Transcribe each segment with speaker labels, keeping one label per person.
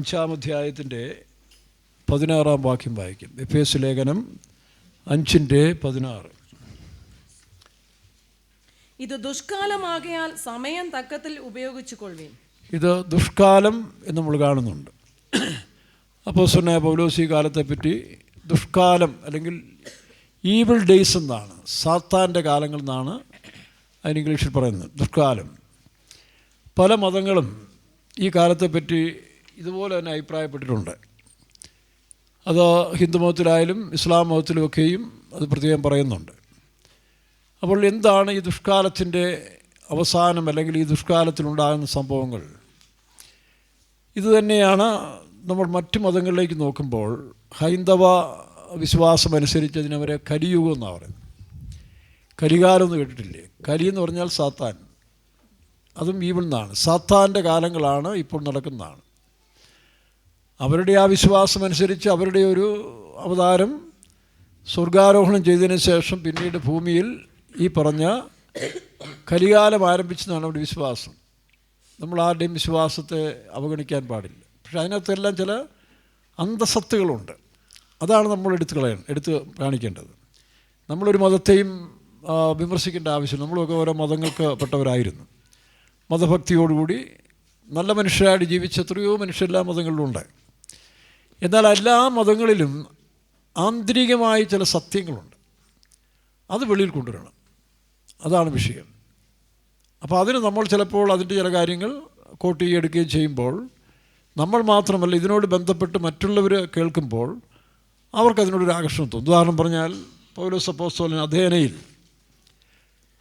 Speaker 1: 5-ാം അധ്യായത്തിൻ്റെ 16-ാം വാക്യം വായിക്കും. എഫേസ്യ ലേഖനം 5:16.
Speaker 2: ഇത് ദുഷ്കാലമാകയാൽ സമയം തക്കത്തിൽ ഉപയോഗിച്ചു കൊള്ളുവിൻ. ഇത്
Speaker 1: ദുഷ്കാലം എന്ന് നമ്മൾ കാണുന്നുണ്ട്. അപ്പോസ്തലനായ പൗലോസ് ഈ കാലത്തെപ്പറ്റി ദുഷ്കാലം അല്ലെങ്കിൽ ഈവിൾ ഡേയ്സ് എന്നാണ്, സാത്താൻ്റെ കാലങ്ങൾ എന്നാണ് അതിന് ഇംഗ്ലീഷിൽ പറയുന്നത്, ദുഷ്കാലം. പല മതങ്ങളും ഈ കാലത്തെപ്പറ്റി ഇതുപോലെ തന്നെ അഭിപ്രായപ്പെട്ടിട്ടുണ്ട്. അത് ഹിന്ദു മതത്തിലായാലും ഇസ്ലാം മതത്തിലുമൊക്കെയും അത് പ്രത്യേകം പറയുന്നുണ്ട്. അപ്പോൾ എന്താണ് ഈ ദുഷ്കാലത്തിൻ്റെ അവസാനം അല്ലെങ്കിൽ ഈ ദുഷ്കാലത്തിലുണ്ടാകുന്ന സംഭവങ്ങൾ? ഇതുതന്നെയാണ് നമ്മൾ മറ്റു മതങ്ങളിലേക്ക് നോക്കുമ്പോൾ ഹൈന്ദവ വിശ്വാസമനുസരിച്ച് അതിനവരെ കലിയുഗം എന്നാണ് പറയുന്നത്. കലികാലം എന്ന് കേട്ടിട്ടില്ലേ? കലി എന്ന് പറഞ്ഞാൽ സാത്താൻ, അതും ഈവിൾ എന്നാണ്. സാത്താൻ്റെ കാലങ്ങളാണ് ഇപ്പോൾ നടക്കുന്നതാണ്. അവരുടെ ആ വിശ്വാസമനുസരിച്ച് അവരുടെ ഒരു അവതാരം സ്വർഗാരോഹണം ചെയ്തതിന് ശേഷം പിന്നീട് ഭൂമിയിൽ ഈ പറഞ്ഞ കലികാലം ആരംഭിച്ചെന്നാണ് അവിടെ വിശ്വാസം. നമ്മൾ ആരുടെയും വിശ്വാസത്തെ അവഗണിക്കാൻ പാടില്ല. പക്ഷെ അതിനകത്തെല്ലാം ചില അന്തസത്തുകളുണ്ട്. അതാണ് നമ്മൾ എടുത്ത് കാണിക്കേണ്ടത്. നമ്മളൊരു മതത്തെയും വിമർശിക്കേണ്ട ആവശ്യം. നമ്മളൊക്കെ ഓരോ മതങ്ങൾക്ക് പെട്ടവരായിരുന്നു. മതഭക്തിയോടുകൂടി നല്ല മനുഷ്യരായിട്ട് ജീവിച്ച എത്രയോ മനുഷ്യരെല്ലാ മതങ്ങളിലുണ്ട്. എന്നാൽ എല്ലാ മതങ്ങളിലും ആന്തരികമായി ചില സത്യങ്ങളുണ്ട്. അത് വെളിയിൽ കൊണ്ടുവരണം. അതാണ് വിഷയം. അപ്പോൾ അതിന് നമ്മൾ ചിലപ്പോൾ അതിൻ്റെ ചില കാര്യങ്ങൾ കോട്ട് ചെയ്യെടുക്കുകയും ചെയ്യുമ്പോൾ നമ്മൾ മാത്രമല്ല, ഇതിനോട് ബന്ധപ്പെട്ട് മറ്റുള്ളവർ കേൾക്കുമ്പോൾ അവർക്കതിനോടൊരു ആകർഷണം തോന്നും. ഉദാഹരണം പറഞ്ഞാൽ പൗലോസ് അപ്പോസ്തലൻ അഥേനയിൽ,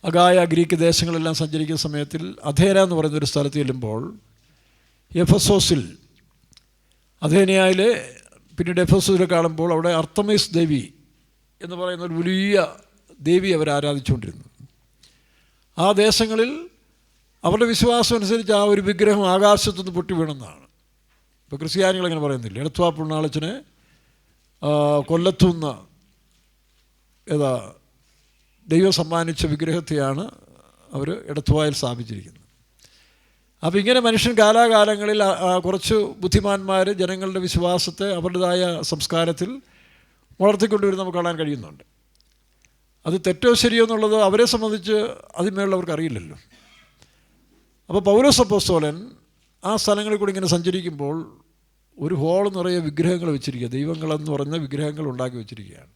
Speaker 1: അഗായ ഗ്രീക്ക് ദേശങ്ങളെല്ലാം സഞ്ചരിക്കുന്ന സമയത്തിൽ അഥേന എന്ന് പറയുന്നൊരു സ്ഥലത്ത് ചെല്ലുമ്പോൾ എഫസോസിൽ, അഥേനയിലെ പിന്നീട് എഫസോസിൽ കാണുമ്പോൾ അവിടെ അർത്തമീസ് ദേവി എന്ന് പറയുന്ന ഒരു വലിയ ദേവി അവർ ആരാധിച്ചുകൊണ്ടിരുന്നു. ആ ദേശങ്ങളിൽ അവരുടെ വിശ്വാസം അനുസരിച്ച് ആ ഒരു വിഗ്രഹം ആകാശത്തുനിന്ന് പൊട്ടി വീണെന്നാണ്. ഇപ്പോൾ ക്രിസ്ത്യാനികൾ അങ്ങനെ പറയുന്നില്ല. എടത്വാ പുണ്ണാളച്ചനെ കൊല്ലത്തുനിന്ന് ദൈവം സമ്മാനിച്ച വിഗ്രഹത്തെയാണ് അവർ എടത്വായിൽ സ്ഥാപിച്ചിരിക്കുന്നത്. അപ്പോൾ ഇങ്ങനെ മനുഷ്യൻ കാലാകാലങ്ങളിൽ കുറച്ച് ബുദ്ധിമാന്മാർ ജനങ്ങളുടെ വിശ്വാസത്തെ അവരുടേതായ സംസ്കാരത്തിൽ വളർത്തിക്കൊണ്ടുവരുന്ന നമുക്ക് കാണാൻ കഴിയുന്നുണ്ട്. അത് തെറ്റോ ശരിയോ എന്നുള്ളത് അവരെ സംബന്ധിച്ച് അതിന്മേലുള്ളവർക്ക് അറിയില്ലല്ലോ. അപ്പോൾ പൗലോസ് അപ്പോസ്തലൻ ആ സ്ഥലങ്ങളിൽ കൂടി ഇങ്ങനെ സഞ്ചരിക്കുമ്പോൾ ഒരു ഹോൾ നിറയെ വിഗ്രഹങ്ങൾ വെച്ചിരിക്കുക, ദൈവങ്ങളെന്ന് പറഞ്ഞ വിഗ്രഹങ്ങൾ ഉണ്ടാക്കി വെച്ചിരിക്കുകയാണ്.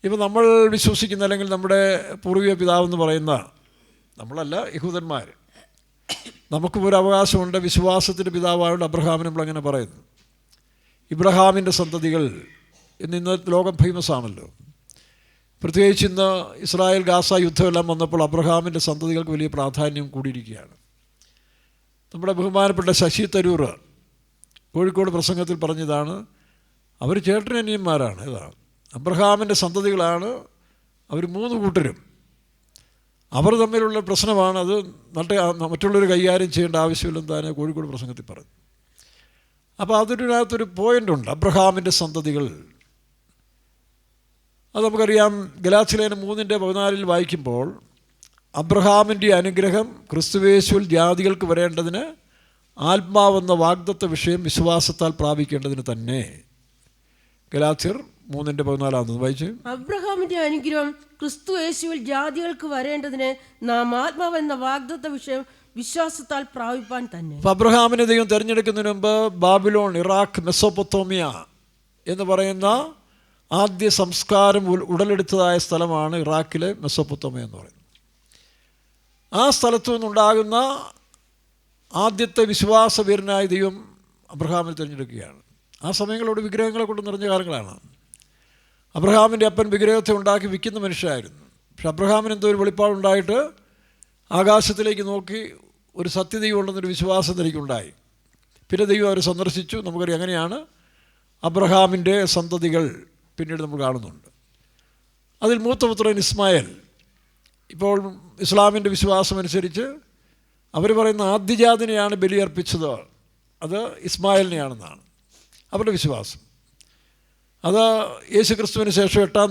Speaker 1: ഇപ്പോൾ നമ്മൾ വിശ്വസിക്കുന്ന അല്ലെങ്കിൽ നമ്മുടെ പൂർവിക പിതാവെന്ന് പറയുന്ന, നമ്മളല്ല യഹൂദന്മാർ, നമുക്കും ഒരു അവകാശമുണ്ട്. വിശ്വാസത്തിൻ്റെ പിതാവായുള്ള അബ്രഹാമിനെ നമ്മളങ്ങനെ പറയുന്നു. ഇബ്രഹാമിൻ്റെ സന്തതികൾ ഇന്ന് ലോകം ഫേമസ് ആണല്ലോ. പ്രത്യേകിച്ച് ഇന്ന് ഇസ്രായേൽ ഗാസ യുദ്ധമെല്ലാം വന്നപ്പോൾ അബ്രഹാമിൻ്റെ സന്തതികൾക്ക് വലിയ പ്രാധാന്യം കൂടിയിരിക്കുകയാണ്. നമ്മുടെ ബഹുമാനപ്പെട്ട ശശി തരൂർ കോഴിക്കോട് പ്രസംഗത്തിൽ പറഞ്ഞതാണ്, അവർ ചേട്ടനനിയന്മാരാണ്. ഇതാണ് അബ്രഹാമിൻ്റെ സന്തതികളാണ് അവർ 3 കൂട്ടരും. അവർ തമ്മിലുള്ള പ്രശ്നമാണ്. അത് മറ്റുള്ളവർ കൈകാര്യം ചെയ്യേണ്ട ആവശ്യമില്ലെന്ന് തന്നെ കോഴിക്കോട് പ്രസംഗത്തിൽ പറഞ്ഞു. അപ്പോൾ അതിനകത്തൊരു പോയിൻ്റുണ്ട്, അബ്രഹാമിൻ്റെ സന്തതികൾ. അത് നമുക്കറിയാം. ഗലാത്യലേഖനം 3:14 വായിക്കുമ്പോൾ അബ്രഹാമിൻ്റെ അനുഗ്രഹം ക്രിസ്തുയേശുവിൽ ജാതികൾക്ക് വരേണ്ടതിന് ആത്മാവെന്ന വാഗ്ദത്ത വിഷയം വിശ്വാസത്താൽ പ്രാപിക്കേണ്ടതിന് തന്നെ. ഗലാത്യർ 3:14 വായിച്ചു.
Speaker 2: അബ്രഹാമിന്റെ അനുഗ്രഹം ക്രിസ്തുയേശുവിൽ ജാതികൾക്ക് വരേണ്ടതിന് നാം ആത്മാവെന്ന വാഗ്ദത്ത വിഷയം വിശ്വാസത്താൽ പ്രാപിപ്പാൻ തന്നെ.
Speaker 1: അബ്രഹാമിനെ ദൈവം തിരഞ്ഞെടുക്കുന്നതിന് മുമ്പ് ബാബിലോൺ, ഇറാഖ്, മെസോപ്പൊത്തോമിയ എന്ന് പറയുന്ന ആദ്യ സംസ്കാരം ഉടലെടുത്തതായ സ്ഥലമാണ് ഇറാഖിലെ മെസോപ്പൊത്തോമിയ എന്ന് പറയുന്നത്. ആ സ്ഥലത്തു നിന്നുണ്ടാകുന്ന ആദ്യത്തെ വിശ്വാസവീരനായ ദൈവം അബ്രഹാമിനെ തിരഞ്ഞെടുക്കുകയാണ്. ആ സമയങ്ങളോട് വിഗ്രഹങ്ങളെ കൊണ്ട് നിറഞ്ഞ കാലങ്ങളാണ്. അബ്രഹാമിൻ്റെ അപ്പൻ വിഗ്രഹത്തെ ഉണ്ടാക്കി വിൽക്കുന്ന മനുഷ്യരായിരുന്നു. പക്ഷെ അബ്രഹാമിന് എന്തോ ഒരു വെളിപ്പാടുണ്ടായിട്ട് ആകാശത്തിലേക്ക് നോക്കി ഒരു സത്യദൈവം ഉണ്ടെന്നൊരു വിശ്വാസം തനിക്കുണ്ടായി. പിന്നെ ദൈവം അവരെ സന്ദർശിച്ചു. നമുക്കറിയാം, അങ്ങനെയാണ് അബ്രഹാമിൻ്റെ സന്തതികൾ പിന്നീട് നമ്മൾ കാണുന്നുണ്ട്. അതിൽ മൂത്തപുത്രൻ ഇസ്മായേൽ. ഇപ്പോൾ ഇസ്ലാമിൻ്റെ വിശ്വാസമനുസരിച്ച് അവർ പറയുന്ന ആദ്യജാതിനെയാണ് ബലിയർപ്പിച്ചത്, അത് ഇസ്മായിലിനെയാണെന്നാണ് അവരുടെ വിശ്വാസം. അത് യേശുക്രിസ്തുവിന് ശേഷം 7-ാം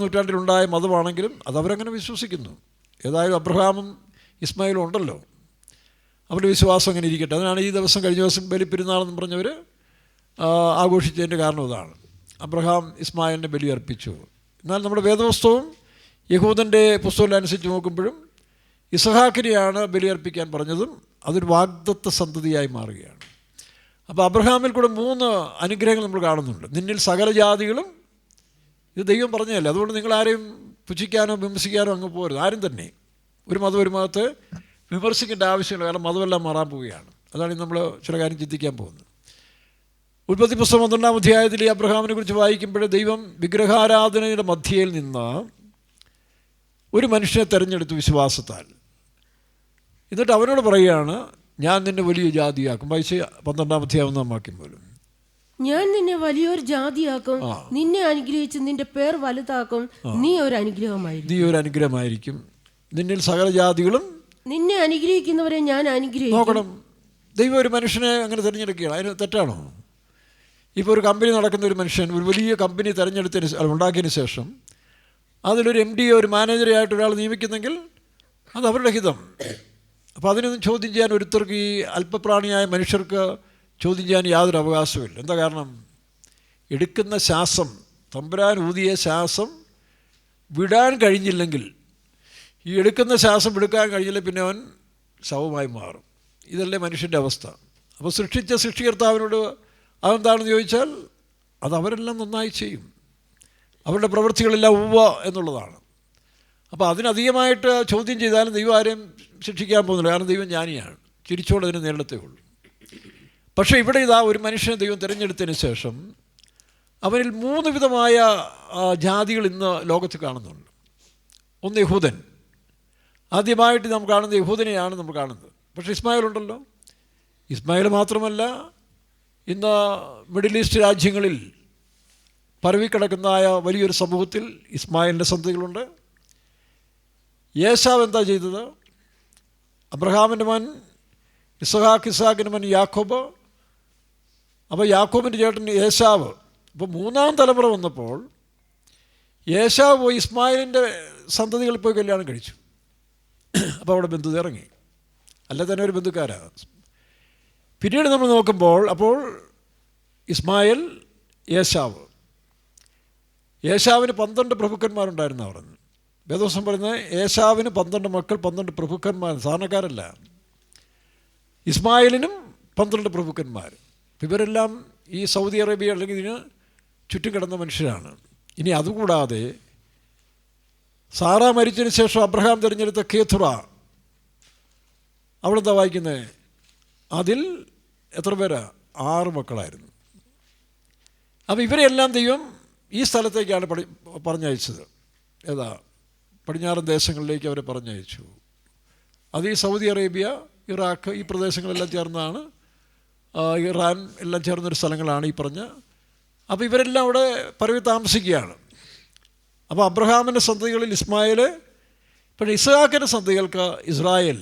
Speaker 1: നൂറ്റാണ്ടിലുണ്ടായ മതമാണെങ്കിലും അതവരങ്ങനെ വിശ്വസിക്കുന്നു. ഏതായാലും അബ്രഹാമും ഇസ്മായിലും ഉണ്ടല്ലോ. അവരുടെ വിശ്വാസം അങ്ങനെ ഇരിക്കട്ടെ. അതിനാണ് ഈ ദിവസം കഴിഞ്ഞ ദിവസം ബലിപ്പെരുന്നാളെന്ന് പറഞ്ഞവർ ആഘോഷിച്ചതിൻ്റെ കാരണം ഇതാണ്. അബ്രഹാം ഇസ്മായിലിനെ ബലി അർപ്പിച്ചു. എന്നാൽ നമ്മുടെ വേദപുസ്തകവും യഹൂദൻ്റെ പുസ്തകത്തിനനുസരിച്ച് നോക്കുമ്പോഴും ഇസഹാക്കിനെയാണ് ബലിയർപ്പിക്കാൻ പറഞ്ഞതും അതൊരു വാഗ്ദത്ത സന്തതിയായി മാറുകയാണ്. അപ്പോൾ അബ്രഹാമിൽ കൂടെ 3 അനുഗ്രഹങ്ങൾ നമ്മൾ കാണുന്നുണ്ട്. നിന്നിൽ സകല ജാതികളും, ഇത് ദൈവം പറഞ്ഞതല്ലേ, അതുകൊണ്ട് നിങ്ങൾ ആരെയും പുച്ഛിക്കാനോ വിമർശിക്കാനോ അങ്ങ് പോകരുത്. ആരും തന്നെ ഒരു മതത്തെ വിമർശിക്കേണ്ട ആവശ്യമില്ല, കാരണം മതമെല്ലാം മാറാൻ പോവുകയാണ്. അതാണ് നമ്മൾ ചില കാര്യം ചിന്തിക്കാൻ പോകുന്നത്. ഉൽപ്പത്തി പുസ്തകം 12-ാം അധ്യായത്തിൽ ഈ അബ്രഹാമിനെ കുറിച്ച് വായിക്കുമ്പോൾ ദൈവം വിഗ്രഹാരാധനയുടെ മധ്യയിൽ നിന്ന് ഒരു മനുഷ്യനെ തിരഞ്ഞെടുത്തു വിശ്വാസത്താൽ. എന്നിട്ട് അവനോട് പറയുകയാണ്, ഞാൻ നിന്നെ വലിയ ജാതിയാക്കും. വായിച്ച് 12-ാം അധ്യായം 1-ാം വാക്യം പോലും.
Speaker 2: ഞാൻ നിന്നെ വലിയൊരു ജാതിയാക്കും, നിന്നെ അനുഗ്രഹിച്ച് നിന്റെ പേർ വലുതാക്കും, നീ ഒരു അനുഗ്രഹമായിരിക്കും. നിന്നിൽ സകല ജാതികളും, നിന്നെ അനുഗ്രഹിക്കുന്നവരെ ഞാൻ അനുഗ്രഹിക്കും. നോക്കണം, ദൈവം ഒരു മനുഷ്യനെ അങ്ങനെ തിരഞ്ഞെടുക്കുകയാണ്. അതിന് തെറ്റാണോ? ഇപ്പോൾ ഒരു കമ്പനി നടക്കുന്ന ഒരു മനുഷ്യൻ ഒരു വലിയ കമ്പനി ഉണ്ടാക്കിയതിന് ശേഷം അതിലൊരു MD ഒരു മാനേജറായിട്ട് ഒരാൾ നിയമിക്കുന്നെങ്കിൽ അത് അവരുടെ ഹിതം. അപ്പോൾ അതിനൊന്നും ചോദ്യം ചെയ്യാൻ ഒരുത്തർക്ക്, ഈ അല്പപ്രാണിയായ മനുഷ്യർക്ക് ചോദ്യം ചെയ്യാൻ യാതൊരു അവകാശമില്ല. എന്താ കാരണം? എടുക്കുന്ന ശ്വാസം, തമ്പുരാൻ ഊതിയ ശ്വാസം വിടാൻ കഴിഞ്ഞില്ലെങ്കിൽ, ഈ എടുക്കുന്ന ശ്വാസം എടുക്കാൻ കഴിഞ്ഞില്ല, പിന്നെ അവൻ ശവമായി മാറും. ഇതല്ലേ മനുഷ്യൻ്റെ അവസ്ഥ. അപ്പോൾ സൃഷ്ടിച്ച സൃഷ്ടികർത്താവിനോട് അതെന്താണെന്ന് ചോദിച്ചാൽ അത് അവരെല്ലാം നന്നായി ചെയ്യും, അവരുടെ പ്രവൃത്തികളെല്ലാം എന്നുള്ളതാണ്. അപ്പോൾ അതിനധികമായിട്ട് ചോദ്യം ചെയ്താലും ദൈവം ആരെയും ശിക്ഷിക്കാൻ പോകുന്നില്ല, കാരണം ദൈവം ജ്ഞാനിയാണ്, ചിരിച്ചോട് അതിനെ നേരിടത്തേ ഉള്ളൂ. പക്ഷേ ഇവിടെ ഇതാ ഒരു മനുഷ്യനെ ദൈവം തിരഞ്ഞെടുത്തതിന് ശേഷം അവനിൽ 3 വിധമായ ജാതികൾ ഇന്ന് ലോകത്ത് കാണുന്നുണ്ട്. ഒന്ന് യഹൂദൻ. ആദ്യമായിട്ട് നാം കാണുന്ന യഹൂദനെയാണ് നമ്മൾ കാണുന്നത്. പക്ഷേ ഇസ്മായിൽ ഉണ്ടല്ലോ. ഇസ്മായിൽ മാത്രമല്ല, ഇന്ന് മിഡിൽ ഈസ്റ്റ് രാജ്യങ്ങളിൽ പരവിക്കിടക്കുന്നതായ വലിയൊരു സമൂഹത്തിൽ ഇസ്മായിലിൻ്റെ സന്തതികളുണ്ട്. യേശാവ് എന്താ ചെയ്തത്? അബ്രഹാമിൻ്റെ മകൻ ഇസഹാക്കിൻ്റെ മകൻ യാക്കോബ്. അപ്പോൾ യാക്കോബിൻ്റെ ചേട്ടൻ യേശാവ്. അപ്പോൾ 3-ാം തലമുറ വന്നപ്പോൾ യേശാവ് പോയി ഇസ്മായിലിൻ്റെ സന്തതികളിൽ പോയി കല്യാണം കഴിച്ചു. അപ്പോൾ അവിടെ ബന്ധുത ഇറങ്ങി, അല്ല തന്നെ ഒരു ബന്ധുക്കാരാണ്. പിന്നീട് നമ്മൾ നോക്കുമ്പോൾ അപ്പോൾ ഇസ്മായിൽ, യേശാവിന് 12 പ്രഭുക്കന്മാരുണ്ടായിരുന്നു. അവർ വേദവസം പറയുന്നത് യേശാവിന് 12 മക്കൾ, 12 പ്രഭുക്കന്മാർ, സാധാരണക്കാരല്ല. ഇസ്മായിലിനും 12 പ്രഭുക്കന്മാർ. ഇവരെല്ലാം ഈ സൗദി അറേബ്യ അല്ലെങ്കിൽ ഇതിന് ചുറ്റും കിടന്ന മനുഷ്യരാണ്. ഇനി അതുകൂടാതെ സാറ മരിച്ചതിന് ശേഷം അബ്രഹാം തിരഞ്ഞെടുത്ത കേഥുറ, അവളെന്താ വായിക്കുന്നത്? അതിൽ എത്ര പേരാ? 6 മക്കളായിരുന്നു. അപ്പോൾ ഇവരെല്ലാം ദൈവം ഈ സ്ഥലത്തേക്കാണ് പറഞ്ഞയച്ചത്. ഏതാ? പടിഞ്ഞാറൻ ദേശങ്ങളിലേക്ക് അവരെ പറഞ്ഞയച്ചു. അത് ഈ സൗദി അറേബ്യ, ഇറാഖ്, ഈ പ്രദേശങ്ങളെല്ലാം ചേർന്നാണ്, ഇറാൻ എല്ലാം ചേർന്നൊരു സ്ഥലങ്ങളാണ് ഈ പറഞ്ഞ. അപ്പോൾ ഇവരെല്ലാം അവിടെ പരവി താമസിക്കുകയാണ്. അപ്പോൾ അബ്രഹാമിൻ്റെ സന്തതികളിൽ ഇസ്മായിൽ, പിന്നെ ഇസ്ഹാക്കിൻ്റെ സന്തതികൾക്ക് ഇസ്രായേൽ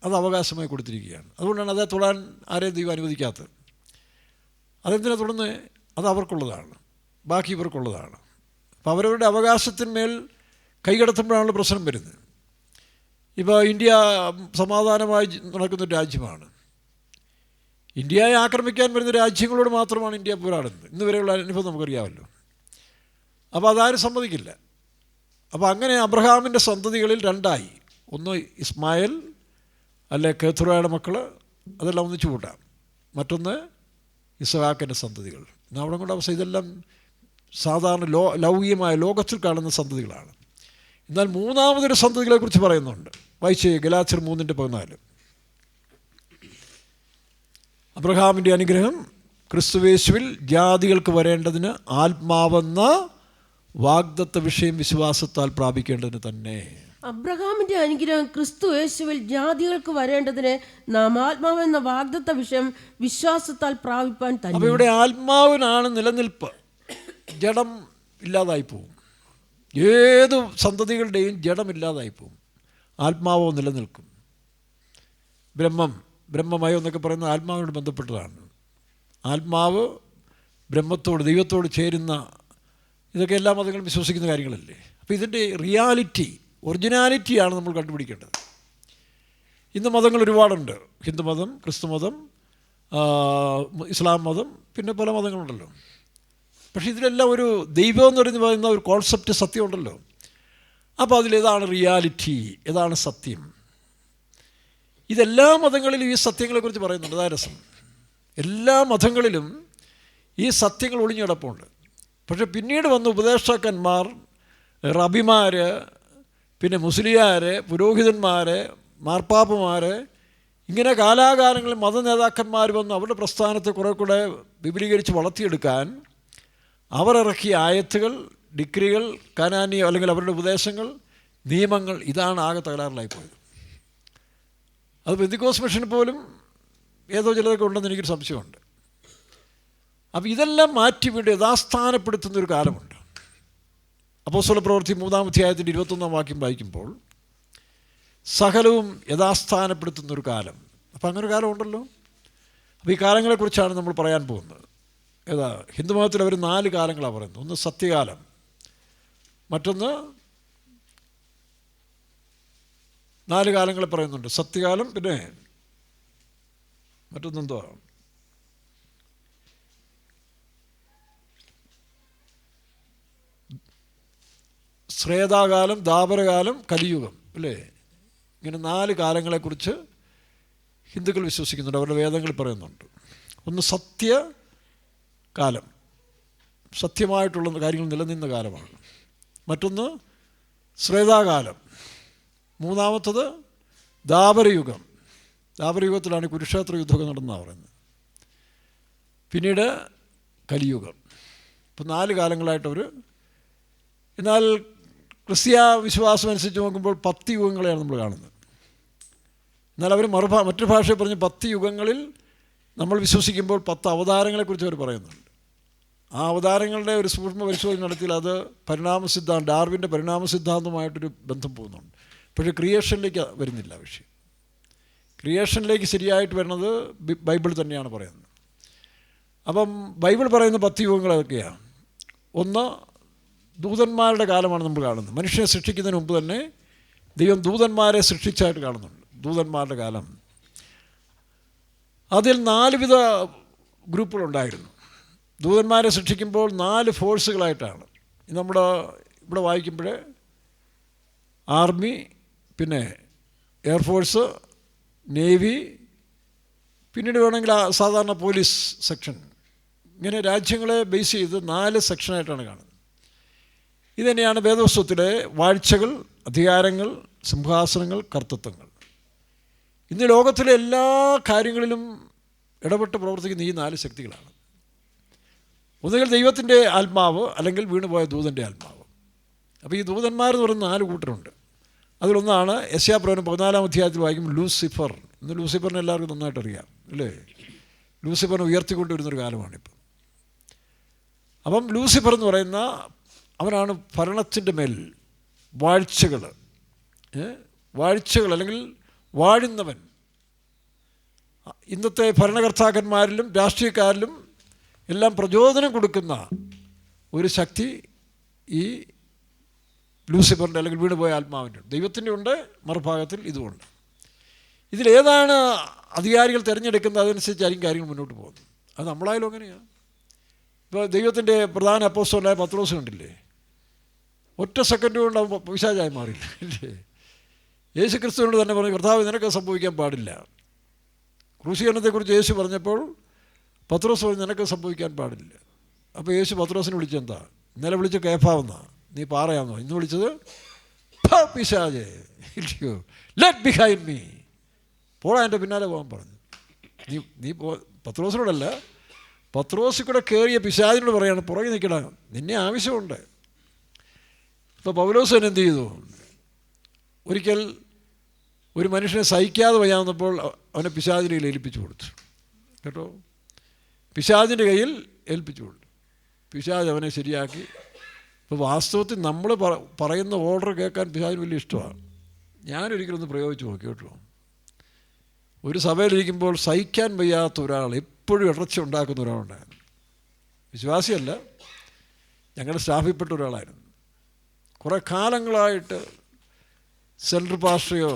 Speaker 2: അത് അവകാശമായി കൊടുത്തിരിക്കുകയാണ്. അതുകൊണ്ടാണ് അതേ തൊടാൻ ആരെയും ദൈവം അനുവദിക്കാത്തത്. അതെന്തിനാ തുടർന്ന്? അത് അവർക്കുള്ളതാണ്, ബാക്കി ഇവർക്കുള്ളതാണ്. അപ്പോൾ അവരവരുടെ അവകാശത്തിന്മേൽ കൈകടത്തുമ്പോഴാണ് പ്രശ്നം വരുന്നത്. ഇപ്പോൾ ഇന്ത്യ സമാധാനമായി നടക്കുന്നൊരു രാജ്യമാണ്. ഇന്ത്യയെ ആക്രമിക്കാൻ വരുന്ന രാജ്യങ്ങളോട് മാത്രമാണ് ഇന്ത്യ പോരാടുന്നത്. ഇന്ന് വരെയുള്ള അനുഭവം നമുക്കറിയാമല്ലോ. അപ്പോൾ അതാരും സമ്മതിക്കില്ല. അപ്പോൾ അങ്ങനെ അബ്രഹാമിൻ്റെ സന്തതികളിൽ 2ആയി. ഒന്ന് ഇസ്മായിൽ അല്ലെ കേഥുറയുടെ മക്കൾ, അതെല്ലാം ഒന്നിച്ചു കൂട്ടാം. മറ്റൊന്ന് ഇസ്ഹാക്കിൻ്റെ സന്തതികൾ. അവിടെ കൊണ്ട് അവസ്ഥ ഇതെല്ലാം സാധാരണ ലൗകികമായ ലോകത്തിൽ കാണുന്ന സന്തതികളാണ്. എന്നാൽ 3-മതൊരു സന്തതികളെക്കുറിച്ച് പറയുന്നുണ്ട്. വായിച്ച് ഗലാത്യർ 3:14. അബ്രഹാമിൻ്റെ അനുഗ്രഹം ക്രിസ്തുയേശുവിൽ ജാതികൾക്ക് വരേണ്ടതിന് ആത്മാവെന്ന വാഗ്ദത്ത വിഷയം വിശ്വാസത്താൽ പ്രാപിക്കേണ്ടതിന് തന്നെ. അബ്രഹാമിന്റെ അനുഗ്രഹം ക്രിസ്തുയേശുവിൽ ജാതികൾക്ക് വരേണ്ടതിന് നാം ആത്മാവെന്ന വാഗ്ദത്ത വിഷയം വിശ്വാസത്താൽ പ്രാപിപ്പാൻ തന്നെ.
Speaker 1: അപ്പോൾ ഇവിടെ ആത്മാവിനാണ് നിലനിൽപ്പ്. ജഡം ഇല്ലാതായി പോവും. ഏത് സന്തതികളുടെയും ജഡമില്ലാതായി പോവും. ആത്മാവോ നിലനിൽക്കും. ബ്രഹ്മമയോ എന്നൊക്കെ പറയുന്നത് ആത്മാവിനോട് ബന്ധപ്പെട്ടതാണ്. ആത്മാവ് ബ്രഹ്മത്തോട്, ദൈവത്തോട് ചേരുന്ന, ഇതൊക്കെ എല്ലാ മതങ്ങളും വിശ്വസിക്കുന്ന കാര്യങ്ങളല്ലേ. അപ്പോൾ ഇതിൻ്റെ റിയാലിറ്റി, ഒറിജിനാലിറ്റിയാണ് നമ്മൾ കണ്ടുപിടിക്കേണ്ടത്. ഇന്ന് മതങ്ങൾ ഒരുപാടുണ്ട്. ഹിന്ദുമതം, ക്രിസ്തുമതം, ഇസ്ലാം മതം, പിന്നെ പല മതങ്ങളുണ്ടല്ലോ. പക്ഷേ ഇതിലെല്ലാം ഒരു ദൈവം എന്ന് പറയുന്ന ഒരു കോൺസെപ്റ്റ് സത്യമുണ്ടല്ലോ. അപ്പോൾ അതിലേതാണ് റിയാലിറ്റി, ഏതാണ് സത്യം? ഇതെല്ലാ മതങ്ങളിലും ഈ സത്യങ്ങളെക്കുറിച്ച് പറയുന്നുണ്ട്. അതാ രസം. എല്ലാ മതങ്ങളിലും ഈ സത്യങ്ങൾ ഒളിഞ്ഞു കിടപ്പുണ്ട്. പക്ഷെ പിന്നീട് വന്ന ഉപദേഷ്ടാക്കന്മാർ, റബിമാർ, പിന്നെ മുസ്ലിയാർ, പുരോഹിതന്മാർ, മാർപ്പാപ്പമാർ, ഇങ്ങനെ കാലാകാലങ്ങളിൽ മത നേതാക്കന്മാർ വന്ന് അവരുടെ പ്രസ്ഥാനത്തെ കുറേ കൂടെ വിപുലീകരിച്ച് വളർത്തിയെടുക്കാൻ അവർ ഇറക്കിയ ആയത്തുകൾ, ഡിഗ്രികൾ, കാനാനി അല്ലെങ്കിൽ അവരുടെ ഉപദേശങ്ങൾ, നിയമങ്ങൾ, ഇതാണ് ആകെ തകരാറിലായിപ്പോയത്. അത് പെന്തിക്കോസ് മിഷന് പോലും ഏതോ ചിലതൊക്കെ ഉണ്ടെന്ന് എനിക്കൊരു സംശയമുണ്ട്. അപ്പോൾ ഇതെല്ലാം മാറ്റി വീണ്ടും യഥാസ്ഥാനപ്പെടുത്തുന്നൊരു കാലമുണ്ട്. അപ്പോസ്തല പ്രവൃത്തി 3-ാം അധ്യായത്തിൻ്റെ 21-ാം വാക്യം വായിക്കുമ്പോൾ സകലവും യഥാസ്ഥാനപ്പെടുത്തുന്നൊരു കാലം. അപ്പോൾ അങ്ങനെ ഒരു കാലം ഉണ്ടല്ലോ. അപ്പോൾ ഈ കാലങ്ങളെക്കുറിച്ചാണ് നമ്മൾ പറയാൻ പോകുന്നത്. ഏതാ? ഹിന്ദുമതത്തിൽ അവർ 4 കാലങ്ങളാണ് പറയുന്നത്. ഒന്ന് സത്യകാലം, മറ്റൊന്ന് 4 കാലങ്ങളെ പറയുന്നുണ്ട്. സത്യകാലം, പിന്നെ മറ്റൊന്നെന്തോ ശ്രേതാകാലം, ദാപരകാലം, കലിയുഗം, അല്ലേ? ഇങ്ങനെ 4 കാലങ്ങളെക്കുറിച്ച് ഹിന്ദുക്കൾ വിശ്വസിക്കുന്നുണ്ട്. അവരുടെ വേദങ്ങളിൽ പറയുന്നുണ്ട്. ഒന്ന് സത്യകാലം, സത്യമായിട്ടുള്ള കാര്യങ്ങൾ നിലനിന്ന കാലമാണ്. മറ്റൊന്ന് ശ്രേതാകാലം, മൂന്നാമത്തത് ദാപരയുഗം. ദാപരയുഗത്തിലാണ് കുരുക്ഷേത്ര യുദ്ധമൊക്കെ നടന്നതാണ് പറയുന്നത്. പിന്നീട് കലിയുഗം. ഇപ്പം 4 കാലങ്ങളായിട്ടവർ. എന്നാൽ ക്രിസ്തീയ വിശ്വാസം അനുസരിച്ച് നോക്കുമ്പോൾ 10 യുഗങ്ങളെയാണ് നമ്മൾ കാണുന്നത്. എന്നാൽ അവർ മറ്റൊരു ഭാഷയിൽ പറഞ്ഞ് 10 യുഗങ്ങളിൽ നമ്മൾ വിശ്വസിക്കുമ്പോൾ 10 അവതാരങ്ങളെക്കുറിച്ച് അവർ പറയുന്നുണ്ട്. ആ അവതാരങ്ങളുടെ ഒരു സൂക്ഷ്മ പരിശോധന നടത്തിയാൽ അത് ഡാർവിൻ്റെ പരിണാമ സിദ്ധാന്തമായിട്ടൊരു ബന്ധം പോകുന്നുണ്ട്. പക്ഷേ ക്രിയേഷനിലേക്ക് വരുന്നില്ല വിഷയം. ക്രിയേഷനിലേക്ക് ശരിയായിട്ട് വരുന്നത് ബൈബിൾ തന്നെയാണ് പറയുന്നത്. അപ്പം ബൈബിൾ പറയുന്ന 10 യുഗങ്ങൾ ഏതൊക്കെയാണ്? ഒന്ന് ദൂതന്മാരുടെ കാലമാണ് നമ്മൾ കാണുന്നത്. മനുഷ്യനെ സൃഷ്ടിക്കുന്നതിന് മുമ്പ് തന്നെ ദൈവം ദൂതന്മാരെ സൃഷ്ടിച്ചായിട്ട് കാണുന്നുണ്ട്. ദൂതന്മാരുടെ കാലം. അതിൽ 4 വിധ ഗ്രൂപ്പുകളുണ്ടായിരുന്നു. ദൂതന്മാരെ സൃഷ്ടിക്കുമ്പോൾ 4 ഫോഴ്സുകളായിട്ടാണ്. നമ്മുടെ ഇവിടെ വായിക്കുമ്പോൾ ആർമി, പിന്നെ എയർഫോഴ്സ്, നേവി, പിന്നീട് വേണമെങ്കിൽ സാധാരണ പോലീസ് സെക്ഷൻ, ഇങ്ങനെ രാജ്യങ്ങളെ ബേസ് ചെയ്ത് 4 സെക്ഷനായിട്ടാണ് കാണുന്നത്. ഇതുതന്നെയാണ് വേദപുസ്തകത്തിലെ വാഴ്ചകൾ, അധികാരങ്ങൾ, സിംഹാസനങ്ങൾ, കർത്തൃത്വങ്ങൾ. ഇന്ന് ലോകത്തിലെ എല്ലാ കാര്യങ്ങളിലും ഇടപെട്ട് പ്രവർത്തിക്കുന്ന ഈ 4 ശക്തികളാണ്. ഒന്നുകിൽ ദൈവത്തിൻ്റെ ആത്മാവ്, അല്ലെങ്കിൽ വീണുപോയ ദൂതൻ്റെ ആത്മാവ്. അപ്പോൾ ഈ ദൂതന്മാരെന്ന് പറയുന്ന 4 കൂട്ടരുണ്ട്. അതിലൊന്നാണ് യെശയ്യാപ്രവചനം 14-ാം അധ്യായത്തിൽ വായിക്കും ലൂസിഫർ. ഇന്ന് ലൂസിഫറിനെ എല്ലാവർക്കും നന്നായിട്ട് അറിയാം, അല്ലേ? ലൂസിഫറിനെ ഉയർത്തിക്കൊണ്ടുവരുന്നൊരു കാലമാണിപ്പം. അപ്പം ലൂസിഫർ എന്ന് പറയുന്ന അവനാണ് ഭരണത്തിൻ്റെ മേൽ വാഴ്ചകൾ അല്ലെങ്കിൽ വാഴുന്നവൻ. ഇന്നത്തെ ഭരണകർത്താക്കന്മാരിലും രാഷ്ട്രീയക്കാരിലും എല്ലാം പ്രചോദനം കൊടുക്കുന്ന ഒരു ശക്തി ഈ ലൂസിഫറിൻ്റെ അല്ലെങ്കിൽ വീണുപോയ ആത്മാവിൻ്റെ. ദൈവത്തിൻ്റെ ഉണ്ട്, മറുഭാഗത്തിൽ ഇതുമുണ്ട്. ഇതിലേതാണ് അധികാരികൾ തിരഞ്ഞെടുക്കുന്നത് അതനുസരിച്ചായിരിക്കും കാര്യങ്ങൾ മുന്നോട്ട് പോകുന്നത്. അത് നമ്മളായാലും അങ്ങനെയാണ്. ഇപ്പോൾ ദൈവത്തിൻ്റെ പ്രധാന അപ്പോസ്തലനായ പത്രോസ് കണ്ടില്ലേ? ഒറ്റ സെക്കൻഡ് കൊണ്ട് അവൻ പിശാചായി മാറിയില്ല, അല്ലേ? യേശു ക്രിസ്തുവിനോട് തന്നെ പറഞ്ഞു, കർത്താവ് നിനക്ക് സംഭവിക്കാൻ പാടില്ല. ക്രൂശീകരണത്തെക്കുറിച്ച് യേശു പറഞ്ഞപ്പോൾ പത്രോസ് പറഞ്ഞു, നിനക്ക് സംഭവിക്കാൻ പാടില്ല. അപ്പോൾ യേശു പത്രോസിനെ വിളിച്ചെന്താ? ഇന്നലെ വിളിച്ച കേഫാവെന്നാ, നീ പാറയാന്നോ? ഇന്ന് വിളിച്ചത് പിശാചേ, ഇല്ലയോ, ലെറ്റ് ബിഹൈൻഡ് മീ, പോടാ എൻ്റെ പിന്നാലെ പോകാൻ പറഞ്ഞു. നീ പത്രോസിനോടല്ല, പത്രോസിൽ കൂടെ കയറിയ പിശാചിനോട് പറയാണ്, പുറകെ നിൽക്കടാ, നിന്നെ ആവശ്യമുണ്ട്. ഇപ്പോൾ പൗലോസ് തന്നെ എന്ത് ചെയ്തു? ഒരിക്കൽ ഒരു മനുഷ്യനെ സഹിക്കാതെ വയ്യാവുന്നപ്പോൾ അവനെ പിശാചിൻ്റെ കയ്യിൽ ഏൽപ്പിച്ചു കൊടുത്തു. കേട്ടോ, പിശാചിൻ്റെ കയ്യിൽ ഏൽപ്പിച്ചു കൊടുത്തു. പിശാച് അവനെ ശരിയാക്കി. ഇപ്പോൾ വാസ്തവത്തിൽ നമ്മൾ പറയുന്ന ഓർഡർ കേൾക്കാൻ പിശാചിന് വലിയ ഇഷ്ടമാണ്. ഞാനൊരിക്കലൊന്ന് പ്രയോഗിച്ച് നോക്കി കേട്ടോ. ഒരു സഭയിലിരിക്കുമ്പോൾ സഹിക്കാൻ വയ്യാത്ത ഒരാൾ, എപ്പോഴും ഇടർച്ച ഉണ്ടാക്കുന്ന ഒരാളുണ്ടായിരുന്നു. വിശ്വാസിയല്ല, ഞങ്ങളുടെ സ്റ്റാഫിൽപ്പെട്ട ഒരാളായിരുന്നു. കുറേ കാലങ്ങളായിട്ട് സെൻട്രൽ പാസ്റ്ററെയോ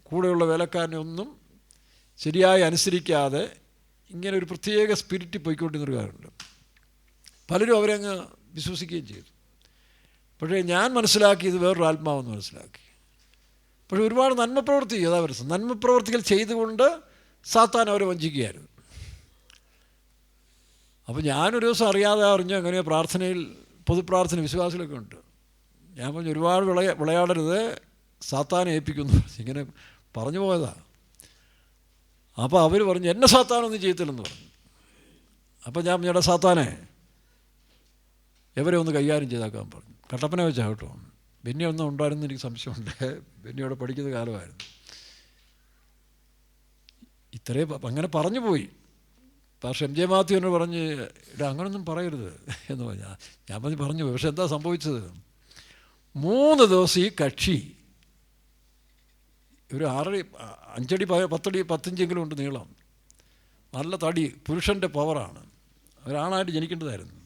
Speaker 1: കൂടെയുള്ള വേലക്കാരനെ ഒന്നും ശരിയായി അനുസരിക്കാതെ ഇങ്ങനെ ഒരു പ്രത്യേക സ്പിരിറ്റ് പോയിക്കൊണ്ടിരുന്നൊരു കാര്യമുണ്ട്. പലരും അവരങ്ങ് വിശ്വസിക്കുകയും ചെയ്തു. പക്ഷേ ഞാൻ മനസ്സിലാക്കിയത് വേറൊരു ആത്മാവെന്ന് മനസ്സിലാക്കി. പക്ഷേ ഒരുപാട് നന്മപ്രവൃത്തി യഥാവരസം നന്മപ്രവൃത്തികൾ ചെയ്തുകൊണ്ട് സാത്താൻ അവരെ വഞ്ചിക്കുകയായിരുന്നു. അപ്പോൾ ഞാനൊരു ദിവസം അറിയാതെ അറിഞ്ഞു അങ്ങനെ പ്രാർത്ഥനയിൽ പൊതുപ്രാർത്ഥന വിശ്വാസികളൊക്കെ ഉണ്ട്. ഞാൻ പറഞ്ഞു ഒരുപാട് വിളയാടരുത്, സാത്താനെ ഏൽപ്പിക്കുന്നു, ഇങ്ങനെ പറഞ്ഞു പോയതാണ്. അപ്പോൾ അവർ പറഞ്ഞു എന്നെ സാത്താനൊന്നും ചെയ്യത്തില്ലെന്ന് പറഞ്ഞു. അപ്പോൾ ഞാൻ പറഞ്ഞ സാത്താനെ എവരെ ഒന്ന് കൈകാര്യം ചെയ്താക്കാൻ പറഞ്ഞു. കട്ടപ്പന വെച്ചാൽ കേട്ടോ. ബെന്നി ഒന്നും ഉണ്ടായിരുന്നു എനിക്ക് സംശയമുണ്ട്. ബെന്നിയോടെ പഠിക്കുന്ന കാലമായിരുന്നു. ഇത്രയും അങ്ങനെ പറഞ്ഞു പോയി. പക്ഷേ എം ജെ മാത്യുവിനോട് പറഞ്ഞ് ഇടാ അങ്ങനൊന്നും പറയരുത് എന്ന് പറഞ്ഞാൽ ഞാൻ പറഞ്ഞു പോയി. പക്ഷെ എന്താ സംഭവിച്ചത്? 3 ദിവസം ഈ കക്ഷി ഒരു 6 5 അടി 10 അടി 15 എങ്കിലും ഉണ്ട് നീളം, നല്ല തടി, പുരുഷൻ്റെ പവറാണ്, ഒരാണായിട്ട് ജനിക്കേണ്ടതായിരുന്നു.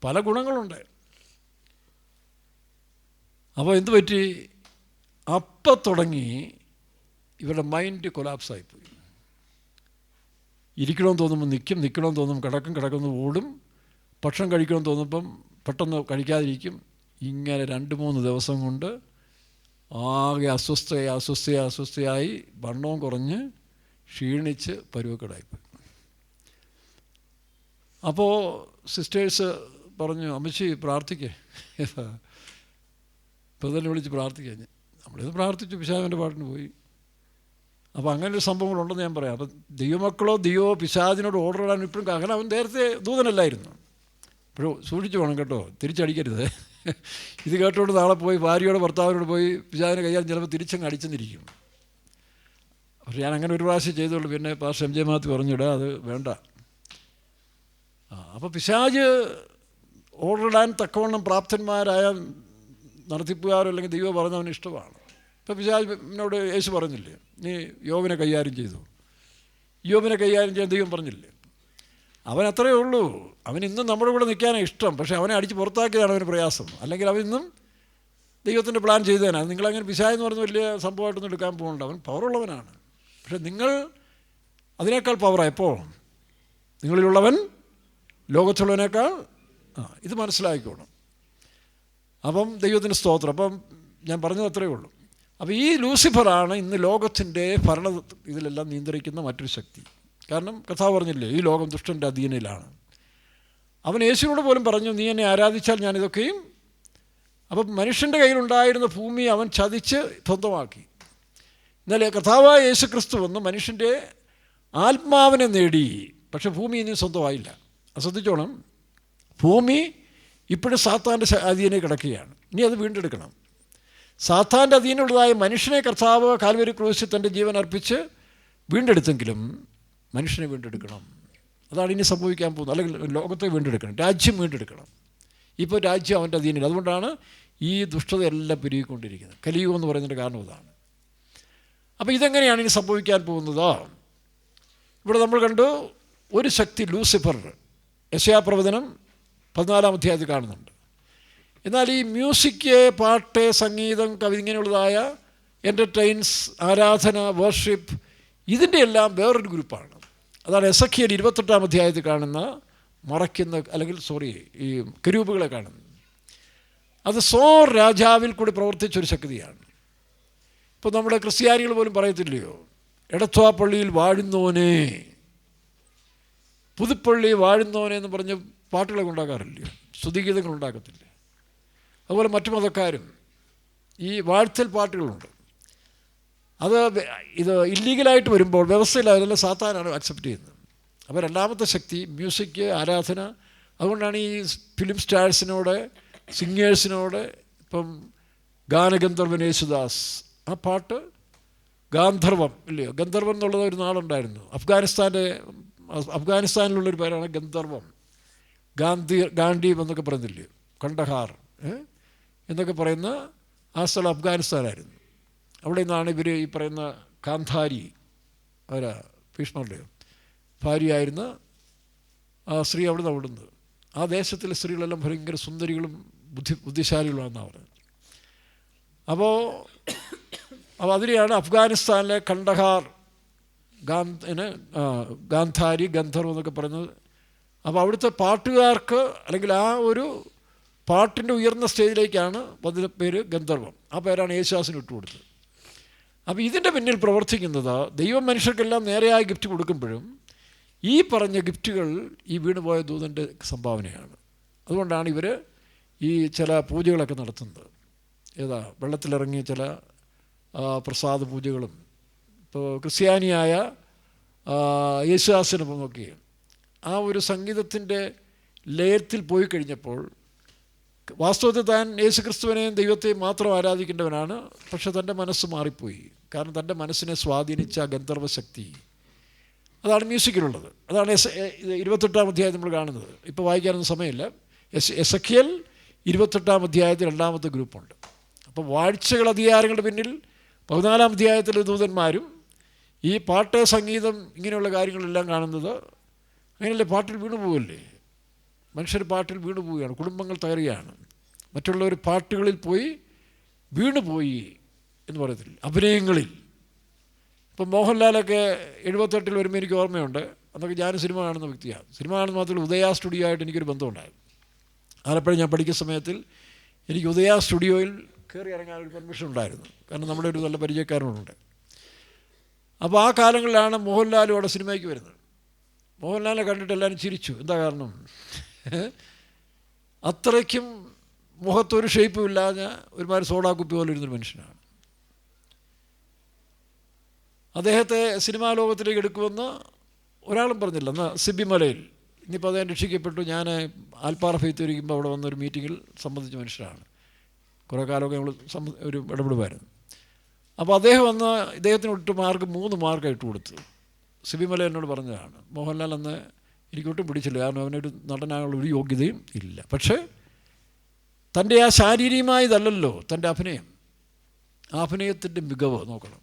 Speaker 1: പല ഗുണങ്ങളുണ്ട്. അപ്പോൾ എന്തു പറ്റി? അപ്പം തുടങ്ങി ഇവരുടെ മൈൻഡ് കൊലാപ്സായിപ്പോയി. ഇരിക്കണമെന്ന് തോന്നുമ്പോൾ നിൽക്കും, നിൽക്കണമെന്ന് തോന്നുമ്പോൾ കിടക്കുന്നു ഓടും, ഭക്ഷണം കഴിക്കണമെന്ന് തോന്നുമ്പം പെട്ടെന്ന് കഴിക്കാതിരിക്കും. ഇങ്ങനെ 2-3 ദിവസം കൊണ്ട് ആകെ അസ്വസ്ഥയായി വണ്ണവും കുറഞ്ഞ് ക്ഷീണിച്ച് പരുവക്കേടായിപ്പോയി. അപ്പോൾ സിസ്റ്റേഴ്സ് പറഞ്ഞു അമ്മച്ചി പ്രാർത്ഥിക്കേ, ഇപ്പോൾ തന്നെ വിളിച്ച് പ്രാർത്ഥിക്കുക. നമ്മളിത് പ്രാർത്ഥിച്ചു, പിശാചിൻ്റെ പാട്ടിന് പോയി. അപ്പോൾ അങ്ങനെ ഒരു സംഭവങ്ങളുണ്ടെന്ന് ഞാൻ പറയാം. അപ്പം ദൈവമക്കളോ പിശാചിനോട് ഓർഡർ ഇടാൻ ഇപ്പോഴും അങ്ങനെ അവൻ നേരത്തെ ദൂതനല്ലായിരുന്നു. ഇപ്പോഴും സൂക്ഷിച്ചു വേണം കേട്ടോ, തിരിച്ചടിക്കരുത്. ഇത് കേട്ടോണ്ട് നാളെ പോയി ഭാര്യയോട് ഭർത്താവിനോട് പോയി പിശാചിനെ കൈകാര്യം ചിലപ്പോൾ തിരിച്ചങ്ങ് അടിച്ചെന്നിരിക്കും. പക്ഷെ ഞാൻ അങ്ങനെ ഒരു പ്രാവശ്യം ചെയ്തോളൂ. പിന്നെ പാസ്റ്റർ എം ജെ മാത്യു പറഞ്ഞിടാ അത് വേണ്ട. അപ്പോൾ പിശാച് ഓർഡർ ഇടാൻ തക്കവണ്ണം പ്രാപ്തന്മാരായ നടത്തിപ്പുകാരോ അല്ലെങ്കിൽ ദൈവം പറഞ്ഞവന് ഇഷ്ടമാണ്. ഇപ്പോൾ പിശാചിനോട് യേശു പറഞ്ഞില്ലേ നീ യോബിനെ കൈകാര്യം ചെയ്തു, യോബിനെ കൈകാര്യം ചെയ്യാൻ ദൈവം പറഞ്ഞില്ലേ? അവൻ അത്രയേ ഉള്ളൂ. അവൻ ഇന്നും നമ്മുടെ കൂടെ നിൽക്കാനാണ് ഇഷ്ടം. പക്ഷേ അവനെ അടിച്ച് പുറത്താക്കിയതാണ് അവന് പ്രയാസം. അല്ലെങ്കിൽ അവൻ ഇന്നും ദൈവത്തിൻ്റെ പ്ലാൻ ചെയ്തേനാണ്. നിങ്ങളങ്ങനെ പിശാചെന്ന് പറഞ്ഞ് വലിയ സംഭവമായിട്ടൊന്നും എടുക്കാൻ പോകുന്നുണ്ട്. അവൻ പവറുള്ളവനാണ്. പക്ഷെ നിങ്ങൾ അതിനേക്കാൾ പവറാണ്. എപ്പോൾ നിങ്ങളിലുള്ളവൻ ലോകത്തുള്ളവനേക്കാൾ ഇത് മനസ്സിലാക്കിക്കോണം. അപ്പം ദൈവത്തിൻ്റെ സ്തോത്രം. അപ്പം ഞാൻ പറഞ്ഞത് അത്രയേ ഉള്ളൂ. അപ്പോൾ ഈ ലൂസിഫറാണ് ഇന്ന് ലോകത്തിൻ്റെ ഭരണ ഇതിലെല്ലാം നിയന്ത്രിക്കുന്ന മറ്റൊരു ശക്തി. കാരണം കർത്താവ് പറഞ്ഞില്ലേ ഈ ലോകം ദുഷ്ടൻ്റെ അധീനയിലാണ്. അവൻ യേശുവിനോട് പോലും പറഞ്ഞു നീ എന്നെ ആരാധിച്ചാൽ ഞാനിതൊക്കെയും. അപ്പം മനുഷ്യൻ്റെ കയ്യിലുണ്ടായിരുന്ന ഭൂമി അവൻ ചതിച്ച് സ്വന്തമാക്കി. എന്നാലേ കർത്താവായ യേശു ക്രിസ്തു വന്ന് മനുഷ്യൻ്റെ ആത്മാവിനെ നേടി. പക്ഷെ ഭൂമി ഇനിയും സ്വന്തമായില്ല. ശ്രദ്ധിച്ചോണം, ഭൂമി ഇപ്പോഴും സാത്താൻ്റെ അധീനെ കിടക്കുകയാണ്. ഇനി അത് വീണ്ടെടുക്കണം. സാത്താൻ്റെ അധീനമുള്ളതായ മനുഷ്യനെ കർത്താവ് കാൽവരി ക്രൂശിൽ തൻ്റെ ജീവൻ അർപ്പിച്ച് വീണ്ടെടുത്തെങ്കിലും മനുഷ്യനെ വീണ്ടെടുക്കണം. അതാണ് ഇനി സംഭവിക്കാൻ പോകുന്നത്. അല്ലെങ്കിൽ ലോകത്തെ വീണ്ടെടുക്കണം, രാജ്യം വീണ്ടെടുക്കണം. ഇപ്പോൾ രാജ്യം അവൻ്റെ അധീനയിൽ. അതുകൊണ്ടാണ് ഈ ദുഷ്ടതയെല്ലാം പെരുകിക്കൊണ്ടിരിക്കുന്നത്. കലിയുഗം എന്ന് പറയുന്നതിൻ്റെ കാരണം ഇതാണ്. അപ്പോൾ ഇതെങ്ങനെയാണ് ഇനി സംഭവിക്കാൻ പോകുന്നത്? ഇവിടെ നമ്മൾ കണ്ടു ഒരു ശക്തി ലൂസിഫർ യെശയ്യാപ്രവചനം 14-ാം അധ്യായത്തിൽ കാണുന്നുണ്ട്. എന്നാൽ ഈ മ്യൂസിക്, പാട്ട്, സംഗീതം, കവി ഇങ്ങനെയുള്ളതായ എൻ്റർടൈൻസ്, ആരാധന, വർഷിപ്പ് ഇതിൻ്റെ എല്ലാം വേറൊരു ഗ്രൂപ്പാണ്. അതാണ് എസെക്കിയേൽ 28-ാം അധ്യായത്തിൽ കാണുന്ന മറയ്ക്കുന്ന അല്ലെങ്കിൽ ഈ കെരൂബുകളെ കാണുന്നത്. അത് സോർ രാജാവിൽ കൂടി പ്രവർത്തിച്ചൊരു ശക്തിയാണ്. ഇപ്പോൾ നമ്മുടെ ക്രിസ്ത്യാനികൾ പോലും പറയത്തില്ലയോ എടത്വാ പള്ളിയിൽ വാഴുന്നോനെ, പുതുപ്പള്ളി വാഴുന്നോനെ എന്ന് പറഞ്ഞ് പാട്ടുകളൊക്കെ ഉണ്ടാക്കാറില്ലയോ, സ്തുതിഗീതങ്ങൾ ഉണ്ടാക്കത്തില്ലേ? അതുപോലെ മറ്റു മതക്കാരും ഈ വാഴ്ത്തൽ പാട്ടുകളുണ്ട്. അത് ഇത് ഇല്ലീഗലായിട്ട് വരുമ്പോൾ വ്യവസ്ഥയിൽ അതെല്ലാം സാത്താനാണ് അക്സെപ്റ്റ് ചെയ്യുന്നത്. അപ്പോൾ രണ്ടാമത്തെ ശക്തി മ്യൂസിക്, ആരാധന. അതുകൊണ്ടാണ് ഈ ഫിലിം സ്റ്റാർസിനോട്, സിംഗേഴ്സിനോട് ഇപ്പം ഗാനഗന്ധർവൻ യേശുദാസ് ആ പാട്ട് ഗാന്ധർവം ഇല്ലയോ, ഗന്ധർവം എന്നുള്ളത് ഒരു നാളുണ്ടായിരുന്നു. അഫ്ഗാനിസ്ഥാനിലുള്ളൊരു പേരാണ് ഗന്ധർവം. ഗാന്ധീവ് എന്നൊക്കെ പറയുന്നില്ലേ, കണ്ടഹാർ എന്നൊക്കെ പറയുന്ന ആ സ്ഥലം അഫ്ഗാനിസ്ഥാനായിരുന്നു. അവിടെ നിന്നാണ് ഇവർ ഈ പറയുന്ന കാന്ധാരി ഭീഷ്മരുടെയോ ഭാര്യയായിരുന്ന ആ സ്ത്രീ അവിടെ നിന്ന് അവിടുന്ന്. ആ ദേശത്തിലെ സ്ത്രീകളെല്ലാം ഭയങ്കര സുന്ദരികളും ബുദ്ധിശാലികളുമാണെന്നാണ് പറയുന്നത്. അപ്പോൾ അപ്പോൾ അതിനെയാണ് അഫ്ഗാനിസ്ഥാനിലെ കണ്ടഹാർ, ഗാന്ധാരി, ഗന്ധർവ് എന്നൊക്കെ പറയുന്നത്. അപ്പോൾ അവിടുത്തെ പാട്ടുകാർക്ക് അല്ലെങ്കിൽ ആ ഒരു പാട്ടിൻ്റെ ഉയർന്ന സ്റ്റേജിലേക്കാണ് അതിൻ്റെ പേര് ഗന്ധർവം. ആ പേരാണ് യേശുദാസിന് ഇട്ടുകൊടുത്തത്. അപ്പോൾ ഇതിൻ്റെ പിന്നിൽ പ്രവർത്തിക്കുന്നത് ദൈവം മനുഷ്യർക്കെല്ലാം നേരെയായ ഗിഫ്റ്റ് കൊടുക്കുമ്പോഴും ഈ പറഞ്ഞ ഗിഫ്റ്റുകൾ ഈ വീണുപോയ ദൂതൻ്റെ സംഭാവനയാണ്. അതുകൊണ്ടാണ് ഇവർ ഈ ചില പൂജകളൊക്കെ നടത്തുന്നത്. വെള്ളത്തിലിറങ്ങിയ ചില പ്രസാദ പൂജകളും. ഇപ്പോൾ ക്രിസ്ത്യാനിയായ യേശുദാസിനെ നോക്കി ആ ഒരു സംഗീതത്തിൻ്റെ ലയത്തിൽ പോയി കഴിഞ്ഞപ്പോൾ വാസ്തവത്തിൽ താൻ യേശുക്രിസ്തുവിനെയും ദൈവത്തെയും മാത്രം ആരാധിക്കേണ്ടവനാണ്. പക്ഷെ തൻ്റെ മനസ്സ് മാറിപ്പോയി. കാരണം തൻ്റെ മനസ്സിനെ സ്വാധീനിച്ച ഗന്ധർവ ശക്തി, അതാണ് മ്യൂസിക്കിലുള്ളത്. അതാണ് 28-ാം അധ്യായം നമ്മൾ കാണുന്നത്. ഇപ്പോൾ വായിക്കാനൊന്നും സമയമില്ല. എസെക്കിയേൽ 28-ാം അധ്യായത്തിൽ 2ാമത്തെ ഗ്രൂപ്പുണ്ട്. അപ്പോൾ വാഴ്ചകൾ അധികാരങ്ങളുടെ പിന്നിൽ 14-ാം അധ്യായത്തിലെ ദൂതന്മാരും ഈ പാട്ട്, സംഗീതം, ഇങ്ങനെയുള്ള കാര്യങ്ങളെല്ലാം കാണുന്നത് അങ്ങനെയല്ലേ. പാട്ടിൽ വീണു പോവല്ലേ മനുഷ്യർ, പാട്ടിൽ വീണു പോവുകയാണ്, കുടുംബങ്ങൾ തകരുകയാണ്. മറ്റുള്ളവർ പാട്ടുകളിൽ പോയി വീണുപോയി എന്ന് പറയത്തില്ല. അഭിനയങ്ങളിൽ ഇപ്പം മോഹൻലാലൊക്കെ 78-ൽ വരുമ്പോൾ എനിക്ക് ഓർമ്മയുണ്ട്. അന്നൊക്കെ ഞാൻ സിനിമ കാണുന്ന വ്യക്തിയാണ്. സിനിമ കാണുന്ന മാത്രമല്ല, ഉദയ സ്റ്റുഡിയോ ആയിട്ട് എനിക്കൊരു ബന്ധമുണ്ടായിരുന്നു. ആലപ്പുഴ ഞാൻ പഠിക്കുന്ന സമയത്തിൽ എനിക്ക് ഉദയ സ്റ്റുഡിയോയിൽ കയറി ഇറങ്ങാനൊരു പെർമിഷൻ ഉണ്ടായിരുന്നു. കാരണം നമ്മുടെ ഒരു നല്ല പരിചയക്കാരനുണ്ട്. അപ്പോൾ ആ കാലങ്ങളിലാണ് മോഹൻലാലും അവിടെ സിനിമയ്ക്ക് വരുന്നത്. മോഹൻലാലിനെ കണ്ടിട്ട് എല്ലാവരും ചിരിച്ചു. എന്താ കാരണം? അത്രയ്ക്കും മുഖത്തൊരു ഷേപ്പും ഇല്ലാതെ ഒരുമാതിരി സോഡാ കുപ്പി പോലെ ഇരുന്നൊരു മനുഷ്യനാണ്. അദ്ദേഹത്തെ സിനിമാ ലോകത്തിലേക്ക് എടുക്കുമെന്ന് ഒരാളും പറഞ്ഞില്ല. എന്നാൽ സിബി മലയിൽ ഇനിയിപ്പോൾ അദ്ദേഹം രക്ഷിക്കപ്പെട്ടു. ഞാൻ ആൽപ്പാറ ഫെയ്ത്ത് ഇരിക്കുമ്പോൾ അവിടെ വന്നൊരു മീറ്റിങ്ങിൽ സംബന്ധിച്ച മനുഷ്യരാണ്. കുറേ കാലമൊക്കെ നമ്മൾ ഒരു ഇടപെടുമായിരുന്നു. അപ്പോൾ അദ്ദേഹം വന്ന് ഇദ്ദേഹത്തിന് ഇട്ട് 3 മാർക്ക് ഇട്ട് കൊടുത്തു. സിബി മല എന്നോട് പറഞ്ഞതാണ്, മോഹൻലാൽ അന്ന് എനിക്കൊട്ടും പിടിച്ചില്ല. കാരണം അവനൊരു നടനാനുള്ള ഒരു യോഗ്യതയും ഇല്ല. പക്ഷേ തൻ്റെ ആ ശാരീരികമായതല്ലല്ലോ തൻ്റെ അഭിനയം, ആ അഭിനയത്തിൻ്റെ മികവ് നോക്കണം.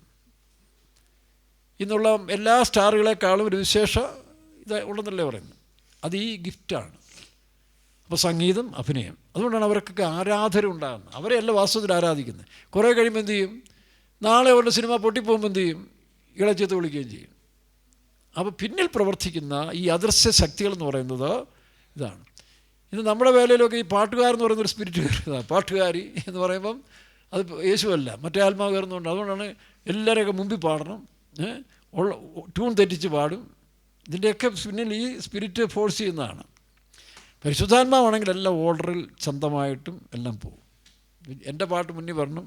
Speaker 1: ഇന്നുള്ള എല്ലാ സ്റ്റാറുകളെക്കാളും ഒരു വിശേഷ ഇത് ഉണ്ടെന്നല്ലേ പറയുന്നത്. അത് ഈ ഗിഫ്റ്റാണ്. അപ്പോൾ സംഗീതം, അഭിനയം, അതുകൊണ്ടാണ് അവർക്കൊക്കെ ആരാധന ഉണ്ടാകുന്നത്. അവരെയല്ല വാസ്തവത്തിൽ ആരാധിക്കുന്നത്. കുറേ കഴിയുമ്പോൾ എന്ത് ചെയ്യും? നാളെ അവരുടെ സിനിമ പൊട്ടിപ്പോകുമ്പോൾ എന്ത് ചെയ്യും? ഇളച്ചത്ത് വിളിക്കുകയും ചെയ്യും. അപ്പോൾ പിന്നിൽ പ്രവർത്തിക്കുന്ന ഈ അദൃശ്യ ശക്തികളെന്ന് പറയുന്നത് ഇതാണ്. ഇന്ന് നമ്മുടെ വേലയിലൊക്കെ ഈ പാട്ടുകാരെന്ന് പറയുന്നൊരു സ്പിരിറ്റ് കയറുന്നതാണ്. പാട്ടുകാരി എന്ന് പറയുമ്പം അത് യേശുവല്ല, മറ്റേ ആത്മാവ് കയറുന്നുണ്ട്. അതുകൊണ്ടാണ് എല്ലാവരെയൊക്കെ മുമ്പിൽ പാടണം, ട്യൂൺ തെറ്റിച്ച് പാടും. ഇതിൻ്റെയൊക്കെ പിന്നിൽ ഈ സ്പിരിറ്റ് ഫോഴ്സ് ചെയ്യുന്നതാണ്. പരിശുദ്ധാത്മാവാണെങ്കിൽ എല്ലാം ഓർഡറിൽ സ്വന്തമായിട്ടും എല്ലാം പോകും. എൻ്റെ പാട്ട് മുന്നിൽ വരണം,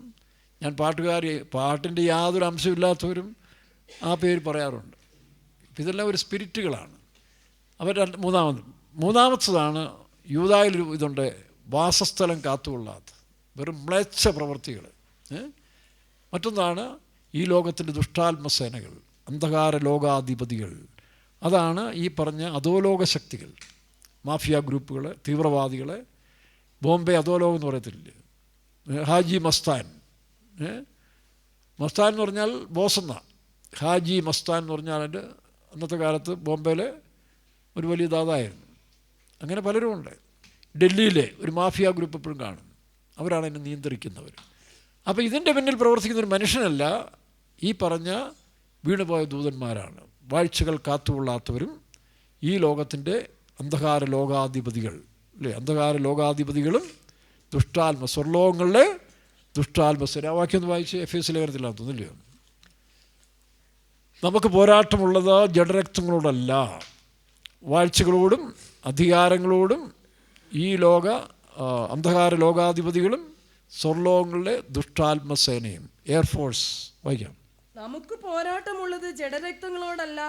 Speaker 1: ഞാൻ പാട്ടുകാരി, പാട്ടിൻ്റെ യാതൊരു അംശമില്ലാത്തവരും ആ പേര് പറയാറുണ്ട്. ഇതെല്ലാം ഒരു സ്പിരിറ്റുകളാണ്. അവർ മൂന്നാമത്തതാണ് യൂദായിലൊരു ഇതുണ്ട്, വാസസ്ഥലം കാത്തുകൊള്ളാത്ത വെറും മ്ലേച്ഛ പ്രവൃത്തികൾ. മറ്റൊന്നാണ് ഈ ലോകത്തിൻ്റെ ദുഷ്ടാത്മസേനകൾ, അന്ധകാര ലോകാധിപതികൾ. അതാണ് ഈ പറഞ്ഞ അധോലോക ശക്തികൾ, മാഫിയ ഗ്രൂപ്പുകൾ, തീവ്രവാദികളെ. ബോംബെ അധോലോകം എന്ന് പറയത്തില്ലേ, ഹാജി മസ്താൻ. മസ്താൻ എന്ന് പറഞ്ഞാൽ ബോസെന്ന, ഹാജി മസ്താൻ എന്ന് പറഞ്ഞാൽ എൻ്റെ അന്നത്തെ കാലത്ത് ബോംബെയിലെ ഒരു വലിയ ദാതായിരുന്നു. അങ്ങനെ പലരും ഉണ്ട്. ഡൽഹിയിലെ ഒരു മാഫിയ ഗ്രൂപ്പ് എപ്പോഴും കാണും, അവരാണ് എന്നെ നിയന്ത്രിക്കുന്നവർ. അപ്പോൾ ഇതിൻ്റെ പിന്നിൽ പ്രവർത്തിക്കുന്നൊരു മനുഷ്യനല്ല, ഈ പറഞ്ഞ വീണുപോയ ദൂതന്മാരാണ്. വാഴ്ചകൾ കാത്തുകൊള്ളാത്തവരും ഈ ലോകത്തിൻ്റെ അന്ധകാര ലോകാധിപതികൾ അല്ലേ, അന്ധകാര ലോകാധിപതികളും സ്വർലോകങ്ങളിലെ ദുഷ്ടാത്മസേന. ആ വാക്യം ഒന്ന് വായിച്ച് എഫേസ്യ ലേഖനത്തിലാണെന്ന് തോന്നില്ലയോ? നമുക്ക് പോരാട്ടമുള്ളത് ജഡരക്തങ്ങളോടല്ല, വാഴ്ചകളോടും അധികാരങ്ങളോടും ഈ ലോക അന്ധകാര ലോകാധിപതികളും സ്വർലോകങ്ങളിലെ ദുഷ്ടാത്മസേനയും. എയർഫോഴ്സ് വായിക്കാം.
Speaker 3: നമുക്ക് പോരാട്ടമുള്ളത് ജഡരക്തങ്ങളോടല്ല,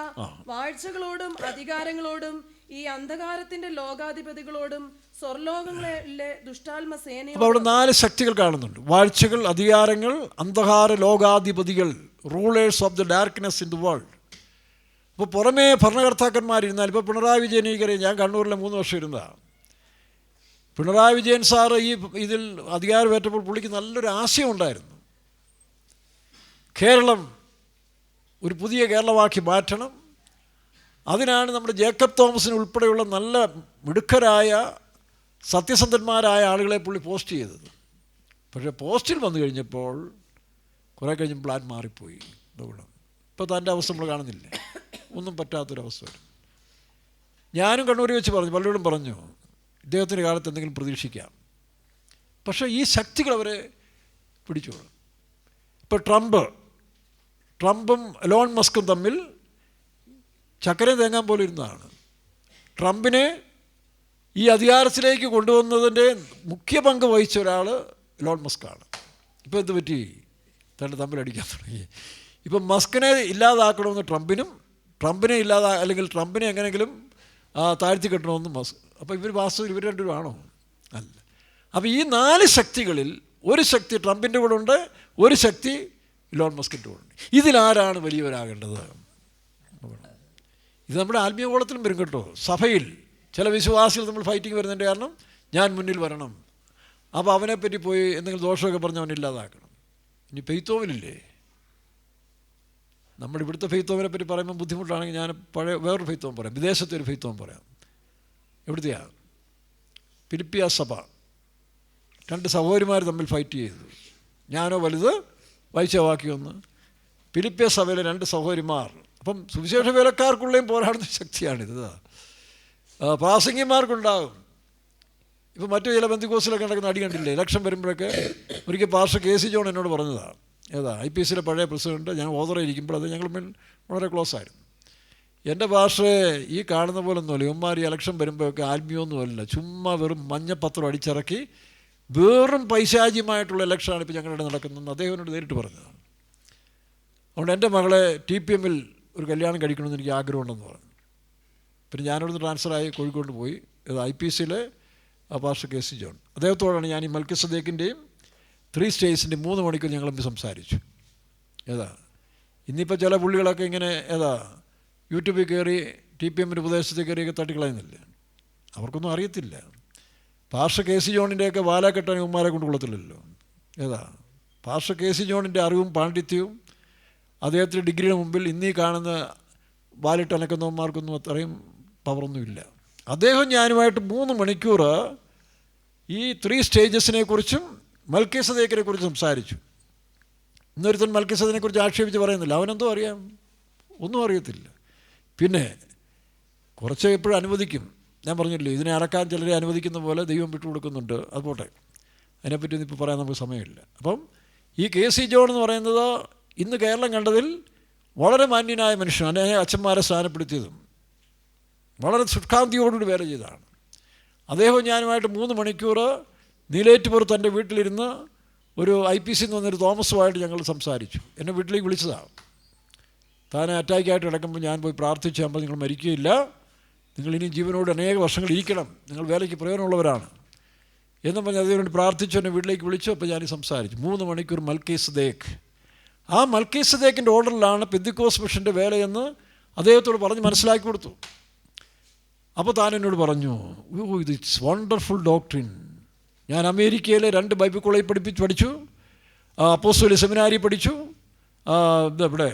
Speaker 3: വാഴ്ചകളോടും അധികാരങ്ങളോടും ഈ അന്ധകാരത്തിന്റെ ലോകാധിപതികളോടും സ്വർലോകങ്ങളിലെ ദുഷ്ടാത്മസേനയോടും.
Speaker 1: അപ്പോൾ അവിടെ 4 ശക്തികൾ കാണുന്നുണ്ട്. വാഴ്ചകൾ, അധികാരങ്ങൾ, അന്ധകാര ലോകാധിപതികൾ, rulers of the darkness in the world. അപ്പോൾ പുറമേ ഭരണകർത്താക്കന്മാരിരുന്നാൽ, ഇപ്പോൾ പിണറായി വിജയൻ എനിക്കറിയാം, ഞാൻ കണ്ണൂരിലെ 3 വർഷം ഇരുന്നതാണ്. പിണറായി വിജയൻ സാറ് ഇതിൽ അധികാരമേറ്റപ്പോൾ പുള്ളിക്ക് നല്ലൊരു ആശയം ഉണ്ടായിരുന്നു. കേരളം ഒരു പുതിയ കേരളമാക്കി മാറ്റണം. അതിനാണ് നമ്മുടെ ജേക്കബ് തോമസിന് ഉൾപ്പെടെയുള്ള നല്ല മിടുക്കരായ സത്യസന്ധന്മാരായ ആളുകളെ പുള്ളി പോസ്റ്റ് ചെയ്തത്. പക്ഷേ പോസ്റ്റിൽ വന്നു കഴിഞ്ഞപ്പോൾ കുറേ കഴിഞ്ഞ് പ്ലാൻ മാറിപ്പോയി. ഇപ്പോൾ തൻ്റെ അവസ്ഥ നമ്മൾ കാണുന്നില്ലേ, ഒന്നും പറ്റാത്തൊരവസ്ഥ വരും. ഞാനും കണ്ണൂരിൽ വെച്ച് പറഞ്ഞു, പലരോടും പറഞ്ഞു, ഇദ്ദേഹത്തിൻ്റെ കാലത്ത് എന്തെങ്കിലും പ്രതീക്ഷിക്കാം. പക്ഷേ ഈ ശക്തികൾ അവരെ പിടിച്ചോളും. ഇപ്പോൾ ട്രംപും എലോൺ മസ്കും തമ്മിൽ ചക്കരയും തേങ്ങാൻ പോലെ ഇരുന്നതാണ്. ട്രംപിനെ ഈ അധികാരത്തിലേക്ക് കൊണ്ടുവന്നതിൻ്റെ മുഖ്യ പങ്ക് വഹിച്ച ഒരാൾ എലോൺ മസ്കാണ്. ഇപ്പോൾ എന്ത് പറ്റി? തമ്മിൽ അടിക്കാൻ തുടങ്ങി. ഇപ്പം മസ്കിനെ ഇല്ലാതാക്കണമെന്ന് ട്രംപിനെ അല്ലെങ്കിൽ ട്രംപിനെ എങ്ങനെയെങ്കിലും താഴ്ത്തി കെട്ടണമെന്ന് മസ്ക്. അപ്പോൾ വാസ്തവത്തിൽ ഇവർ രണ്ടുപേരും ആണോ? അല്ല. അപ്പോൾ ഈ 4 ശക്തികളിൽ ഒരു ശക്തി ട്രംപിൻ്റെ കൂടെ ഉണ്ട്, ഒരു ശക്തി ഇലോൺ മസ്കിൻ്റെ കൂടെ ഉണ്ട്. ഇതിലാരാണ് വലിയവരാകേണ്ടത്? ഇത് നമ്മുടെ ആത്മീയ ഗോളത്തിലും വരും കേട്ടോ. സഭയിൽ ചില വിശ്വാസികൾ നമ്മൾ ഫൈറ്റിങ് വരുന്നതിൻ്റെ കാരണം ഞാൻ മുന്നിൽ വരണം, അപ്പോൾ അവനെപ്പറ്റി പോയി എന്തെങ്കിലും ദോഷമൊക്കെ പറഞ്ഞ് അവനില്ലാതാക്കണം. ഇനി ഫെയ്ത്തോമിനില്ലേ, നമ്മുടെ ഇവിടുത്തെ ഫെയ്ത്തോമിനെ പറ്റി പറയുമ്പോൾ ബുദ്ധിമുട്ടാണെങ്കിൽ ഞാൻ പഴയ വേറൊരു ഫെയ്ത്തോം പറയാം, വിദേശത്തെ ഒരു ഫെയ്ത്തോം പറയാം. എവിടുത്തെയാണ്? ഫിലിപ്പിയ സഭ. 2 സഹോദരിമാർ തമ്മിൽ ഫൈറ്റ് ചെയ്തു. ഞാനോ വലുത്, വായിച്ച വാക്യമൊന്ന്. ഫിലിപ്പിയ സഭയിലെ 2 സഹോദരിമാർ. അപ്പം സുവിശേഷ വേലക്കാർക്കുള്ളേയും പോരാടുന്ന ശക്തിയാണിത്. പ്രാസംഗികന്മാർക്കുണ്ടാകും. ഇപ്പം മറ്റു ചില ബന്ധുക്കോസിലൊക്കെ നടക്കുന്ന അടി കണ്ടില്ലേ, ഇലക്ഷൻ വരുമ്പോഴൊക്കെ. ഒരിക്കൽ പാസ്റ്റർ KC ജോൺ എന്നോട് പറഞ്ഞതാണ്, IPCയിലെ പഴയ പ്രസിഡൻറ്റ്. ഞാൻ ഓതറായിരിക്കുമ്പോൾ അത് ഞങ്ങൾ വളരെ ക്ലോസ് ആയിരുന്നു. എൻ്റെ പാസ്റ്ററെ, ഈ കാണുന്ന പോലെ ഒന്നുമല്ല, ഇവന്മാർ ഈ ഇലക്ഷൻ വരുമ്പോഴൊക്കെ ആത്മീയമൊന്നുമല്ല, ചുമ്മാ വെറും മഞ്ഞപ്പത്രം അടിച്ചിറക്കി വെറും പൈശാചികമായിട്ടുള്ള ഇലക്ഷനാണ് ഇപ്പോൾ ഞങ്ങളുടെ നടക്കുന്നതെന്ന് അദ്ദേഹം എന്നോട് നേരിട്ട് പറഞ്ഞതാണ്. അതുകൊണ്ട് എൻ്റെ മകളെ TPMൽ ഒരു കല്യാണം കഴിക്കണമെന്ന് എനിക്ക് ആഗ്രഹമുണ്ടെന്ന് പറഞ്ഞു. പിന്നെ ഞാനിവിടുന്ന് ട്രാൻസ്ഫറായി കോഴിക്കോട് പോയി. IPCയിലെ പാസ്റ്റർ KC ജോൺ, അദ്ദേഹത്തോടാണ് ഞാൻ ഈ മൽക്കിസദേക്കിൻ്റെയും 3 സ്റ്റേറ്റ്സിൻ്റെ 3 മണിക്കൂർ ഞങ്ങൾ സംസാരിച്ചു. ഇന്നിപ്പോൾ ചില പുള്ളികളൊക്കെ ഇങ്ങനെ യൂട്യൂബിൽ കയറി TPMൻ്റെ ഉപദേശത്തിൽ കയറിയൊക്കെ തട്ടിക്കളയുന്നില്ല. അവർക്കൊന്നും അറിയത്തില്ല. പാസ്റ്റർ KC ജോണിൻ്റെയൊക്കെ വാല കെട്ടാൻ ഉമ്മാരെ കൊണ്ട് കൊള്ളത്തില്ലല്ലോ. പാസ്റ്റർ KC ജോണിൻ്റെ അറിവും പാണ്ഡിത്യവും അദ്ദേഹത്തിൻ്റെ ഡിഗ്രിയുടെ മുമ്പിൽ ഇന്നീ കാണുന്ന വാലിട്ട് അനക്കുന്നവന്മാർക്കൊന്നും അത്രയും പവറൊന്നുമില്ല. അദ്ദേഹം ഞാനുമായിട്ട് 3 മണിക്കൂർ ഈ 3 സ്റ്റേജസിനെ കുറിച്ചും മൽക്കീസദേക്കിനെ കുറിച്ച് സംസാരിച്ചു. ഇന്നൊരുത്തൻ മൽക്കീസദിനെ കുറിച്ച് ആക്ഷേപിച്ച് പറയുന്നില്ല. അവനെന്തോ അറിയാം? ഒന്നും അറിയത്തില്ല. പിന്നെ കുറച്ച് എപ്പോഴും അനുവദിക്കും. ഞാൻ പറഞ്ഞില്ലേ, ഇതിനെ അറക്കാൻ ചിലരെ അനുവദിക്കുന്ന പോലെ ദൈവം വിട്ടുകൊടുക്കുന്നുണ്ട്. അത് പോട്ടെ, അതിനെപ്പറ്റി ഇപ്പോൾ പറയാൻ നമുക്ക് സമയമില്ല. അപ്പം ഈ KC ജോൺ എന്ന് പറയുന്നത് ഇന്ന് കേരളം കണ്ടതിൽ വളരെ മാന്യനായ മനുഷ്യൻ, അനേക അച്ഛന്മാരെ സ്ഥാനപ്പെടുത്തിയതും വളരെ സുഷ്കാന്തിയോടുകൂടി വേല ചെയ്തതാണ്. അദ്ദേഹം ഞാനുമായിട്ട് 3 മണിക്കൂർ നീലേറ്റുപുറത്ത് എൻ്റെ വീട്ടിലിരുന്ന് ഒരു IPC എന്ന് പറഞ്ഞൊരു തോമസുമായിട്ട് ഞങ്ങൾ സംസാരിച്ചു. എന്നെ വീട്ടിലേക്ക് വിളിച്ചതാണ്. താൻ അറ്റാക്കായിട്ട് കിടക്കുമ്പോൾ ഞാൻ പോയി പ്രാർത്ഥിച്ചാകുമ്പോൾ നിങ്ങൾ മരിക്കുകയില്ല, നിങ്ങൾ ഇനി ജീവനോട് അനേക വർഷങ്ങൾ ഇരിക്കണം, നിങ്ങൾ വേലയ്ക്ക് പ്രയോജനമുള്ളവരാണ് എന്ന് പറഞ്ഞ് അതിനുവേണ്ടി പ്രാർത്ഥിച്ചു. എന്നെ വീട്ടിലേക്ക് വിളിച്ചു. അപ്പോൾ ഞാൻ സംസാരിച്ചു 3 മണിക്കൂർ മൽക്കീസദേക്ക്. ആ മൽക്കീസദേക്കിൻ്റെ ഓർഡറിലാണ് പെന്തിക്കോസ് മിഷൻ്റെ വേലയെന്ന് അദ്ദേഹത്തോട് പറഞ്ഞ് മനസ്സിലാക്കി കൊടുത്തു. അപ്പോൾ താൻ എന്നോട് പറഞ്ഞു, ഇത് ഇറ്റ്സ് വണ്ടർഫുൾ ഡോക്ട്രിൻ. ഞാൻ അമേരിക്കയിലെ 2 ബൈബിൾ കോളേജ് പഠിച്ചു, അപ്പോസ്തോലിക സെമിനാരി പഠിച്ചു, ഇവിടെ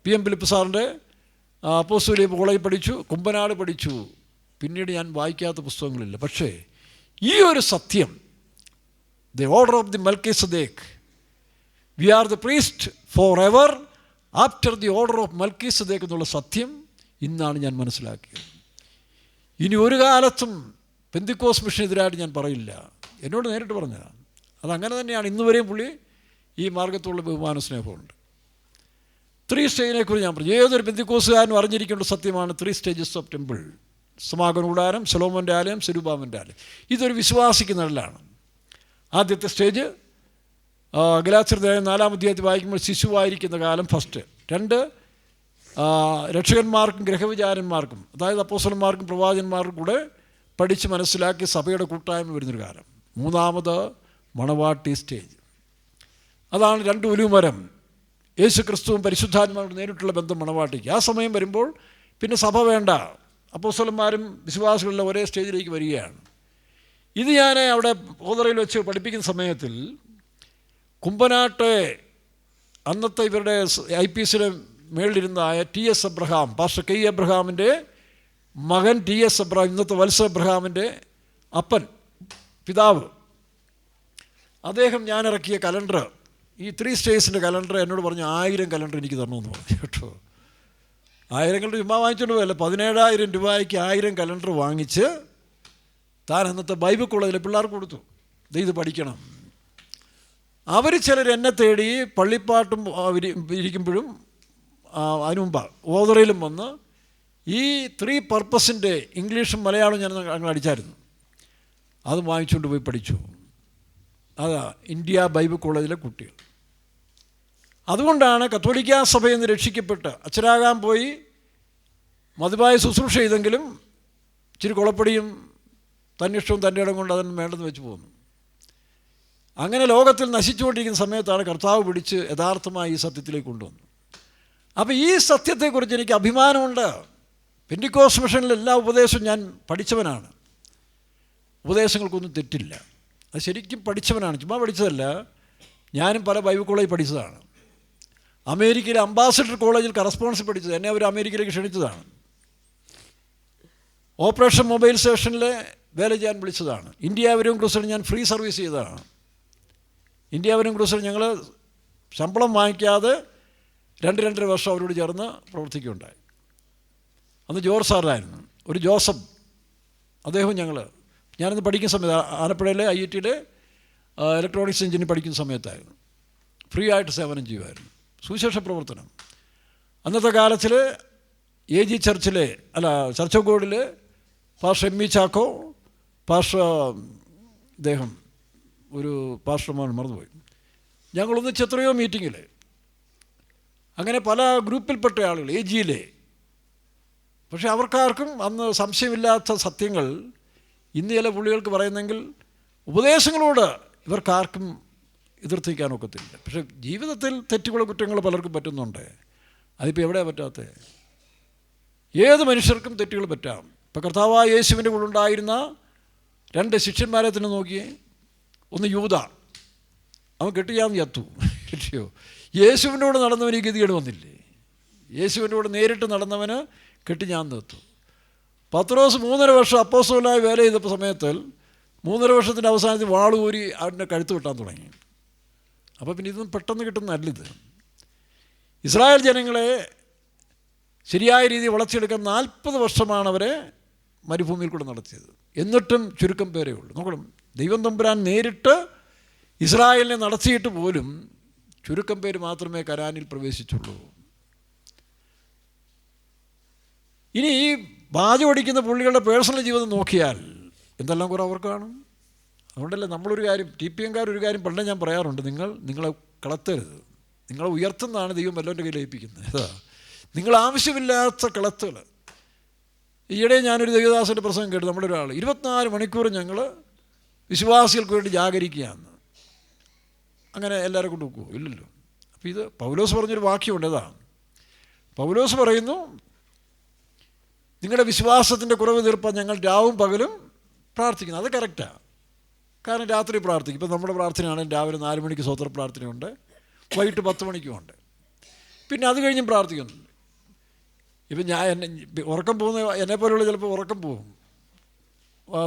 Speaker 1: PM ഫിലിപ്പ് സാറിൻ്റെ അപ്പോസ്തോലിക കോളേജ് പഠിച്ചു, കുമ്പനാട് പഠിച്ചു. പിന്നീട് ഞാൻ വായിക്കാത്ത പുസ്തകങ്ങളില്ല. പക്ഷേ ഈ ഒരു സത്യം, the order of the Melchizedek, we are the priest forever after the order of Melchizedek എന്നുള്ള സത്യം ഇന്നാണ് ഞാൻ മനസ്സിലാക്കിയത്. ഇനി ഒരു കാലത്തും പെന്തിക്കോസ് മിഷനെതിരായിട്ട് ഞാൻ പറയില്ല. എന്നോട് നേരിട്ട് പറഞ്ഞതാണ്. അതങ്ങനെ തന്നെയാണ്. ഇന്നുവരെയും പുള്ളി ഈ മാർഗത്തുള്ള ബഹുമാന സ്നേഹമുണ്ട്. 3 സ്റ്റേജിനെക്കുറിച്ച് ഞാൻ പറഞ്ഞു. ഏതൊരു പെന്തിക്കോസുകാരനും അറിഞ്ഞിരിക്കേണ്ട സത്യമാണ് 3 സ്റ്റേജസ് ഓഫ് ടെമ്പിൾ. സമാഗമന കൂടാരം, ശലോമോൻ്റെ ആലയം, സെരുബാബൻ്റെ ആലയം. ഇതൊരു വിശ്വാസിക്ക് നിഴലാണ്. ആദ്യത്തെ സ്റ്റേജ് ഗലാത്യർ 4-ാം അധ്യായത്തിൽ വായിക്കുമ്പോൾ ശിശുവായിരിക്കുന്ന കാലം ഫസ്റ്റ്. 2 രക്ഷകന്മാർക്കും ഗ്രഹവിചാരന്മാർക്കും, അതായത് അപ്പോസ്തലന്മാർക്കും പ്രവാചകന്മാർക്കും കൂടെ പഠിച്ച് മനസ്സിലാക്കി സഭയുടെ കൂട്ടായ്മ വരുന്നൊരു കാലം. 3-ാമത് മണവാട്ടി സ്റ്റേജ്. അതാണ് 2 ഉലുമരം. യേശു ക്രിസ്തുവും പരിശുദ്ധാത്മാവിനോട് നേരിട്ടുള്ള ബന്ധം മണവാട്ടിക്ക്. ആ സമയം വരുമ്പോൾ പിന്നെ സഭ വേണ്ട, അപ്പോസ്തലന്മാരും വിശ്വാസികളുടെ ഒരേ സ്റ്റേജിലേക്ക് വരികയാണ്. ഇത് ഞാൻ അവിടെ ഓതറയിൽ വെച്ച് പഠിപ്പിക്കുന്ന സമയത്തിൽ കുമ്പനാട്ടെ അന്നത്തെ ഇവരുടെ IPCയിലെ മേളിലിരുന്നായ TS എബ്രഹാം, പാസ്റ്റർ K എബ്രഹാമിൻ്റെ മകൻ TS എബ്രഹാം, ഇന്നത്തെ വത്സ എബ്രഹാമിൻ്റെ അപ്പൻ, പിതാവ്, അദ്ദേഹം ഞാനിറക്കിയ കലണ്ടർ ഈ 3 സ്റ്റേറ്റ്സിൻ്റെ കലണ്ടർ എന്നോട് പറഞ്ഞു 1000 കലണ്ടർ എനിക്ക് തരണമെന്ന് പറഞ്ഞു കേട്ടോ. 1000 കലണ്ടർ ചുമ്മാ വാങ്ങിച്ചുകൊണ്ട് പോയല്ല, 17,000 രൂപയ്ക്ക് 1000 കലണ്ടർ വാങ്ങിച്ച് താൻ അന്നത്തെ ബൈബിൾ കോളേജിലെ പിള്ളേർക്ക് കൊടുത്തു. ഇത് പഠിക്കണം. അവർ ചിലർ എന്നെ തേടി പള്ളിപ്പാട്ടും ഇരിക്കുമ്പോഴും അതിനു മുമ്പ് ഓതറയിലും വന്ന് ഈ 3 പർപ്പസിൻ്റെ ഇംഗ്ലീഷും മലയാളവും ഞാൻ അങ്ങനെ അടിച്ചായിരുന്നു. അത് വാങ്ങിച്ചുകൊണ്ട് പോയി പഠിച്ചു. അതാ ഇന്ത്യ ബൈബിൾ കോളേജിലെ കുട്ടികൾ. അതുകൊണ്ടാണ് കത്തോലിക്കാ സഭയിൽ നിന്ന് രക്ഷിക്കപ്പെട്ട് അച്ഛനാകാൻ പോയി മതിയായ ശുശ്രൂഷ ചെയ്തെങ്കിലും ഇച്ചിരി കുളപ്പടിയും തന്നിഷ്ടവും തൻ്റെ ഇടം കൊണ്ട് അതിന് വേണ്ടെന്ന് വെച്ച് പോകുന്നു. അങ്ങനെ ലോകത്തിൽ നശിച്ചുകൊണ്ടിരിക്കുന്ന സമയത്താണ് കർത്താവ് പിടിച്ച് യഥാർത്ഥമായി ഈ സത്യത്തിലേക്ക് കൊണ്ടുവന്നു. അപ്പോൾ ഈ സത്യത്തെക്കുറിച്ച് എനിക്ക് അഭിമാനമുണ്ട്. പെന്തിക്കോസ്ത് മിഷനിലെ എല്ലാ ഉപദേശവും ഞാൻ പഠിച്ചവനാണ്. ഉപദേശങ്ങൾക്കൊന്നും തെറ്റില്ല. അത് ശരിക്കും പഠിച്ചവനാണ്, ചുമ്മാ പഠിച്ചതല്ല. ഞാനും പല ബൈബിൾ കോളേജിൽ പഠിച്ചതാണ്. അമേരിക്കയിലെ അംബാസഡർ കോളേജിൽ കറസ്പോണ്ടൻസി പഠിച്ചത്. എന്നെ അവർ അമേരിക്കയിലേക്ക് ക്ഷണിച്ചതാണ്. ഓപ്പറേഷൻ മൊബൈൽ സ്റ്റേഷനിൽ വേല ചെയ്യാൻ വിളിച്ചതാണ്. ഇന്ത്യാവരും ക്രൂസറിൽ ഞാൻ ഫ്രീ സർവീസ് ചെയ്തതാണ്. ഇന്ത്യാവരും ക്രൂസറിൽ ഞങ്ങൾ ശമ്പളം വാങ്ങിക്കാതെ 2-2.5 വർഷം അവരോട് ചേർന്ന് പ്രവർത്തിക്കുകയുണ്ടായി. അന്ന് ജോർജ് സാറായിരുന്നു. ഒരു ജോസഫ് അദ്ദേഹവും ഞാനന്ന് പഠിക്കുന്ന സമയത്ത് ആലപ്പുഴയിലെ IIT ഇലക്ട്രോണിക്സ് എഞ്ചിനീയറിംഗ് പഠിക്കുന്ന സമയത്തായിരുന്നു. ഫ്രീ ആയിട്ട് സേവനം ചെയ്യുമായിരുന്നു. സുവിശേഷ പ്രവർത്തനം. അന്നത്തെ കാലത്തിൽ AG ചർച്ചിലെ ചർച്ച് ഓഫ് ഗോഡിൽ പാസ്റ്റർ M.E. ചാക്കോ, പാസ്റ്റർ അദ്ദേഹം ഒരു പാസ്റ്റർമാർ മറന്നുപോയി, ഞങ്ങളൊന്നിച്ച് എത്രയോ മീറ്റിങ്ങിൽ, അങ്ങനെ പല ഗ്രൂപ്പിൽപ്പെട്ട ആളുകൾ AGയിലെ. പക്ഷേ അവർക്കാർക്കും അന്ന് സംശയമില്ലാത്ത സത്യങ്ങൾ ഇന്ന് ചില പുള്ളികൾക്ക് പറയുന്നെങ്കിൽ ഉപദേശങ്ങളോട് ഇവർക്കാർക്കും എതിർത്തിരിക്കാനൊക്കത്തില്ല. പക്ഷേ ജീവിതത്തിൽ തെറ്റുകളോ കുറ്റങ്ങളോ പലർക്കും പറ്റുന്നുണ്ട്. അതിപ്പോൾ എവിടെയാണ് പറ്റാത്തത്? ഏത് മനുഷ്യർക്കും തെറ്റുകൾ പറ്റാം. ഇപ്പോൾ കർത്താവായ യേശുവിൻ്റെ കൂടെ ഉണ്ടായിരുന്ന 2 ശിഷ്യന്മാരെ തന്നെ നോക്കിയേ. ഒന്ന് യൂദ, അവൻ കെട്ടിയാന്ന് ചത്തു. കിട്ടിയോ? യേശുവിൻ്റെ കൂടെ നടന്നവന് ഈ ഗതികേട് വന്നില്ലേ? യേശുവിൻ്റെ കൂടെ നേരിട്ട് നടന്നവന് കെട്ടിഞ്ഞാൻ നിർത്തും. പത്രോസ് 3.5 വർഷം അപ്പോസ്തലനായി വേല ചെയ്തപ്പോൾ സമയത്തിൽ 3.5 വർഷത്തിൻ്റെ അവസാനത്തിൽ വാളൂരി അവൻ്റെ കഴുത്ത് വെട്ടാൻ തുടങ്ങി. അപ്പോൾ പിന്നെ ഇതൊന്നും പെട്ടെന്ന് കിട്ടുന്നതല്ലിത്. ഇസ്രായേൽ ജനങ്ങളെ ശരിയായ രീതിയിൽ വളർത്തിയെടുക്കാൻ 40 വർഷമാണ് അവരെ മരുഭൂമിയിൽ കൂടെ നടത്തിയത്. എന്നിട്ടും ചുരുക്കം പേരേ ഉള്ളൂ. നോക്കണം, ദൈവം തമ്പുരാൻ നേരിട്ട് ഇസ്രായേലിനെ നടത്തിയിട്ട് പോലും ചുരുക്കം പേര് മാത്രമേ കനാനിൽ പ്രവേശിച്ചുള്ളൂ. ഇനി ഈ ബാജ ഓടിക്കുന്ന പുള്ളികളുടെ പേഴ്സണൽ ജീവിതം നോക്കിയാൽ എന്തെല്ലാം കുറേ അവർക്ക് കാണും. അതുകൊണ്ടല്ലേ നമ്മളൊരു കാര്യം, TPM-കാർ ഒരു കാര്യം പണ്ടേ ഞാൻ പറയാറുണ്ട്, നിങ്ങളെ കളത്തരുത്. നിങ്ങളെ ഉയർത്തുന്നതാണ് ദൈവം വല്ലവൻ്റെ കയ്യിൽ ഏൽപ്പിക്കുന്നത്. അതാ നിങ്ങൾ ആവശ്യമില്ലാത്ത കളത്തുകൾ. ഈയിടെ ഞാനൊരു ദേവദാസൻ്റെ പ്രസംഗം കേട്ടു. നമ്മുടെ ഒരാൾ 24 മണിക്കൂർ ഞങ്ങൾ വിശ്വാസികൾക്ക് വേണ്ടി ജാഗരിക്കുകയാണ്. അങ്ങനെ എല്ലാവരും കൊണ്ട് നോക്കുമോ? ഇല്ലല്ലോ. അപ്പോൾ ഇത് പൗലോസ് പറഞ്ഞൊരു വാക്യമുണ്ട്. അതാണ് പൗലോസ് പറയുന്നു, നിങ്ങളുടെ വിശ്വാസത്തിൻ്റെ കുറവ് തീർപ്പാൻ ഞങ്ങൾ രാവും പകലും പ്രാർത്ഥിക്കുന്നു. അത് കറക്റ്റാണ്. കാരണം രാത്രി പ്രാർത്ഥിക്കും. ഇപ്പം നമ്മുടെ പ്രാർത്ഥനയാണെങ്കിൽ രാവിലെ 4 മണിക്ക് സ്വതന്ത്ര പ്രാർത്ഥനയുണ്ട്, വൈകിട്ട് 10 മണിക്കുമുണ്ട്, പിന്നെ അത് കഴിഞ്ഞും പ്രാർത്ഥിക്കുന്നുണ്ട്. ഇപ്പം ഉറക്കം പോകുന്ന എന്നെപ്പോലുള്ള ചിലപ്പോൾ ഉറക്കം പോകും.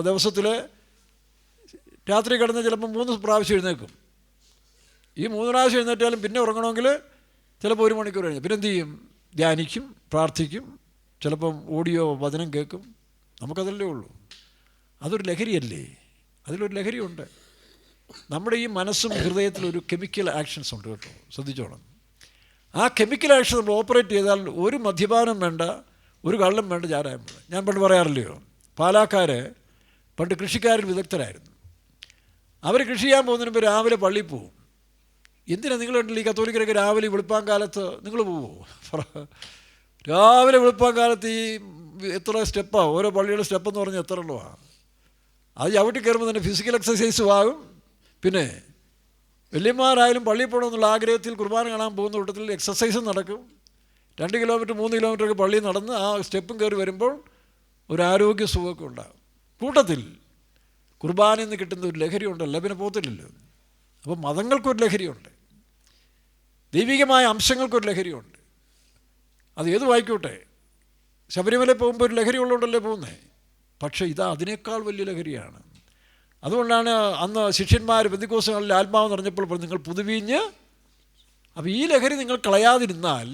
Speaker 1: ദിവസത്തിൽ രാത്രി കിടന്ന് ചിലപ്പോൾ 3 പ്രാവശ്യം എഴുന്നേക്കും. ഈ 3 പ്രാവശ്യം എഴുന്നേറ്റാലും പിന്നെ ഉറങ്ങണമെങ്കിൽ ചിലപ്പോൾ 1 മണിക്കൂർ കഴിഞ്ഞ് പിന്നെ എന്ത് ചെയ്യും? ധ്യാനിക്കും, പ്രാർത്ഥിക്കും, ചിലപ്പം ഓഡിയോ വചനം കേൾക്കും. നമുക്കതല്ലേ ഉള്ളൂ. അതൊരു ലഹരിയല്ലേ? അതിലൊരു ലഹരിയുണ്ട്. നമ്മുടെ ഈ മനസ്സും ഹൃദയത്തിലൊരു കെമിക്കൽ ആക്ഷൻസ് ഉണ്ട് കേട്ടോ, ശ്രദ്ധിച്ചോണം. ആ കെമിക്കൽ ആക്ഷൻ നമ്മൾ ഓപ്പറേറ്റ് ചെയ്താൽ ഒരു മദ്യപാനം വേണ്ട, ഒരു കള്ളം വേണ്ട, ചാരായം വേണ്ട. ഞാൻ പണ്ട് പറയാറില്ലയോ, പാലാക്കാർ പണ്ട് കൃഷിക്കാരിൽ വിദഗ്ധരായിരുന്നു. അവർ കൃഷി ചെയ്യാൻ പോകുന്നതിന് മുമ്പ് രാവിലെ പള്ളിയിൽ പോവും. എന്തിനാണ് നിങ്ങൾ കണ്ടില്ല ഈ കത്തോലിക്കരൊക്കെ രാവിലെ വെളുപ്പാൻ കാലത്ത് നിങ്ങൾ പോവോ? രാവിലെ വെളുപ്പാൻ കാലത്ത് ഈ എത്ര സ്റ്റെപ്പാണ്, ഓരോ പള്ളിയുടെ സ്റ്റെപ്പെന്ന് പറഞ്ഞാൽ എത്ര എണ്ണമാണ്. അത് ചവിട്ടി കയറുമ്പോൾ തന്നെ ഫിസിക്കൽ എക്സസൈസും ആകും. പിന്നെ വല്യന്മാരായാലും പള്ളിയിൽ പോകണമെന്നുള്ള ആഗ്രഹത്തിൽ കുർബാന കാണാൻ പോകുന്ന കൂട്ടത്തിൽ എക്സസൈസും നടക്കും. 2 കിലോമീറ്റർ 3 കിലോമീറ്ററൊക്കെ പള്ളിയിൽ നടന്ന് ആ സ്റ്റെപ്പും കയറി വരുമ്പോൾ ഒരു ആരോഗ്യ സുഖമൊക്കെ ഉണ്ടാകും. കൂട്ടത്തിൽ കുർബാനയിൽ നിന്ന് കിട്ടുന്ന ഒരു ലഹരി ഉണ്ടല്ലോ, പിന്നെ പോത്തില്ലല്ലോ. അപ്പോൾ മതങ്ങൾക്കൊരു ലഹരിയുണ്ട്, ദൈവികമായ അംശങ്ങൾക്കൊരു ലഹരിയുണ്ട്. അത് ഏത് വായിക്കോട്ടെ. ശബരിമല പോകുമ്പോൾ ഒരു ലഹരി ഉള്ളതുകൊണ്ടല്ലേ പോകുന്നത്. പക്ഷേ ഇതാ അതിനേക്കാൾ വലിയ ലഹരിയാണ്. അതുകൊണ്ടാണ് അന്ന് ശിഷ്യന്മാർ പെന്തിക്കോസ്തുകളിൽ ആത്മാവ് നിറഞ്ഞപ്പോൾ നിങ്ങൾ പുതുവീഞ്ഞ് അപ്പോൾ ഈ ലഹരി നിങ്ങൾ കളയാതിരുന്നാൽ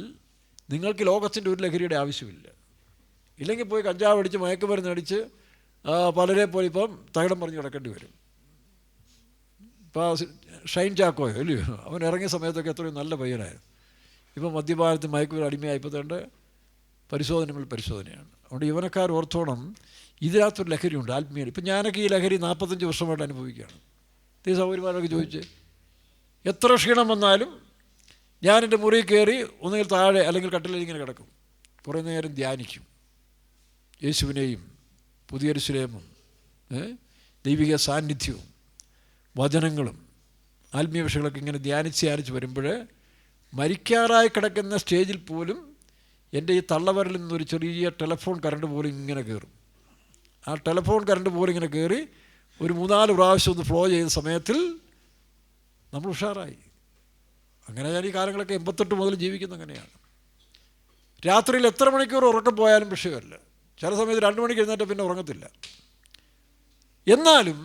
Speaker 1: നിങ്ങൾക്ക് ലോകത്തിൻ്റെ ഒരു ലഹരിയുടെ ആവശ്യമില്ല. ഇല്ലെങ്കിൽ പോയി കഞ്ചാവ് അടിച്ച് മയക്കുമരുന്ന് അടിച്ച് പലരെ പോലെ ഇപ്പം തകിടം പറഞ്ഞ് കിടക്കേണ്ടി വരും. ഇപ്പോൾ ഷൈൻ ചാക്കോയോ അല്ലയോ, അവൻ ഇറങ്ങിയ സമയത്തൊക്കെ എത്രയും നല്ല പയ്യനായിരുന്നു. ഇപ്പം മദ്യപാനത്ത് മയക്കുമരുന്ന് അടിമയായിപ്പോഴത്തേണ്ട പരിശോധനയാണ്. അതുകൊണ്ട് യൗവനക്കാർ ഓർത്തോണം, ഇതിനകത്തൊരു ലഹരിയുണ്ട്, ആത്മീയ. ഇപ്പം ഞാനൊക്കെ ഈ ലഹരി 45 വർഷമായിട്ട് അനുഭവിക്കുകയാണ്. ഈ സൗകര്യമാരൊക്കെ ചോദിച്ച് എത്ര ക്ഷീണം വന്നാലും ഞാൻ എൻ്റെ മുറിയിൽ കയറി ഒന്നുകിൽ താഴെ അല്ലെങ്കിൽ കട്ടിലിൽ ഇങ്ങനെ കിടക്കും, കുറേ നേരം ധ്യാനിക്കും. യേശുവിനെയും പുതിയ യെരൂശലേമും ദൈവിക സാന്നിധ്യവും വചനങ്ങളും ആത്മീയ വിഷയങ്ങളൊക്കെ ഇങ്ങനെ ധ്യാനിച്ച് വരുമ്പോൾ മരിക്കാറായി കിടക്കുന്ന സ്റ്റേജിൽ പോലും എൻ്റെ ഈ തള്ളവരലിൽ നിന്നൊരു ചെറിയ ടെലഫോൺ കറണ്ട് പോലും ഇങ്ങനെ കയറും. ആ ടെലഫോൺ കറണ്ട് പോലും ഇങ്ങനെ കയറി ഒരു 3-4 പ്രാവശ്യം ഒന്ന് ഫ്ലോ ചെയ്ത സമയത്തിൽ നമ്മൾ ഉഷാറായി. അങ്ങനെ ഞാൻ ഈ കാലങ്ങളൊക്കെ 88 മുതൽ ജീവിക്കുന്ന അങ്ങനെയാണ്. രാത്രിയിൽ എത്ര മണിക്കൂർ ഉറക്കം പോയാലും വിഷയമല്ല. ചില സമയത്ത് 2 മണിക്ക് എഴുന്നേറ്റ് പിന്നെ ഉറങ്ങത്തില്ല. എന്നാലും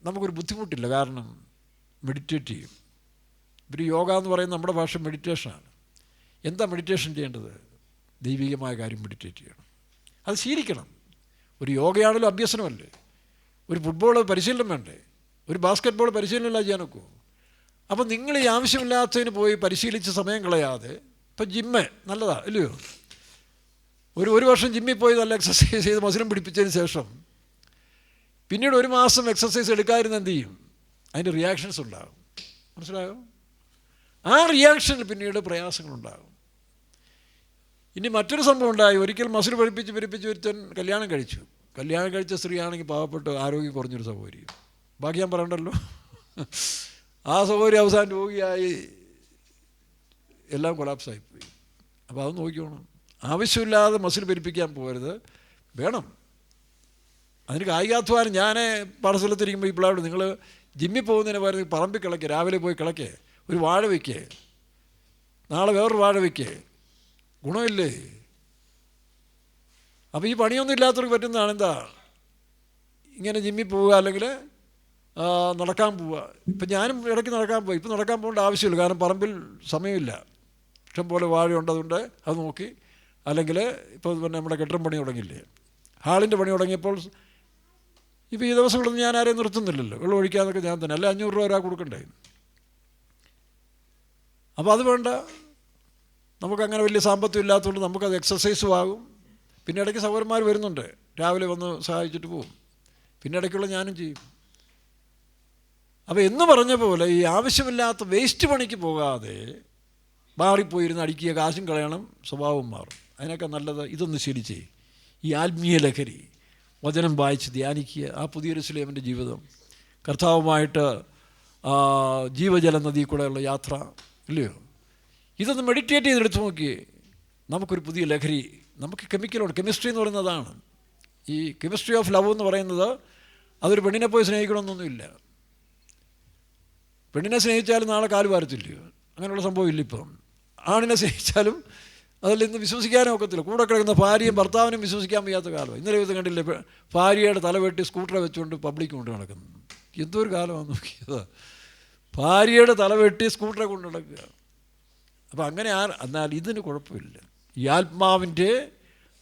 Speaker 1: നമുക്കൊരു ബുദ്ധിമുട്ടില്ല, കാരണം മെഡിറ്റേറ്റ് ചെയ്യും. ഒരു യോഗ എന്ന് പറയുന്നത് നമ്മുടെ ഭാഷ മെഡിറ്റേഷനാണ്. എന്താ മെഡിറ്റേഷൻ ചെയ്യേണ്ടത്? ദൈവികമായ കാര്യം മെഡിറ്റേറ്റ് ചെയ്യണം. അത് ശീലിക്കണം. ഒരു യോഗയാണല്ലോ അഭ്യസനമല്ലേ. ഒരു ഫുട്ബോൾ പരിശീലനം വേണ്ടേ? ഒരു ബാസ്ക്കറ്റ് ബോൾ പരിശീലനമില്ല ചെയ്യാൻ നോക്കുമോ? അപ്പം നിങ്ങൾ ഈ ആവശ്യമില്ലാത്തതിന് പോയി പരിശീലിച്ച് സമയം കളയാതെ, ഇപ്പം ജിമ്മ് നല്ലതാണ് ഇല്ലയോ, ഒരു വർഷം ജിമ്മിൽ പോയി നല്ല എക്സസൈസ് ചെയ്ത് മസിലും പിടിപ്പിച്ചതിന് ശേഷം പിന്നീട് 1 മാസം എക്സസൈസ് എടുക്കാതിരുന്ന എന്ത് ചെയ്യും? അതിൻ്റെ റിയാക്ഷൻസ് ഉണ്ടാകും. മനസ്സിലായോ? ആ റിയാക്ഷനിൽ പിന്നീട് പ്രയാസങ്ങളുണ്ടാകും. ഇനി മറ്റൊരു സംഭവം ഉണ്ടായി. ഒരിക്കൽ മസിൽ പിടിപ്പിച്ച് ഒരുത്തൻ കല്യാണം കഴിച്ച സ്ത്രീയാണെങ്കിൽ പാവപ്പെട്ട് ആരോഗ്യം കുറഞ്ഞൊരു സൗകര്യം. ബാക്കി ഞാൻ പറയണ്ടല്ലോ. ആ സൗകര്യം അവസാനം രോഗിയായി എല്ലാം കൊളാപ്സായിപ്പോയി. അപ്പോൾ അത് നോക്കിക്കോണം. ആവശ്യമില്ലാതെ മസിൽ പെരുപ്പിക്കാൻ പോകരുത്. വേണം അതിന് കായികാധ്വാനം. ഞാൻ പാഠസ്ഥലത്തിരിക്കുമ്പോൾ ഇപ്പോഴാണ് നിങ്ങൾ ജിമ്മിൽ പോകുന്നതിന് പകരം പറമ്പിൽ കിളയ്ക്കുക, രാവിലെ പോയി കിളയ്ക്കുക, ഒരു വാഴ വയ്ക്കുക, നാളെ വേറൊരു വാഴ വയ്ക്കുക, ഗുണമില്ലേ? അപ്പോൾ ഈ പണിയൊന്നും ഇല്ലാത്തവർക്ക് പറ്റുന്നതാണ് എന്താ, ഇങ്ങനെ ജിമ്മിൽ പോവുക അല്ലെങ്കിൽ നടക്കാൻ പോവുക. ഇപ്പം ഞാനും ഇടയ്ക്ക് നടക്കാൻ പോയി. ഇപ്പം നടക്കാൻ പോകേണ്ട ആവശ്യമില്ല, കാരണം പറമ്പിൽ സമയമില്ല, ഇഷ്ടംപോലെ വാഴയുണ്ട്. അതുകൊണ്ട് അത് നോക്കി. അല്ലെങ്കിൽ ഇപ്പോൾ പിന്നെ നമ്മുടെ കെട്ടിടം പണി തുടങ്ങിയില്ലേ, ഹാളിൻ്റെ പണി തുടങ്ങിയപ്പോൾ ഇപ്പോൾ ഈ ദിവസങ്ങളൊന്നും ഞാൻ ആരെയും നിർത്തുന്നില്ലല്ലോ. വെള്ളം ഒഴിക്കാന്നൊക്കെ ഞാൻ തന്നെ, അല്ല 500 രൂപ ഒരാൾ കൊടുക്കണ്ടേ? അപ്പോൾ അത് വേണ്ട. നമുക്കങ്ങനെ വലിയ സാമ്പത്തികം ഇല്ലാത്തതുകൊണ്ട് നമുക്കത് എക്സസൈസും ആകും. പിന്നെ ഇടയ്ക്ക് സഹോദരന്മാർ വരുന്നുണ്ട്, രാവിലെ വന്ന് സഹായിച്ചിട്ട് പോകും. പിന്നെ ഇടയ്ക്കുള്ള ഞാനും ചെയ്യും. അപ്പോൾ എന്ന് പറഞ്ഞ പോലെ ഈ ആവശ്യമില്ലാത്ത വേസ്റ്റ് പണിക്ക് പോകാതെ മാറിപ്പോയിരുന്ന് അടിക്കുക, കാശും കളയണം, സ്വഭാവം മാറും. അതിനൊക്കെ നല്ലത് ഇതൊന്ന് ശീലിച്ചേ. ഈ ആത്മീയ ലഹരി, വചനം വായിച്ച് ധ്യാനിക്കുക, ആ പുതിയ യെരൂശലേമിൻ്റെ ജീവിതം, കർത്താവുമായിട്ട് ജീവജല നദിയിൽ കൂടെയുള്ള യാത്ര ഇല്ലയോ, ഇതൊന്ന് മെഡിറ്റേറ്റ് ചെയ്തെടുത്ത് നോക്കിയേ. നമുക്കൊരു പുതിയ ലഹരി, നമുക്ക് കെമിക്കലുണ്ട്. കെമിസ്ട്രി എന്ന് പറയുന്നത് അതാണ്. ഈ കെമിസ്ട്രി ഓഫ് ലവ് എന്ന് പറയുന്നത് അതൊരു പെണ്ണിനെ പോയി സ്നേഹിക്കണമെന്നൊന്നുമില്ല. പെണ്ണിനെ സ്നേഹിച്ചാലും നാളെ കാല് വാരത്തില്ലയോ? അങ്ങനെയുള്ള സംഭവം ഇല്ല. ഇപ്പം ആണിനെ സ്നേഹിച്ചാലും അതിൽ ഇന്ന് വിശ്വസിക്കാനും ഒക്കത്തില്ല. കൂടെ കിടക്കുന്ന ഭാര്യയും ഭർത്താവിനും വിശ്വസിക്കാൻ വയ്യാത്ത കാലം. ഇന്നലെ ഇത് കണ്ടില്ലേ, ഭാര്യയുടെ തലവെട്ടി സ്കൂട്ടറെ വെച്ചുകൊണ്ട് പബ്ലിക് കൊണ്ട് നടക്കുന്നു. എന്തൊരു കാലമാണ് നോക്കിയത്. ഭാര്യയുടെ തലവെട്ടി സ്കൂട്ടറെ കൊണ്ട് നടക്കുക. അപ്പോൾ അങ്ങനെ എന്നാൽ ഇതിന് കുഴപ്പമില്ല. ഈ ആത്മാവിൻ്റെ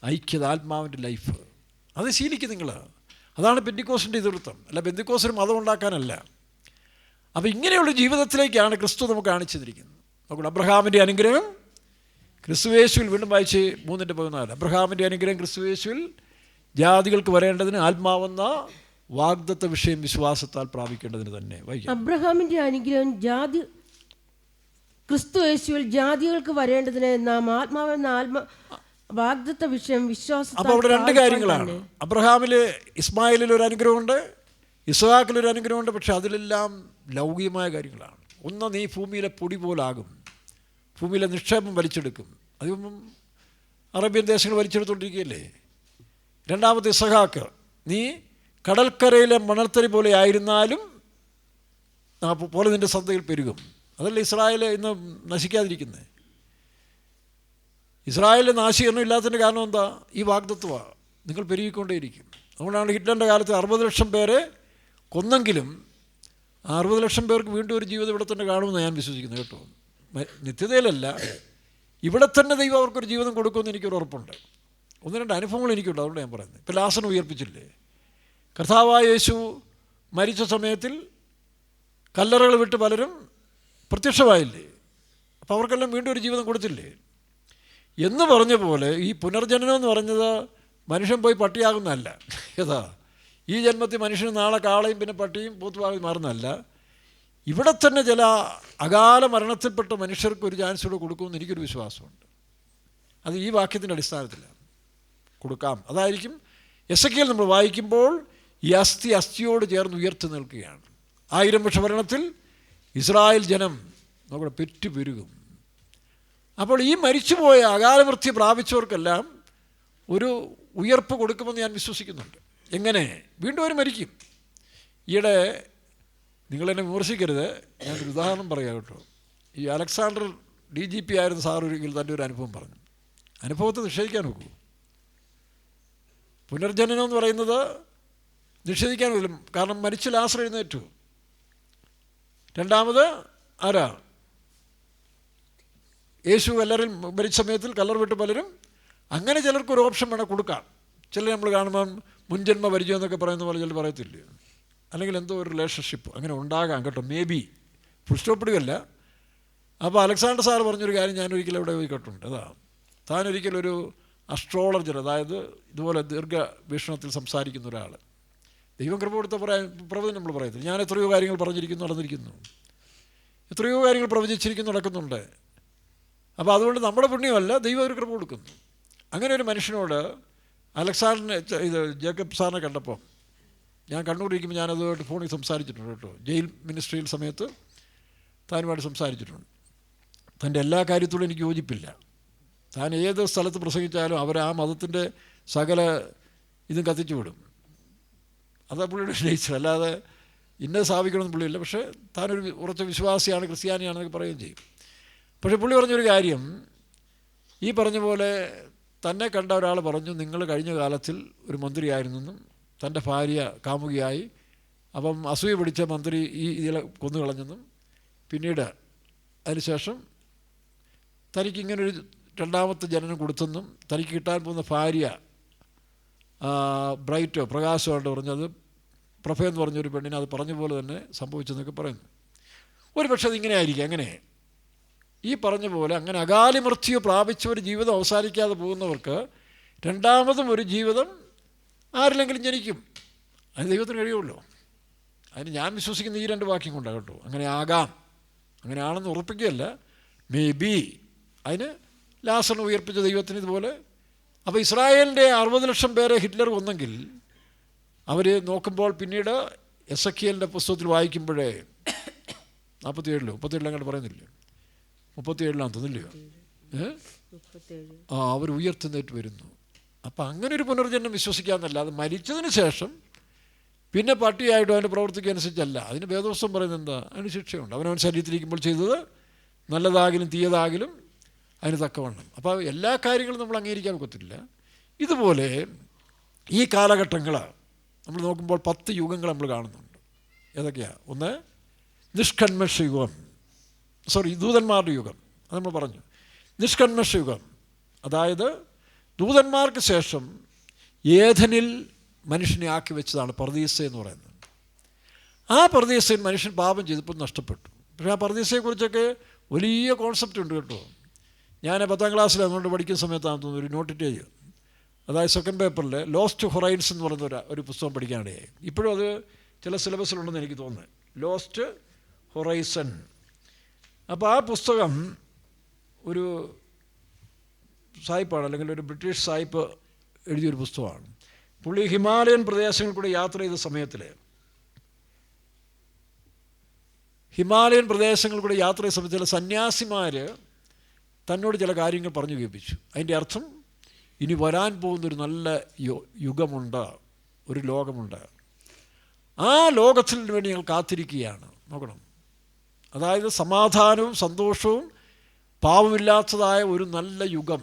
Speaker 1: ഐക്യത, ആത്മാവിൻ്റെ ലൈഫ്, അത് ശീലിക്കും നിങ്ങൾ. അതാണ് പെന്തിക്കോസിൻ്റെ ഇതിവൃത്തം. അല്ല, പെന്തിക്കോസിന് മതം ഉണ്ടാക്കാനല്ല. അപ്പോൾ ഇങ്ങനെയുള്ള ജീവിതത്തിലേക്കാണ് ക്രിസ്തു നമുക്ക് കാണിച്ചിരിക്കുന്നത്. നോക്കണം, അബ്രഹാമിൻ്റെ അനുഗ്രഹം ക്രിസ്തുയേശുവിൽ, വീണ്ടും വായിച്ച് 3:14, അബ്രഹാമിൻ്റെ അനുഗ്രഹം ക്രിസ്തുയേശുവിൽ ജാതികൾക്ക് വരേണ്ടതിന് ആത്മാവെന്ന വാഗ്ദത്ത വിഷയം വിശ്വാസത്താൽ പ്രാപിക്കേണ്ടതിന് തന്നെ.
Speaker 2: അബ്രഹാമിൻ്റെ അനുഗ്രഹം ക്രിസ്തുയേശുവിൽ ജാതികൾക്ക് വരേണ്ടതിന് നാം ആത്മാവെന്ന വാഗ്ദത്ത വിഷയം വിശ്വാസത്താൽ.
Speaker 1: അപ്പോൾ അവിടെ 2 കാര്യങ്ങളാണ്. അബ്രഹാമിൽ ഇസ്മായിലിൽ ഒരു അനുഗ്രഹമുണ്ട്, ഇസ്ഹാക്കിലൊരു അനുഗ്രഹമുണ്ട്. പക്ഷെ അതിലെല്ലാം ലൗകികമായ കാര്യങ്ങളാണ്. ഒന്ന്, നീ ഭൂമിയിലെ പൊടി പോലാകും, ഭൂമിയിലെ നിക്ഷേപം വലിച്ചെടുക്കും. അതിപ്പം അറേബ്യൻ ദേശങ്ങൾ വലിച്ചെടുത്തുകൊണ്ടിരിക്കുകയല്ലേ. രണ്ടാമത്തെ ഇസ്ഹാക്ക്, നീ കടൽക്കരയിലെ മണൽത്തരി പോലെ ആയിരുന്നാലും പോലെ നിൻ്റെ സന്തതിയിൽ പെരുകും. അതല്ല ഇസ്രായേൽ ഇന്ന് നശിക്കാതിരിക്കുന്നത്. ഇസ്രായേലിൽ നാശീകരണം ഇല്ലാത്തതിൻ്റെ കാരണം എന്താ? ഈ വാഗ്ദത്വമാണ്. നിങ്ങൾ പെരുകിക്കൊണ്ടേയിരിക്കും. അതുകൊണ്ടാണ് ഹിറ്റ്ലറിൻ്റെ കാലത്ത് 60 ലക്ഷം പേരെ കൊന്നെങ്കിലും 60 ലക്ഷം പേർക്ക് വീണ്ടും ഒരു ജീവിതം ഇവിടെ തന്നെ കാണുമെന്ന് ഞാൻ വിശ്വസിക്കുന്നു കേട്ടോ. നിത്യതയിലല്ല, ഇവിടെ തന്നെ ദൈവം അവർക്കൊരു ജീവിതം കൊടുക്കുമെന്ന് എനിക്കൊരു ഉറപ്പുണ്ട്. 1-2 അനുഭവങ്ങൾ എനിക്കുണ്ട്, അതുകൊണ്ട് ഞാൻ പറയുന്നത്. ഇപ്പോൾ ലാസറിനെ ഉയർപ്പിച്ചില്ലേ, കർത്താവായ യേശു മരിച്ച സമയത്തിൽ കല്ലറകൾ വിട്ട് പലരും പ്രത്യക്ഷമായില്ലേ, അപ്പോൾ അവർക്കെല്ലാം വീണ്ടും ഒരു ജീവിതം കൊടുത്തില്ലേ എന്ന് പറഞ്ഞ പോലെ ഈ പുനർജനനം എന്ന് പറഞ്ഞത് മനുഷ്യൻ പോയി പട്ടിയാകുന്നതല്ല. ഏതാ ഈ ജന്മത്തിൽ മനുഷ്യന് നാളെ കാളയും പിന്നെ പട്ടിയും പോത്തുവായി മാറുന്നതല്ല. ഇവിടെ തന്നെ ചില അകാല മരണത്തിൽപ്പെട്ട മനുഷ്യർക്ക് ഒരു ചാൻസ് കൂടെ കൊടുക്കുമെന്ന് എനിക്കൊരു വിശ്വാസമുണ്ട്. അത് ഈ വാക്യത്തിൻ്റെ അടിസ്ഥാനത്തിലാണ് കൊടുക്കാം. അതായിരിക്കും എസെക്കിയേൽ നമ്മൾ വായിക്കുമ്പോൾ ഈ അസ്ഥിയോട് ചേർന്ന് ഉയർത്തി നിൽക്കുകയാണ്. 1000 വർഷ ഭരണത്തിൽ ഇസ്രായേൽ ജനം നമ്മുടെ പെറ്റുപെരുകും. അപ്പോൾ ഈ മരിച്ചുപോയ അകാലമൃത്യു പ്രാപിച്ചവർക്കെല്ലാം ഒരു ഉയർപ്പ് കൊടുക്കുമെന്ന് ഞാൻ വിശ്വസിക്കുന്നുണ്ട്. എങ്ങനെ? വീണ്ടും അവർ മരിക്കും. ഈയിടെ നിങ്ങളെന്നെ വിമർശിക്കരുത്, ഞാനൊരു ഉദാഹരണം പറയാം കേട്ടോ. ഈ അലക്സാണ്ടർ DGP ആയിരുന്ന സാർ ഒരിക്കൽ തൻ്റെ ഒരു അനുഭവം പറഞ്ഞു. അനുഭവത്തെ നിഷേധിക്കാൻ നോക്കൂ. പുനർജനനം എന്ന് പറയുന്നത് നിഷേധിക്കാൻ പോലും, കാരണം മരിച്ച ലാസർ എഴുന്നേറ്റു. രണ്ടാമത് ആരാ? യേശു കല്ലറിൽ മരിച്ച സമയത്തിൽ കല്ലർ വിട്ട് പലരും. അങ്ങനെ ചിലർക്കൊരു ഓപ്ഷൻ വേണം കൊടുക്കാം. ചിലർ നമ്മൾ കാണുമ്പം മുൻജന്മ പരിചയം എന്നൊക്കെ പറയുന്ന പോലെ ചിലർ പറയത്തില്ലേ, അല്ലെങ്കിൽ എന്തോ ഒരു റിലേഷൻഷിപ്പ് അങ്ങനെ ഉണ്ടാകാം കേട്ടോ, മേ ബി. ഫുൾ സ്റ്റോപ്പ് ഇടുകയല്ല. അപ്പോൾ അലക്സാണ്ടർ സാർ പറഞ്ഞൊരു കാര്യം ഞാനൊരിക്കലും അവിടെ പോയി കേട്ടിട്ടുണ്ട്. അതാ, താനൊരിക്കലൊരു അസ്ട്രോളജർ, അതായത് ഇതുപോലെ ദീർഘവീക്ഷണത്തിൽ സംസാരിക്കുന്ന ഒരാൾ, ദൈവം കൃപ കൊടുത്ത പ്രവചനം നമ്മൾ പറയത്തില്ല. ഞാൻ എത്രയോ കാര്യങ്ങൾ പറഞ്ഞിരിക്കുന്നു, നടന്നിരിക്കുന്നു, എത്രയോ കാര്യങ്ങൾ പ്രവചിച്ചിരിക്കുന്നു, നടക്കുന്നുണ്ട്. അപ്പോൾ അതുകൊണ്ട് നമ്മുടെ പുണ്യമല്ല, ദൈവം ഒരു കൃപ കൊടുക്കുന്നു. അങ്ങനെ ഒരു മനുഷ്യനോട് അലക്സാണ്ടറിനെ ജേക്കബ് സാറിനെ കണ്ടപ്പോൾ, ഞാൻ കണ്ണൂരിരിക്കുമ്പോൾ ഞാനതുമായിട്ട് ഫോണിൽ സംസാരിച്ചിട്ടുണ്ട് കേട്ടോ. ജയിൽ മിനിസ്ട്രിയിൽ സമയത്ത് താനുമായിട്ട് സംസാരിച്ചിട്ടുണ്ട്. തൻ്റെ എല്ലാ കാര്യത്തോടും എനിക്ക് യോജിപ്പില്ല. താൻ ഏത് സ്ഥലത്ത് പ്രസംഗിച്ചാലും അവർ ആ മതത്തിൻ്റെ സകല ഇതും കത്തിച്ചു വിടും. അതാ പുള്ളിയുടെ നേച്ചർ. അല്ലാതെ ഇന്നത് സ്ഥാപിക്കണമെന്ന് പുള്ളിയില്ല. പക്ഷേ താനൊരു ഉറച്ച വിശ്വാസിയാണ്, ക്രിസ്ത്യാനിയാണെന്നൊക്കെ പറയുകയും ചെയ്യും. പക്ഷേ പുള്ളി പറഞ്ഞൊരു കാര്യം, ഈ പറഞ്ഞ പോലെ തന്നെ കണ്ട ഒരാൾ പറഞ്ഞു, നിങ്ങൾ കഴിഞ്ഞ കാലത്തിൽ ഒരു മന്ത്രിയായിരുന്നെന്നും തൻ്റെ ഭാര്യ കാമുകിയായി, അപ്പം അസൂയ പിടിച്ച മന്ത്രി ഇതിലെ കൊന്നുകളഞ്ഞെന്നും, പിന്നീട് അതിനുശേഷം തനിക്കിങ്ങനൊരു രണ്ടാമത്തെ ജനനം കൊടുത്തെന്നും, തനിക്ക് കിട്ടാൻ പോകുന്ന ഭാര്യ ബ്രൈറ്റോ പ്രകാശമായിട്ട് പറഞ്ഞത് പ്രഭയെന്ന് പറഞ്ഞൊരു പെണ്ണിനെ അത് പറഞ്ഞ പോലെ തന്നെ സംഭവിച്ചെന്നൊക്കെ പറയുന്നു. ഒരു പക്ഷേ അതിങ്ങനെ ആയിരിക്കും. അങ്ങനെ ഈ പറഞ്ഞ പോലെ അങ്ങനെ അകാല മൃത്യു പ്രാപിച്ച ഒരു ജീവിതം അവസാനിക്കാതെ പോകുന്നവർക്ക് രണ്ടാമതും ഒരു ജീവിതം ആരില്ലെങ്കിലും ജനിക്കും. അതിന് ദൈവത്തിന് കഴിയുമല്ലോ. അതിന് ഞാൻ വിശ്വസിക്കുന്ന ഈ 2 വാക്യം കൊണ്ടാണ് കേട്ടോ. അങ്ങനെ ആകാം, അങ്ങനെയാണെന്ന് ഉറപ്പിക്കുകയല്ല, മേ ബി. അതിന് ലാസറിനെ ഉയർപ്പിച്ച ദൈവത്തിന് ഇതുപോലെ. അപ്പോൾ ഇസ്രായേലിൻ്റെ 60 ലക്ഷം പേരെ ഹിറ്റ്ലർ കൊന്നെങ്കിൽ അവർ നോക്കുമ്പോൾ പിന്നീട് എസെക്കിയേലിൻ്റെ പുസ്തകത്തിൽ വായിക്കുമ്പോഴേ 47 അങ്ങോട്ട് പറയുന്നില്ല, 37 തോന്നില്ലയോ, അവർ ഉയർത്തുന്നേറ്റ് വരുന്നു. അപ്പം അങ്ങനെ ഒരു പുനർജന്മം വിശ്വസിക്കാമെന്നല്ലാതെ മരിച്ചതിന് ശേഷം പിന്നെ പട്ടിയായിട്ടും അതിൻ്റെ പ്രവൃത്തിക്ക് അനുസരിച്ചല്ല. അതിന് വേദപുസ്തകം പറയുന്നത് എന്താ? അതിന് ശിക്ഷയുണ്ട്. അവനവൻ ശരീരത്തിലിരിക്കുമ്പോൾ ചെയ്തത് നല്ലതാകിലും തീയതാകിലും അതിന് തക്കവണ്ണം. അപ്പോൾ എല്ലാ കാര്യങ്ങളും നമ്മൾ അംഗീകരിക്കാൻ ഒക്കത്തില്ല. ഇതുപോലെ ഈ കാലഘട്ടങ്ങൾ നമ്മൾ നോക്കുമ്പോൾ 10 യുഗങ്ങൾ നമ്മൾ കാണുന്നുണ്ട്. ഏതൊക്കെയാണ്? ഒന്ന് നിഷ്കന്മഷ യുഗം, ദൂതന്മാരുടെ യുഗം. അത് നമ്മൾ പറഞ്ഞു. നിഷ്കന്മഷ യുഗം, അതായത് ദൂതന്മാർക്ക് ശേഷം ഏഥനിൽ മനുഷ്യനെ ആക്കി വെച്ചതാണ് പർദീസ എന്ന് പറയുന്നത്. ആ പർദീസയിൽ മനുഷ്യൻ പാപം ചെയ്തപ്പോൾ നഷ്ടപ്പെട്ടു. പക്ഷേ ആ പർദീസയെക്കുറിച്ചൊക്കെ വലിയ കോൺസെപ്റ്റ് ഉണ്ട് കേട്ടോ. ഞാൻ 10ാം ക്ലാസ്സിൽ അതുകൊണ്ട് പഠിക്കുന്ന സമയത്താണ് തോന്നുന്നു ഒരു നോട്ടിറ്റേജ്, അതായത് സെക്കൻഡ് പേപ്പറിൽ ലോസ്റ്റ് ഹൊറൈൻസ് എന്ന് പറയുന്ന ഒരു പുസ്തകം പഠിക്കാനിടയായി. ഇപ്പോഴും അത് ചില സിലബസിലുണ്ടെന്ന് എനിക്ക് തോന്നുന്നത്, ലോസ്റ്റ് ഹൊറൈസൺ. അപ്പോൾ ആ പുസ്തകം ഒരു സായിപ്പാണ്, അല്ലെങ്കിൽ ഒരു ബ്രിട്ടീഷ് സായിപ്പ് എഴുതിയൊരു പുസ്തകമാണ്. പുള്ളി ഹിമാലയൻ പ്രദേശങ്ങളിൽ കൂടെ യാത്ര ചെയ്ത സമയത്തിൽ ചില സന്യാസിമാർ തന്നോട് ചില കാര്യങ്ങൾ പറഞ്ഞു കേൾപ്പിച്ചു. അതിൻ്റെ അർത്ഥം ഇനി വരാൻ പോകുന്നൊരു നല്ല യുഗമുണ്ട്, ഒരു ലോകമുണ്ട്. ആ ലോകത്തിന് വേണ്ടി ഞങ്ങൾ കാത്തിരിക്കുകയാണ്. നോക്കണം, അതായത് സമാധാനവും സന്തോഷവും പാവമില്ലാത്തതായ ഒരു നല്ല യുഗം,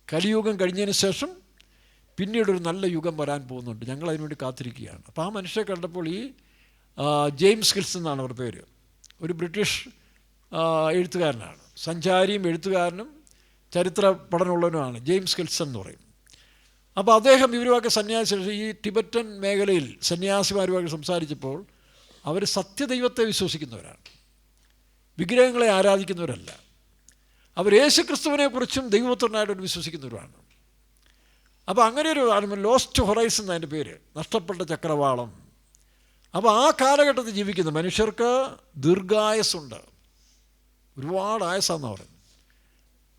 Speaker 1: കലിയുഗം കഴിഞ്ഞതിന് ശേഷം പിന്നീടൊരു നല്ല യുഗം വരാൻ പോകുന്നുണ്ട്, ഞങ്ങൾ അതിനുവേണ്ടി കാത്തിരിക്കുകയാണ്. അപ്പോൾ ആ മനുഷ്യരെ കണ്ടപ്പോൾ ഈ ജെയിംസ് ഗിൽസ് എന്നാണ് അവരുടെ പേര്, ഒരു ബ്രിട്ടീഷ് എഴുത്തുകാരനാണ്. സഞ്ചാരിയും എഴുത്തുകാരനും ചരിത്ര പഠനമുള്ളവനുമാണ്, ജെയിംസ് കെൽസൺ എന്ന് പറയും. അപ്പോൾ അദ്ദേഹം ഇവരുമൊക്കെ ഈ ടിബറ്റൻ മേഖലയിൽ സന്യാസിമാരുമൊക്കെ സംസാരിച്ചപ്പോൾ അവർ സത്യദൈവത്തെ വിശ്വസിക്കുന്നവരാണ്, വിഗ്രഹങ്ങളെ ആരാധിക്കുന്നവരല്ല. അവർ യേശുക്രിസ്തുവിനെക്കുറിച്ചും ദൈവപുത്രനായിട്ട് വിശ്വസിക്കുന്നവരാണ്. അപ്പോൾ അങ്ങനെ ഒരു ലോസ്റ്റ് ഹൊറൈസൺ എന്നതിൻ്റെ പേര്, നഷ്ടപ്പെട്ട ചക്രവാളം. അപ്പോൾ ആ കാലഘട്ടത്തിൽ ജീവിക്കുന്ന മനുഷ്യർക്ക് ദീർഘായസ്സുണ്ട്, ഒരുപാട് ആയസ്സാണെന്ന് പറയുന്നത്.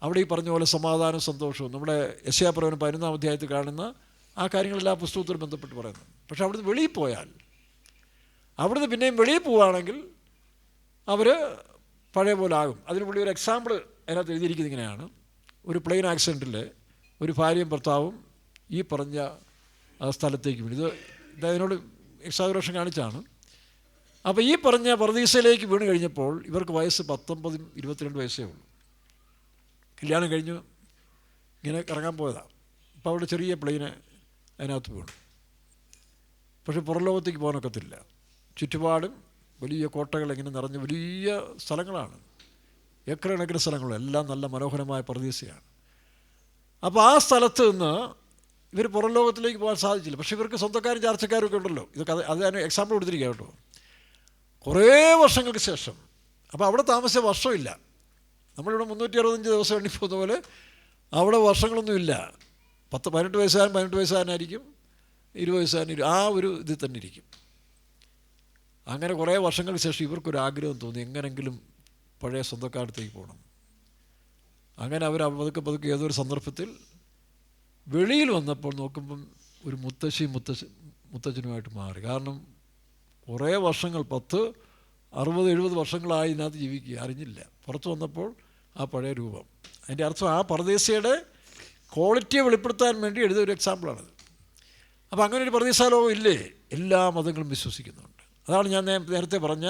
Speaker 1: അവിടെ ഈ പറഞ്ഞ പോലെ സമാധാനവും സന്തോഷവും നമ്മുടെ യെശയ്യാപ്രവചനം 11-ാം അധ്യായത്തിൽ കാണുന്ന ആ കാര്യങ്ങളെല്ലാം പുസ്തകത്തിൽ ബന്ധപ്പെട്ട് പറയുന്നു. പക്ഷെ അവിടുന്ന് വെളിയിൽ പോയാൽ, അവിടുന്ന് പിന്നെയും വെളിയിൽ പോവുകയാണെങ്കിൽ അവർ പഴയ പോലെ ആകും. അതിന് പുള്ളി ഒരു എക്സാമ്പിൾ അതിനകത്ത് എഴുതിയിരിക്കുന്നത് ഇങ്ങനെയാണ്: ഒരു പ്ലെയിൻ ആക്സിഡൻറ്റിൽ ഒരു ഭാര്യയും ഭർത്താവും ഈ പറഞ്ഞ സ്ഥലത്തേക്ക് വീണു. ഇത് അതിനോട് എക്സാജറേഷൻ കാണിച്ചാണ്. അപ്പോൾ ഈ പറഞ്ഞ പറുദീസയിലേക്ക് വീണ് കഴിഞ്ഞപ്പോൾ ഇവർക്ക് വയസ്സ് 19-22 വയസ്സേ ഉള്ളൂ. കല്യാണം കഴിഞ്ഞ് ഇങ്ങനെ കറങ്ങാൻ പോയതാണ്. അപ്പോൾ അവിടെ ചെറിയ പ്ലെയിന് അതിനകത്ത് വീണു. പക്ഷെ പുറംലോകത്തേക്ക് പോകാനൊക്കത്തില്ല. ചുറ്റുപാടും വലിയ കോട്ടകൾ ഇങ്ങനെ നിറഞ്ഞ വലിയ സ്ഥലങ്ങളാണ്, ഏക്കർ കണക്കിന് സ്ഥലങ്ങളും, എല്ലാം നല്ല മനോഹരമായ പറുദീസയാണ്. അപ്പോൾ ആ സ്ഥലത്ത് നിന്ന് ഇവർ പുറം ലോകത്തിലേക്ക് പോകാൻ സാധിച്ചില്ല. പക്ഷേ ഇവർക്ക് സ്വന്തക്കാരും ചാർച്ചക്കാരും ഒക്കെ ഉണ്ടല്ലോ. ഇതൊക്കെ അതിന് എക്സാമ്പിൾ കൊടുത്തിരിക്കുക കേട്ടോ. കുറേ വർഷങ്ങൾക്ക് ശേഷം, അപ്പോൾ അവിടെ താമസിച്ച വർഷമില്ല. നമ്മളിവിടെ 365 ദിവസം എണ്ണി പോകുന്ന പോലെ അവിടെ വർഷങ്ങളൊന്നുമില്ല. 18 വയസ്സുകാരൻ 18 വയസ്സുകാരനായിരിക്കും, 20 വയസ്സുകാരൻ ആ ഒരു ഇതിൽ തന്നെ ഇരിക്കും. അങ്ങനെ കുറേ വർഷങ്ങൾക്ക് ശേഷം ഇവർക്കൊരു ആഗ്രഹം തോന്നി, എങ്ങനെങ്കിലും പഴയ സ്വന്തക്കാലത്തേക്ക് പോകണം. അങ്ങനെ അവർ പതുക്കെ ഏതൊരു സന്ദർഭത്തിൽ വെളിയിൽ വന്നപ്പോൾ നോക്കുമ്പം ഒരു മുത്തച്ഛനുമായിട്ട് മാറി. കാരണം കുറേ വർഷങ്ങൾ 10, 60, 70 വർഷങ്ങളായി ഇതിനകത്ത് ജീവിക്കുക, അറിഞ്ഞില്ല. പുറത്ത് വന്നപ്പോൾ ആ പഴയ രൂപം. അതിൻ്റെ അർത്ഥം ആ പറുദീസയുടെ ക്വാളിറ്റിയെ വെളിപ്പെടുത്താൻ വേണ്ടി എഴുതിയ ഒരു എക്സാമ്പിളാണത്. അപ്പോൾ അങ്ങനെ ഒരു പറുദീസാലോകം ഇല്ലേ? എല്ലാ മതങ്ങളും വിശ്വസിക്കുന്നുണ്ട്. അതാണ് ഞാൻ നേരത്തെ പറഞ്ഞ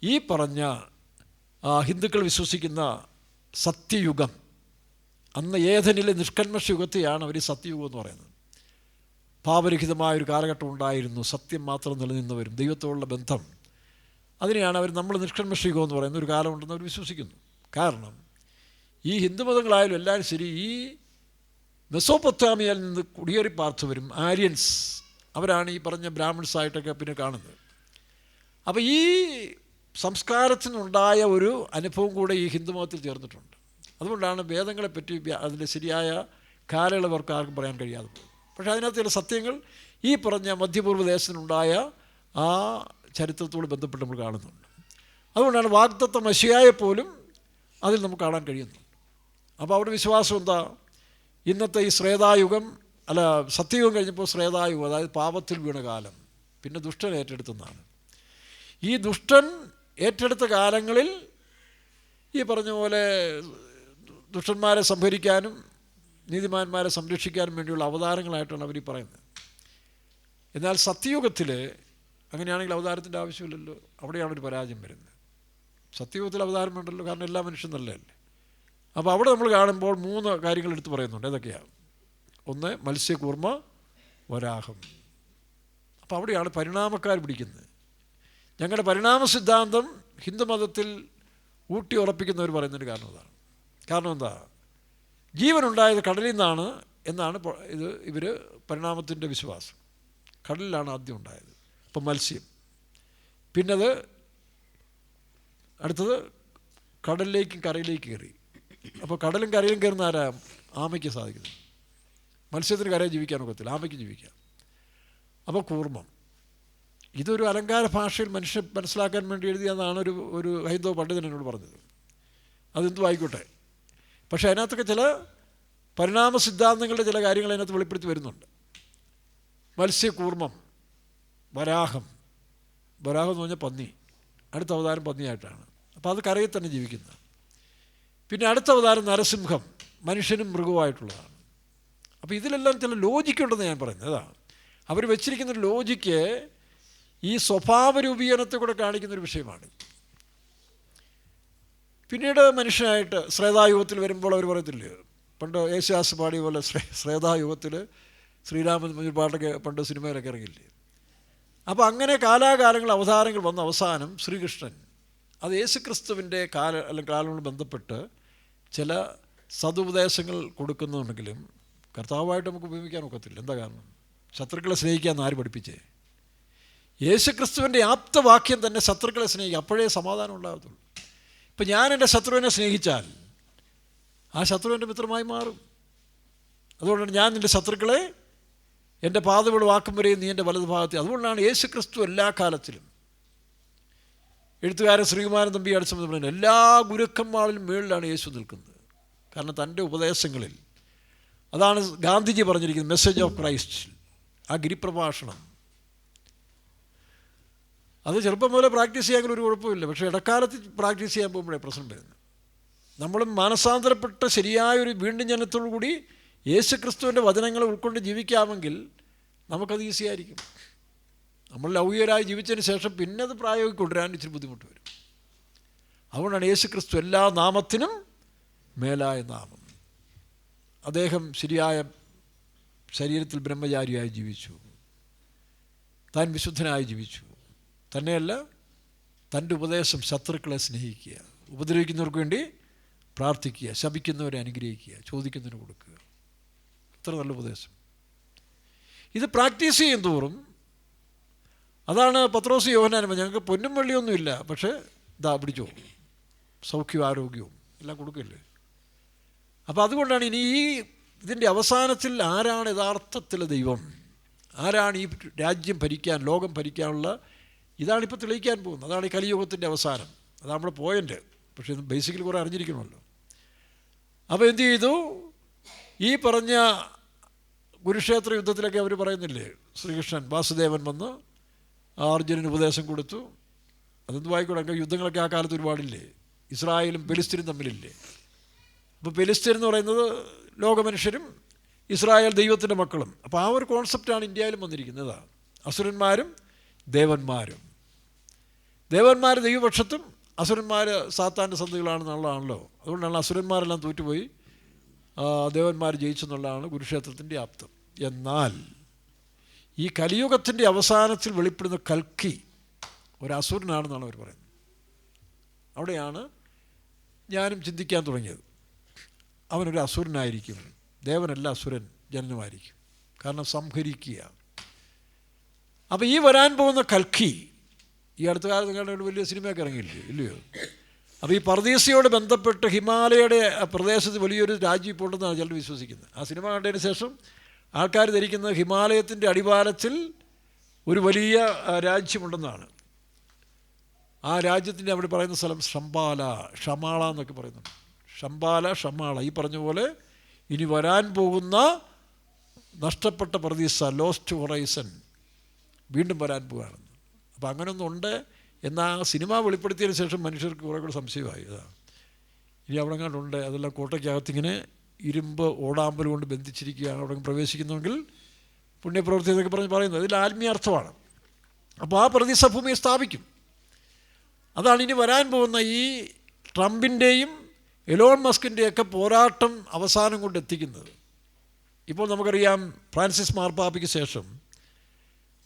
Speaker 1: ഈ പറഞ്ഞ ഹിന്ദുക്കൾ വിശ്വസിക്കുന്ന സത്യയുഗം. അന്ന് ഏഥനിലെ നിഷ്കന്മഷ യുഗത്തെയാണ് അവർ സത്യയുഗം എന്ന് പറയുന്നത്. പാപരഹിതമായൊരു കാലഘട്ടം ഉണ്ടായിരുന്നു, സത്യം മാത്രം നിലനിന്നവരും ദൈവത്തോടുള്ള ബന്ധം, അതിനെയാണ് നമ്മൾ നിഷ്കന്മഷ യുഗം എന്ന് പറയുന്ന ഒരു കാലമുണ്ടെന്ന് അവർ വിശ്വസിക്കുന്നു. കാരണം ഈ ഹിന്ദുമതങ്ങളായാലും എല്ലാവരും ശരി, ഈ മെസോപ്പൊത്താമിയയിൽ നിന്ന് കുടിയേറി പാർത്തവരും ആര്യൻസ്, അവരാണ് ഈ പറഞ്ഞ ബ്രാഹ്മിൺസായിട്ടൊക്കെ പിന്നെ കാണുന്നത്. അപ്പോൾ ഈ സംസ്കാരത്തിനുണ്ടായ ഒരു അനുഭവം കൂടെ ഈ ഹിന്ദുമതത്തിൽ ചേർന്നിട്ടുണ്ട്. അതുകൊണ്ടാണ് വേദങ്ങളെപ്പറ്റി അതിൻ്റെ ശരിയായ കാലയളവർക്ക് ആർക്കും പറയാൻ കഴിയാതെ പോകും. പക്ഷേ അതിനകത്ത് ചില സത്യങ്ങൾ ഈ പറഞ്ഞ മധ്യപൂർവ്വ ദേശത്തിനുണ്ടായ ആ ചരിത്രത്തോട് ബന്ധപ്പെട്ട് നമ്മൾ കാണുന്നുണ്ട്. അതുകൊണ്ടാണ് വാഗ്ദത്ത മശിയായെപ്പോലും അതിൽ നമുക്ക് കാണാൻ കഴിയുന്നു. അപ്പോൾ അവിടെ വിശ്വാസം എന്താ? ഇന്നത്തെ ഈ ശ്രേതായുഗം സത്യയുഗം കഴിഞ്ഞപ്പോൾ ശ്രേതായുഗം, അതായത് പാപത്തിൽ വീണ കാലം, പിന്നെ ദുഷ്ടൻ ഏറ്റെടുത്തെന്നാണ്. ഈ ദുഷ്ടൻ ഏറ്റെടുത്ത കാലങ്ങളിൽ ഈ പറഞ്ഞ പോലെ ദുഷ്ടന്മാരെ സംഹരിക്കാനും നീതിമാന്മാരെ സംരക്ഷിക്കാനും വേണ്ടിയുള്ള അവതാരങ്ങളായിട്ടാണ് അവർ ഈ പറയുന്നത്. എന്നാൽ സത്യയുഗത്തിൽ അങ്ങനെയാണെങ്കിൽ അവതാരത്തിൻ്റെ ആവശ്യമില്ലല്ലോ. അവിടെയാണ് ഒരു പരാജയം വരുന്നത്. സത്യയുഗത്തിൽ അവതാരം വേണ്ടല്ലോ, കാരണം എല്ലാ മനുഷ്യരും നല്ലതല്ലേ. അപ്പോൾ അവിടെ നമ്മൾ കാണുമ്പോൾ 3 കാര്യങ്ങൾ എടുത്ത് പറയുന്നുണ്ട്. ഏതൊക്കെയാണ്? ഒന്ന്, മത്സ്യകൂർമ്മ, വരാഹം. അപ്പോൾ അവിടെയാണ് പരിണാമക്കാർ പിടിക്കുന്നത്. ഞങ്ങളുടെ പരിണാമ സിദ്ധാന്തം ഹിന്ദുമതത്തിൽ ഊട്ടി ഉറപ്പിക്കുന്നവർ പറയുന്നതിന് കാരണം അതാണ്. കാരണം എന്താ? ജീവനുണ്ടായത് കടലിൽ നിന്നാണ് എന്നാണ് ഇവർ പരിണാമത്തിൻ്റെ വിശ്വാസം. കടലിലാണ് ആദ്യം ഉണ്ടായത്. അപ്പം മത്സ്യം, പിന്നത് അടുത്തത് കടലിലേക്കും കരയിലേക്ക് കയറി. അപ്പോൾ കടലും കരയിലും കയറുന്ന ആരാ? ആമയ്ക്ക് സാധിക്കുന്നത്. മത്സ്യത്തിന് കരയിൽ ജീവിക്കാനൊക്കത്തില്ല, ആമയ്ക്ക് ജീവിക്കാം. അപ്പോൾ കൂർമ്മം, ഇതൊരു അലങ്കാര ഭാഷയിൽ മനുഷ്യൻ മനസ്സിലാക്കാൻ വേണ്ടി എഴുതിയതാണ് ഒരു ഹൈന്ദവ പണ്ഡിതൻ എന്നോട് പറഞ്ഞത്. അതെന്തും ആയിക്കോട്ടെ. പക്ഷേ അതിനകത്തൊക്കെ ചില പരിണാമ സിദ്ധാന്തങ്ങളുടെ ചില കാര്യങ്ങൾ അതിനകത്ത് വെളിപ്പെടുത്തി വരുന്നുണ്ട്. മത്സ്യകൂർമ്മം, വരാഹം എന്ന് പറഞ്ഞാൽ പന്നി, അടുത്ത അവതാരം പന്നിയായിട്ടാണ്. അപ്പോൾ അത് കരയിൽ തന്നെ ജീവിക്കുന്നത്. പിന്നെ അടുത്ത അവതാരം നരസിംഹം, മനുഷ്യനും മൃഗവുമായിട്ടുള്ളതാണ്. അപ്പോൾ ഇതിലെല്ലാം ചില ലോജിക്കുണ്ടെന്ന് ഞാൻ പറയുന്നത്. അതാണ് അവർ വെച്ചിരിക്കുന്നൊരു ലോജിക്ക് ഈ സ്വഭാവ രൂപീകരണത്തെ കൂടെ കാണിക്കുന്നൊരു വിഷയമാണ്. പിന്നീട് മനുഷ്യനായിട്ട് ശ്രേതായുഗത്തിൽ വരുമ്പോൾ അവർ പറയത്തില്ലേ, പണ്ട് യേശുദാസ് പാടിയ പോലെ ശ്രേതായുഗത്തിൽ ശ്രീരാമൻ പാട്ടൊക്കെ പണ്ട് സിനിമയിലൊക്കെ ഇറങ്ങില്ലേ. അപ്പോൾ അങ്ങനെ കാലാകാലങ്ങൾ അവതാരങ്ങൾ വന്ന അവസാനം ശ്രീകൃഷ്ണൻ അത് യേശുക്രിസ്തുവിൻ്റെ കാലങ്ങളോട് ബന്ധപ്പെട്ട് ചില സതുപദേശങ്ങൾ കൊടുക്കുന്നുണ്ടെങ്കിലും കർത്താവായിട്ട് നമുക്ക് ഉപയോഗിക്കാൻ ഒക്കത്തില്ല. എന്താ കാരണം? ശത്രുക്കളെ സ്നേഹിക്കാമെന്ന് ആര് പഠിപ്പിച്ചേ? യേശുക്രിസ്തുവിൻ്റെ ആപ്തവാക്യം തന്നെ ശത്രുക്കളെ സ്നേഹിക്കുക, അപ്പോഴേ സമാധാനം ഉണ്ടാകത്തുള്ളൂ. ഇപ്പം ഞാൻ എൻ്റെ ശത്രുവിനെ സ്നേഹിച്ചാൽ ആ ശത്രു എൻ്റെ മിത്രമായി മാറും. അതുകൊണ്ടാണ് ഞാൻ നിൻ്റെ ശത്രുക്കളെ എൻ്റെ പാതകൾ വാക്കും വരെയും നീ എൻ്റെ വലതു ഭാഗത്ത്. അതുകൊണ്ടാണ് യേശുക്രിസ്തു എല്ലാ കാലത്തിലും, എഴുത്തുകാരൻ ശ്രീകുമാരൻ തമ്പി അടുത്ത് പറയുന്നത്, എല്ലാ ഗുരുക്കന്മാരിലും മേളിലാണ് യേശു നിൽക്കുന്നത്. കാരണം തൻ്റെ ഉപദേശങ്ങളിൽ, അതാണ് ഗാന്ധിജി പറഞ്ഞിരിക്കുന്നത്, മെസ്സേജ് ഓഫ് ക്രൈസ്റ്റ്, ആ ഗിരിപ്രഭാഷണം. അത് ചെറുപ്പം മുതലേ പ്രാക്ടീസ് ചെയ്യാൻ ഒരു കുഴപ്പമില്ല. പക്ഷേ ഇടക്കാലത്ത് പ്രാക്ടീസ് ചെയ്യാൻ പോകുമ്പോഴേ പ്രശ്നം വരുന്നത്. നമ്മളും മാനസാന്തരപ്പെട്ട ശരിയായൊരു വീണ്ടും ജനത്തോടു കൂടി യേശുക്രിസ്തുവിൻ്റെ വചനങ്ങളെ ഉൾക്കൊണ്ട് ജീവിക്കാമെങ്കിൽ നമുക്കത് ഈസി ആയിരിക്കും. നമ്മൾ ലൗകികരായി ജീവിച്ചതിന് ശേഷം പിന്നെ അത് പ്രായോഗിക കൊണ്ടുവരാൻ ഇച്ചിരി ബുദ്ധിമുട്ട് വരും. അതുകൊണ്ടാണ് യേശുക്രിസ്തു എല്ലാ നാമത്തിനും മേലായ നാമം. അദ്ദേഹം ശരിയായ ശരീരത്തിൽ ബ്രഹ്മചാരിയായി ജീവിച്ചു, താൻ വിശുദ്ധനായി ജീവിച്ചു. തന്നെയല്ല, തൻ്റെ ഉപദേശം ശത്രുക്കളെ സ്നേഹിക്കുക, ഉപദ്രവിക്കുന്നവർക്ക് വേണ്ടി പ്രാർത്ഥിക്കുക, ശപിക്കുന്നവരെ അനുഗ്രഹിക്കുക, ചോദിക്കുന്നതിന് കൊടുക്കുക. എത്ര നല്ല ഉപദേശം! ഇത് പ്രാക്ടീസ് ചെയ്യും തോറും, അതാണ് പത്രോസ് യോഹന്നാനും, ഞങ്ങൾക്ക് പൊന്നും വെള്ളിയൊന്നുമില്ല, പക്ഷേ ഇതാ പിടിച്ചോ, സൗഖ്യവും ആരോഗ്യവും എല്ലാം കൊടുക്കില്ലേ. അപ്പോൾ അതുകൊണ്ടാണ് ഇനി ഇതിൻ്റെ അവസാനത്തിൽ ആരാണ് യഥാർത്ഥത്തിൽ ദൈവം, ആരാണ് ഈ രാജ്യം ഭരിക്കാൻ, ലോകം ഭരിക്കാനുള്ള, ഇതാണിപ്പോൾ തെളിയിക്കാൻ പോകുന്നത്. അതാണ് ഈ കലിയുഗത്തിൻ്റെ അവസാനം. അതാണ് നമ്മുടെ പോയിൻ്റ്. പക്ഷേ ഇത് ബേസിക്കലി കുറേ അറിഞ്ഞിരിക്കണമല്ലോ. അപ്പോൾ എന്ത് ചെയ്തു? ഈ പറഞ്ഞ കുരുക്ഷേത്ര യുദ്ധത്തിലൊക്കെ അവർ പറയുന്നില്ലേ, ശ്രീകൃഷ്ണൻ വാസുദേവൻ വന്ന് അർജുനന് ഉപദേശം കൊടുത്തു. അതെന്ത് വായിക്കൂടെ, യുദ്ധങ്ങളൊക്കെ ആ കാലത്ത് ഒരുപാടില്ലേ, ഇസ്രായേലും പെലിസ്തീനും തമ്മിലില്ലേ. അപ്പോൾ പെലിസ്തീൻ എന്ന് പറയുന്നത് ലോകമനുഷ്യരും ഇസ്രായേൽ ദൈവത്തിൻ്റെ മക്കളും. അപ്പോൾ ആ ഒരു കോൺസെപ്റ്റാണ് ഇന്ത്യയിലും വന്നിരിക്കുന്നത്. അസുരന്മാരും ദേവന്മാരും, ദേവന്മാർ ദൈവപക്ഷത്തും അസുരന്മാർ സാത്താൻ്റെ സന്ധികളാണെന്നുള്ളതാണല്ലോ. അതുകൊണ്ടാണ് അസുരന്മാരെല്ലാം തോറ്റുപോയി, ദേവന്മാർ ജയിച്ചെന്നുള്ളതാണ് കുരുക്ഷേത്രത്തിൻ്റെ ആപ്തം. എന്നാൽ ഈ കലിയുഗത്തിൻ്റെ അവസാനത്തിൽ വെളിപ്പെടുന്ന കൽക്കി ഒരു അസുരനാണെന്നാണ് അവർ പറയുന്നത്. അവിടെയാണ് ഞാനും ചിന്തിക്കാൻ തുടങ്ങിയത്. അവനൊരു അസുരനായിരിക്കും, ദേവനല്ല, അസുരൻ ജനനമായിരിക്കും. കാരണം സംഹരിക്കുക. അപ്പോൾ ഈ വരാൻ പോകുന്ന കൽക്കി, ഈ അടുത്ത കാലത്ത് നിങ്ങളുടെ വലിയ സിനിമയൊക്കെ ഇറങ്ങിയില്ലേ, ഇല്ലയോ? അപ്പോൾ ഈ പർദീസയോട് ബന്ധപ്പെട്ട് ഹിമാലയയുടെ പ്രദേശത്ത് വലിയൊരു രാജ്യം ഇപ്പോൾ ഉണ്ടെന്നാണ് ചിലർ വിശ്വസിക്കുന്നത്. ആ സിനിമ കണ്ടതിന് ശേഷം ആൾക്കാർ ധരിക്കുന്നത് ഹിമാലയത്തിൻ്റെ അടിവാരത്തിൽ ഒരു വലിയ രാജ്യമുണ്ടെന്നാണ്. ആ രാജ്യത്തിൻ്റെ അവിടെ പറയുന്ന സ്ഥലം ഷംബാല, ഷമാള എന്നൊക്കെ പറയുന്നുണ്ട്. ഷംബാല, ഷമാള, ഈ പറഞ്ഞ പോലെ ഇനി വരാൻ പോകുന്ന നഷ്ടപ്പെട്ട പർദീസ, ലോസ്റ്റ് ഹൊറൈസൺ വീണ്ടും വരാൻ പോവുകയാണെന്ന്. അപ്പോൾ അങ്ങനെയൊന്നുണ്ട് എന്നാൽ സിനിമ വെളിപ്പെടുത്തിയതിന് ശേഷം മനുഷ്യർക്ക് കുറേ കൂടെ സംശയമായി. അതാണ് ഇനി അവിടെ കണ്ടുണ്ട്, അതെല്ലാം കോട്ടയ്ക്കകത്തിങ്ങനെ ഇരുമ്പ് ഓടാമ്പൽ കൊണ്ട് ബന്ധിച്ചിരിക്കുകയാണ്, അവിടെ പ്രവേശിക്കുന്നെങ്കിൽ പുണ്യപ്രവൃത്തി എന്നൊക്കെ പറയുന്നത് അതിൽ ആത്മീയാർത്ഥമാണ്. അപ്പോൾ ആ പർദീസ ഭൂമിയെ സ്ഥാപിക്കും. അതാണ് ഇനി വരാൻ പോകുന്ന ഈ ട്രംപിൻ്റെയും എലോൺ മസ്കിൻ്റെയൊക്കെ പോരാട്ടം അവസാനം കൊണ്ട് എത്തിക്കുന്നത്. ഇപ്പോൾ നമുക്കറിയാം, ഫ്രാൻസിസ് മാർപ്പാപ്പയ്ക്ക് ശേഷം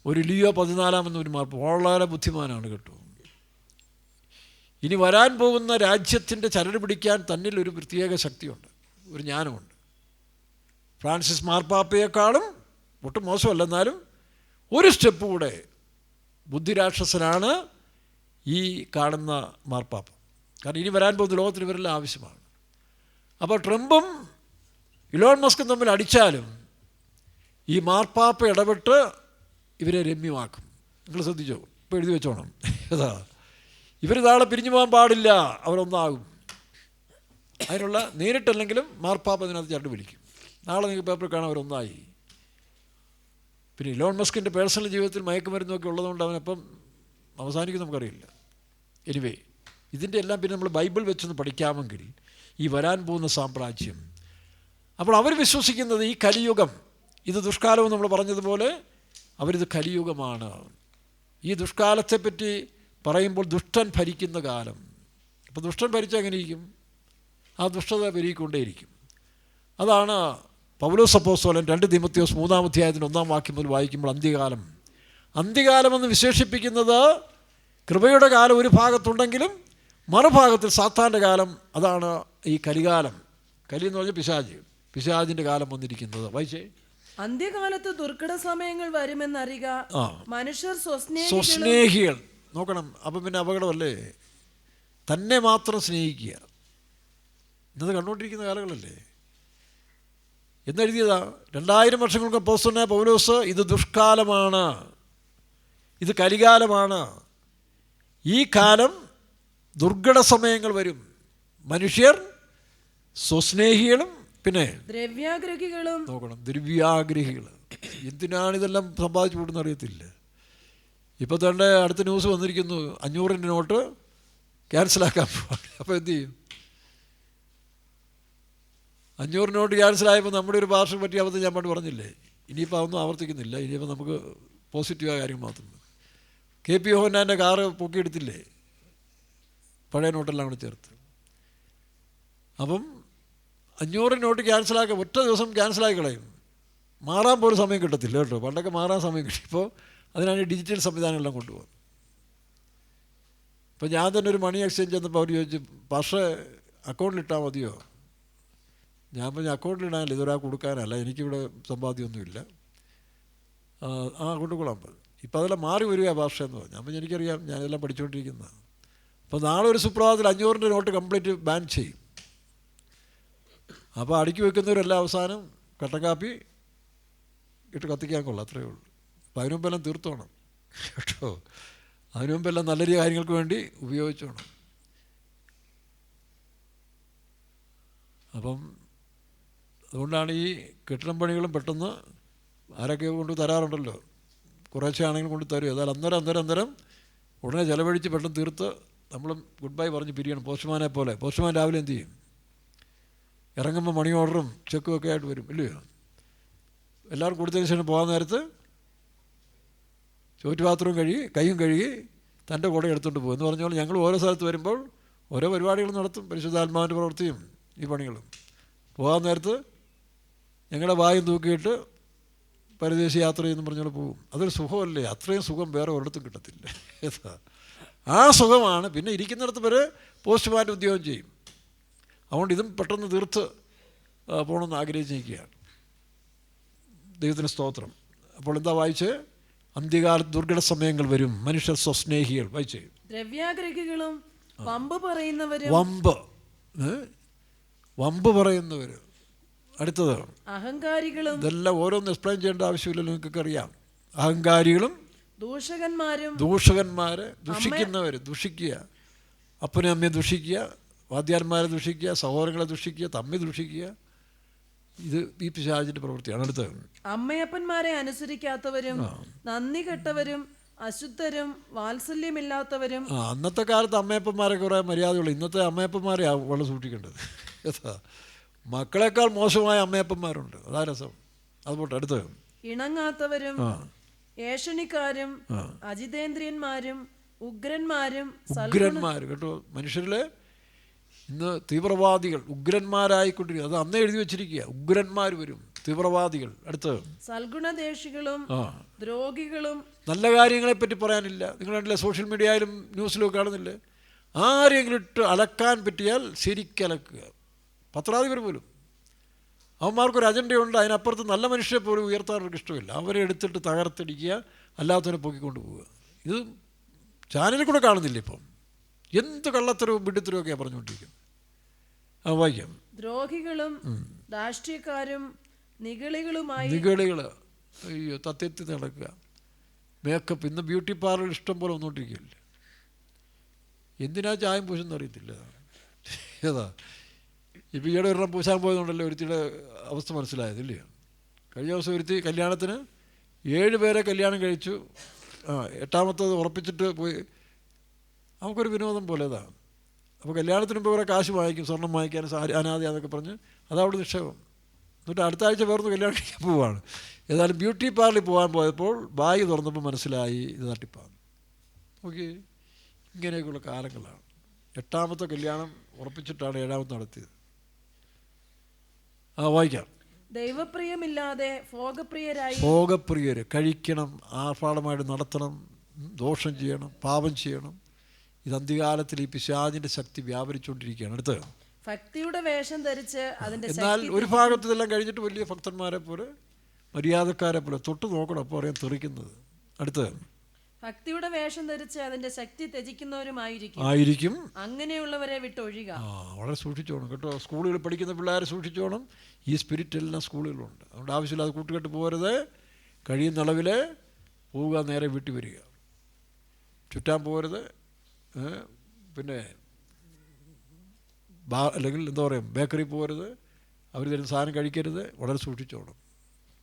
Speaker 1: ഒരു ലിയോ 14 എന്നൊരു മാർപ്പാപ്പ വളരെ ബുദ്ധിമാനാണ് കേട്ടോ. ഇനി വരാൻ പോകുന്ന രാജ്യത്തിൻ്റെ ചരട് പിടിക്കാൻ തന്നിൽ ഒരു പ്രത്യേക ശക്തിയുണ്ട്, ഒരു ജ്ഞാനമുണ്ട്. ഫ്രാൻസിസ് മാർപ്പാപ്പയെക്കാളും ഒട്ടും മോശമല്ല, എന്നാലും ഒരു സ്റ്റെപ്പ് കൂടെ ബുദ്ധിരാക്ഷസനാണ് ഈ കാണുന്ന മാർപ്പാപ്പ. കാരണം ഇനി വരാൻ പോകുന്ന ലോകത്തിന് ഇവരെല്ലാം ആവശ്യമാണ്. അപ്പോൾ ട്രംപും ഇലോൺ മസ്കും തമ്മിൽ അടിച്ചാലും ഈ മാർപ്പാപ്പ ഇടപെട്ട് ഇവരെ രമ്യമാക്കും. നിങ്ങൾ ശ്രദ്ധിച്ചോ, ഇപ്പോൾ എഴുതി വെച്ചോണം. ഏതാ, ഇവർ നാളെ പിരിഞ്ഞു പോകാൻ പാടില്ല, അവരൊന്നാകും. അതിനുള്ള നേരിട്ടല്ലെങ്കിലും മാർപ്പാപ്പ അതിനകത്ത് ചരട് പിടിക്കും. നാളെ നിങ്ങൾക്ക് പേപ്പറിൽ കാണാൻ അവരൊന്നായി. പിന്നെ ഇലോൺ മസ്കിൻ്റെ പേഴ്സണൽ ജീവിതത്തിൽ മയക്കുമരുന്നൊക്കെ ഉള്ളതുകൊണ്ട് അവനപ്പം അവസാനിക്കും നമുക്കറിയില്ല. എനിവേ, ഇതിൻ്റെ എല്ലാം പിന്നെ നമ്മൾ ബൈബിൾ വെച്ചൊന്ന് പഠിക്കാമെങ്കിൽ ഈ വരാൻ പോകുന്ന സാമ്രാജ്യം, അപ്പോൾ അവർ വിശ്വസിക്കുന്നത് ഈ കലിയുഗം, ഇത് ദുഷ്കാലവും നമ്മൾ പറഞ്ഞതുപോലെ അവരിത് കലിയുഗമാണ്. ഈ ദുഷ്കാലത്തെപ്പറ്റി പറയുമ്പോൾ ദുഷ്ടൻ ഭരിക്കുന്ന കാലം. അപ്പോൾ ദുഷ്ടൻ ഭരിച്ചാൽ എങ്ങനെയിരിക്കും? ആ ദുഷ്ടത പെരുകിക്കൊണ്ടേയിരിക്കും. അതാണ് പൗലോസ് അപ്പോസ്തലൻ 2 തീമോഥെയോസ് 3-ാം അധ്യായത്തിന് 1-ാം വാക്യം മുതൽ വായിക്കുമ്പോൾ അന്ത്യകാലമെന്ന് വിശേഷിപ്പിക്കുന്നത് കൃപയുടെ കാലം ഒരു ഭാഗത്തുണ്ടെങ്കിലും മറുഭാഗത്തിൽ സാത്താൻ്റെ കാലം, അതാണ് ഈ കലികാലം. കലി എന്ന് പറഞ്ഞാൽ പിശാചിൻ്റെ കാലം വന്നിരിക്കുന്നത്. വായിച്ചേ.
Speaker 3: അന്ത്യകാലത്ത് ദുർഘട സമയങ്ങൾ വരുമെന്നറിയുക, മനുഷ്യർ
Speaker 1: സ്വസ്നേഹികൾ. നോക്കണം, അപ്പം പിന്നെ അപകടമല്ലേ? തന്നെ മാത്രം സ്നേഹിക്കുക. ഇന്നത് കണ്ടുകൊണ്ടിരിക്കുന്ന കാലങ്ങളല്ലേ? എന്നെഴുതിയതാ 2000 വർഷങ്ങൾക്ക് അപ്പോസ്തലനായ പൗലോസ്, ഇത് ദുഷ്കാലമാണ്, ഇത് കലികാലമാണ്, ഈ കാലം ദുർഘട സമയങ്ങൾ വരും, മനുഷ്യർ സ്വസ്നേഹികളും പിന്നെ
Speaker 3: ദ്രവ്യാഗ്രഹികളും.
Speaker 1: നോക്കണം, ദ്രവ്യാഗ്രഹികൾ. എന്തിനാണിതെല്ലാം സമ്പാദിച്ചു കൂട്ടുന്ന അറിയത്തില്ല. ഇപ്പോൾ തന്നെ അടുത്ത ന്യൂസ് വന്നിരിക്കുന്നു, 500 നോട്ട് ക്യാൻസലാക്കാൻ പോവാണ്. അപ്പോൾ എന്തു ചെയ്യും? 500 നോട്ട് ക്യാൻസലായപ്പോൾ നമ്മുടെ ഒരു ഭാഷയെ പറ്റി അബദ്ധം ഞാൻ പണ്ട് പറഞ്ഞില്ലേ? ഇനിയിപ്പോൾ അതൊന്നും ആവർത്തിക്കുന്നില്ല. ഇനിയിപ്പോൾ നമുക്ക് പോസിറ്റീവായ കാര്യങ്ങൾ മാത്രം. KP യോഹന്നാൻ്റെ കാറ് പൊക്കിയെടുത്തില്ലേ, പഴയ നോട്ടെല്ലാം കൂടി ചേർത്ത്. അപ്പം 500 നോട്ട് ക്യാൻസലാക്കുക, ഒറ്റ ദിവസം ക്യാൻസലാക്കി കളയും. മാറാൻ പോലും സമയം കിട്ടത്തില്ല കേട്ടോ. പണ്ടൊക്കെ മാറാൻ സമയം കിട്ടി. ഇപ്പോൾ അതിനാണ് ഡിജിറ്റൽ സംവിധാനമെല്ലാം കൊണ്ടുപോകുന്നത്. ഇപ്പോൾ ഞാൻ തന്നെ ഒരു മണി എക്സ്ചേഞ്ച് ചെന്നപ്പോൾ അവർ ചോദിച്ചു, പക്ഷേ അക്കൗണ്ടിലിട്ടാൽ മതിയോ? ഞാൻ പറഞ്ഞ അക്കൗണ്ടിലിടാനല്ല, ഇതൊരാൾക്ക് കൊടുക്കാനല്ല, എനിക്കിവിടെ സമ്പാദ്യമൊന്നുമില്ല. കൊണ്ടുകൊള്ളാൻ പറഞ്ഞു. ഇപ്പോൾ അതെല്ലാം മാറി വരിക ഭാഷ എന്ന് പറഞ്ഞു. അപ്പം എനിക്കറിയാം, ഞാനെല്ലാം പഠിച്ചുകൊണ്ടിരിക്കുന്നതാണ്. അപ്പോൾ നാളെ ഒരു സുപ്രഭാതത്തിൽ 500 നോട്ട് കംപ്ലീറ്റ് ബാൻ ചെയ്യും. അപ്പോൾ അടുക്കി വെക്കുന്നവരെല്ലാം അവസാനം കട്ടൻ കാപ്പി ഇട്ട് കത്തിക്കാൻ കൊള്ളാം, അത്രയേ ഉള്ളൂ. അപ്പോൾ അതിനു മുമ്പെല്ലാം തീർത്തോണം കേട്ടോ. അതിനു മുമ്പെല്ലാം നല്ല കാര്യങ്ങൾക്ക് വേണ്ടി ഉപയോഗിച്ചോണം. അപ്പം അതുകൊണ്ടാണ് ഈ കെട്ടിടം പണികളും പെട്ടെന്ന് ആരൊക്കെ കൊണ്ട് തരാറുണ്ടല്ലോ, കുറേശ്ശെ ആണെങ്കിലും കൊണ്ട് തരും. ഏതായാലും അന്നേരം ഉടനെ ചിലവഴിച്ച് പെട്ടെന്ന് തീർത്ത് നമ്മളും ഗുഡ് ബൈ പറഞ്ഞ് പിരിയണം. പോസ്റ്റ്മാനെ പോലെ. പോസ്റ്റ്മാൻ രാവിലെ എന്ത് ചെയ്യും? ഇറങ്ങുമ്പോൾ മണി ഓർഡറും ചെക്കും ഒക്കെ ആയിട്ട് വരും, ഇല്ലയോ? എല്ലാവരും കൊടുത്തതിന് ശേഷം പോകാൻ നേരത്ത് ചോറ്റ് പാത്രവും കഴുകി കൈയും കഴുകി തൻ്റെ കൂടെ എടുത്തുകൊണ്ട് പോകും എന്ന് പറഞ്ഞാൽ ഞങ്ങൾ ഓരോ സ്ഥലത്ത് വരുമ്പോൾ ഓരോ പരിപാടികൾ നടത്തും. പരിശുദ്ധാത്മാവിൻ്റെ പ്രവൃത്തിയും ഈ പണികളും. പോകാൻ നേരത്ത് ഞങ്ങളുടെ വായും തൂക്കിയിട്ട് പരദേശി യാത്ര ചെയ്യുന്നു പറഞ്ഞുകൊണ്ട് പോകും. അതൊരു സുഖമല്ലേ? അത്രയും സുഖം വേറെ ഒരിടത്തും കിട്ടത്തില്ല. ആ സുഖമാണ്. പിന്നെ ഇരിക്കുന്നിടത്ത് വരെ പോസ്റ്റ്മാൻ്റെ ഉദ്യോഗം ചെയ്യും. അതുകൊണ്ട് ഇതും പെട്ടെന്ന് തീർത്ത് പോകണമെന്ന് ആഗ്രഹിച്ചിരിക്കുകയാണ്. ദൈവത്തിന് സ്തോത്രം. അപ്പോൾ എന്താ വായിച്ച്? അന്ത്യകാലത്ത് ദുർഘട സമയങ്ങൾ വരും, മനുഷ്യർ സ്വസ്നേഹികൾ. വായിച്ച്.
Speaker 3: ദ്രവ്യാഗ്രഹികളും വമ്പ് പറയുന്നവരും.
Speaker 1: വമ്പ് പറയുന്നവർ. അടുത്തത്
Speaker 3: അഹങ്കാരികളും.
Speaker 1: ഇതെല്ലാം ഓരോന്ന് എക്സ്പ്ലെയിൻ ചെയ്യേണ്ട ആവശ്യമില്ലല്ലോ, നിങ്ങൾക്കൊക്കെ അറിയാം. അഹങ്കാരികളും
Speaker 3: ദൂഷകന്മാർ,
Speaker 1: ദുഷിക്കുന്നവർ. ദുഷിക്കുക, അപ്പനും അമ്മയെ ദുഷിക്കുക, വാദ്യാന്മാരെ ദുഷിക്കുക, സഹോദരങ്ങളെ ദുഷിക്കുക, തമ്മിൽ ദുഷിക്കുക. ഇത് ഈ പിശാചിന്റെ പ്രവൃത്തിയാണ്. അടുത്തത്
Speaker 3: അമ്മയപ്പന്മാരെ അനുസരിക്കാത്തവരും നന്ദി കെട്ടവരും അശുദ്ധരും വാത്സല്യമില്ലാത്തവരും.
Speaker 1: അന്നത്തെ കാലത്ത് അമ്മയപ്പന്മാരെ കുറേ മര്യാദയുള്ളൂ. ഇന്നത്തെ അമ്മയപ്പന്മാരെ വളരെ സൂക്ഷിക്കേണ്ടത്. മക്കളെക്കാൾ മോശമായ അമ്മയപ്പന്മാരുണ്ട്. അതാ രസം. അതുപോട്ടെ. അടുത്ത്
Speaker 3: ഇണങ്ങാത്തവരും ഏഷണിക്കാരും അജിതേന്ദ്രിയന്മാരും ഉഗ്രന്മാരും.
Speaker 1: കേട്ടോ, മനുഷ്യരിലെ ഇന്ന് തീവ്രവാദികൾ ഉഗ്രന്മാരായിക്കൊണ്ടിരിക്കുക. അത് അന്നേ എഴുതി വെച്ചിരിക്കുക. ഉഗ്രന്മാർ വരും, തീവ്രവാദികൾ. അടുത്ത്
Speaker 3: സൽഗുണദേശികളും ദ്രോഹികളും. നല്ല
Speaker 1: കാര്യങ്ങളെപ്പറ്റി പറയാനില്ല. നിങ്ങൾ കണ്ടില്ലേ, സോഷ്യൽ മീഡിയയിലും ന്യൂസിലും കാണുന്നില്ലേ? ആരെങ്കിലും ഇട്ട് അലക്കാൻ പറ്റിയാൽ ശരിക്കലക്കുക. പത്രാധിപർ പോലും അവന്മാർക്കൊരു അജണ്ടയുണ്ട്. അതിനപ്പുറത്ത് നല്ല മനുഷ്യരെ പോലും ഉയർത്താൻ അവർക്ക് ഇഷ്ടമില്ല. അവരെ എടുത്തിട്ട് തകർത്തടിക്കുക, അല്ലാത്തവരെ പൊക്കിക്കൊണ്ട് പോവുക. ഇത് ചാനലിൽ കൂടെ കാണുന്നില്ല. ഇപ്പം എന്ത് കള്ളത്തരവും വിഡിത്തരവും ഒക്കെയാണ് പറഞ്ഞുകൊണ്ടിരിക്കുന്നത്. വായിക്കാം.
Speaker 3: ദ്രോഹികളും രാഷ്ട്രീയക്കാരും നിഗളികളുമായി.
Speaker 1: അയ്യോ, തത്തെത്തി നടക്കുക. മേക്കപ്പ്. ഇന്ന് ബ്യൂട്ടി പാർലർ ഇഷ്ടം പോലെ വന്നുകൊണ്ടിരിക്കുകയല്ലേ. എന്തിനാ ചായം പൂശെന്ന് അറിയത്തില്ല. ഏതാ ഇപ്പോൾ ഈയിടെ ഒരെണ്ണം പൂശാൻ പോയതുകൊണ്ടല്ലേ ഒരുത്തിയുടെ അവസ്ഥ മനസ്സിലായതില്ലേ? കഴിഞ്ഞ ദിവസം ഒരുത്തി കല്യാണത്തിന് 7 പേരെ കല്യാണം കഴിച്ചു. 8ാമത്തത് ഉറപ്പിച്ചിട്ട് പോയി. നമുക്കൊരു വിനോദം പോലെ ഇതാണ്. അപ്പോൾ കല്യാണത്തിന് മുമ്പ് കുറേ കാശ് വാങ്ങിക്കും, സ്വർണം വാങ്ങിക്കാൻ, അനാഥയാന്നൊക്കെ പറഞ്ഞ് അതവിടെ നിക്ഷേപം. എന്നിട്ട് അടുത്ത ആഴ്ച വേർന്ന് കല്യാണം കഴിക്കാൻ പോവുകയാണ്. ഏതായാലും ബ്യൂട്ടി പാർലറിൽ പോകാൻ പോയപ്പോൾ ബാഗ് തുറന്നപ്പോൾ മനസ്സിലായി ഇത് തട്ടിപ്പാണ്. ഓക്കെ, ഇങ്ങനെയൊക്കെയുള്ള കാലങ്ങളാണ്. 8ാമത്തെ കല്യാണം ഉറപ്പിച്ചിട്ടാണ് 7ാമത്തെ നടത്തിയത്. വായിക്കാം.
Speaker 3: ദൈവപ്രിയമില്ലാതെ
Speaker 1: ഭോഗപ്രിയർ. കഴിക്കണം, ആർഭാടമായിട്ട് നടത്തണം, ദോഷം ചെയ്യണം, പാപം ചെയ്യണം. ഇത് അന്ത്യകാലത്തിൽ ഈ പിശാചിൻ്റെ ശക്തി വ്യാപരിച്ചുകൊണ്ടിരിക്കുകയാണ്. അടുത്ത്
Speaker 3: ഭക്തിയുടെ വേഷം ധരിച്ച് അതിന്റെ
Speaker 1: എന്നാൽ ഒരു ഭാഗത്ത് ഇതെല്ലാം കഴിഞ്ഞിട്ട് വലിയ ഭക്തന്മാരെ പോലെ മര്യാദക്കാരെ പോലെ തൊട്ട് നോക്കണം, അപ്പോൾ അറിയാൻ തെറിക്കുന്നത്. അടുത്ത്
Speaker 3: ഭക്തിയുടെ വേഷം ധരിച്ച് അതിന്റെ ശക്തി ത്യജിക്കുന്നവരുമായിരിക്കും
Speaker 1: ആയിരിക്കും
Speaker 3: അങ്ങനെയുള്ളവരെ വിട്ടൊഴിയുക.
Speaker 1: വളരെ സൂക്ഷിച്ചോണം കേട്ടോ. സ്കൂളുകളിൽ പഠിക്കുന്ന പിള്ളേരെ സൂക്ഷിച്ചോണം. ഈ സ്പിരിറ്റ് എല്ലാം സ്കൂളുകളിലുണ്ട്. അതുകൊണ്ട് ആവശ്യമില്ലാതെ കൂട്ടുകെട്ട് പോകരുത്. കഴിയുന്ന അളവിൽ പോവുക, നേരെ വീട്ടിൽ വരിക, ചുറ്റാൻ പോകരുത്. പിന്നെ അല്ലെങ്കിൽ എന്താ പറയുക, ബേക്കറി പോകരുത്, അവർ തരുന്ന സാധനം കഴിക്കരുത്. വളരെ സൂക്ഷിച്ചോണം.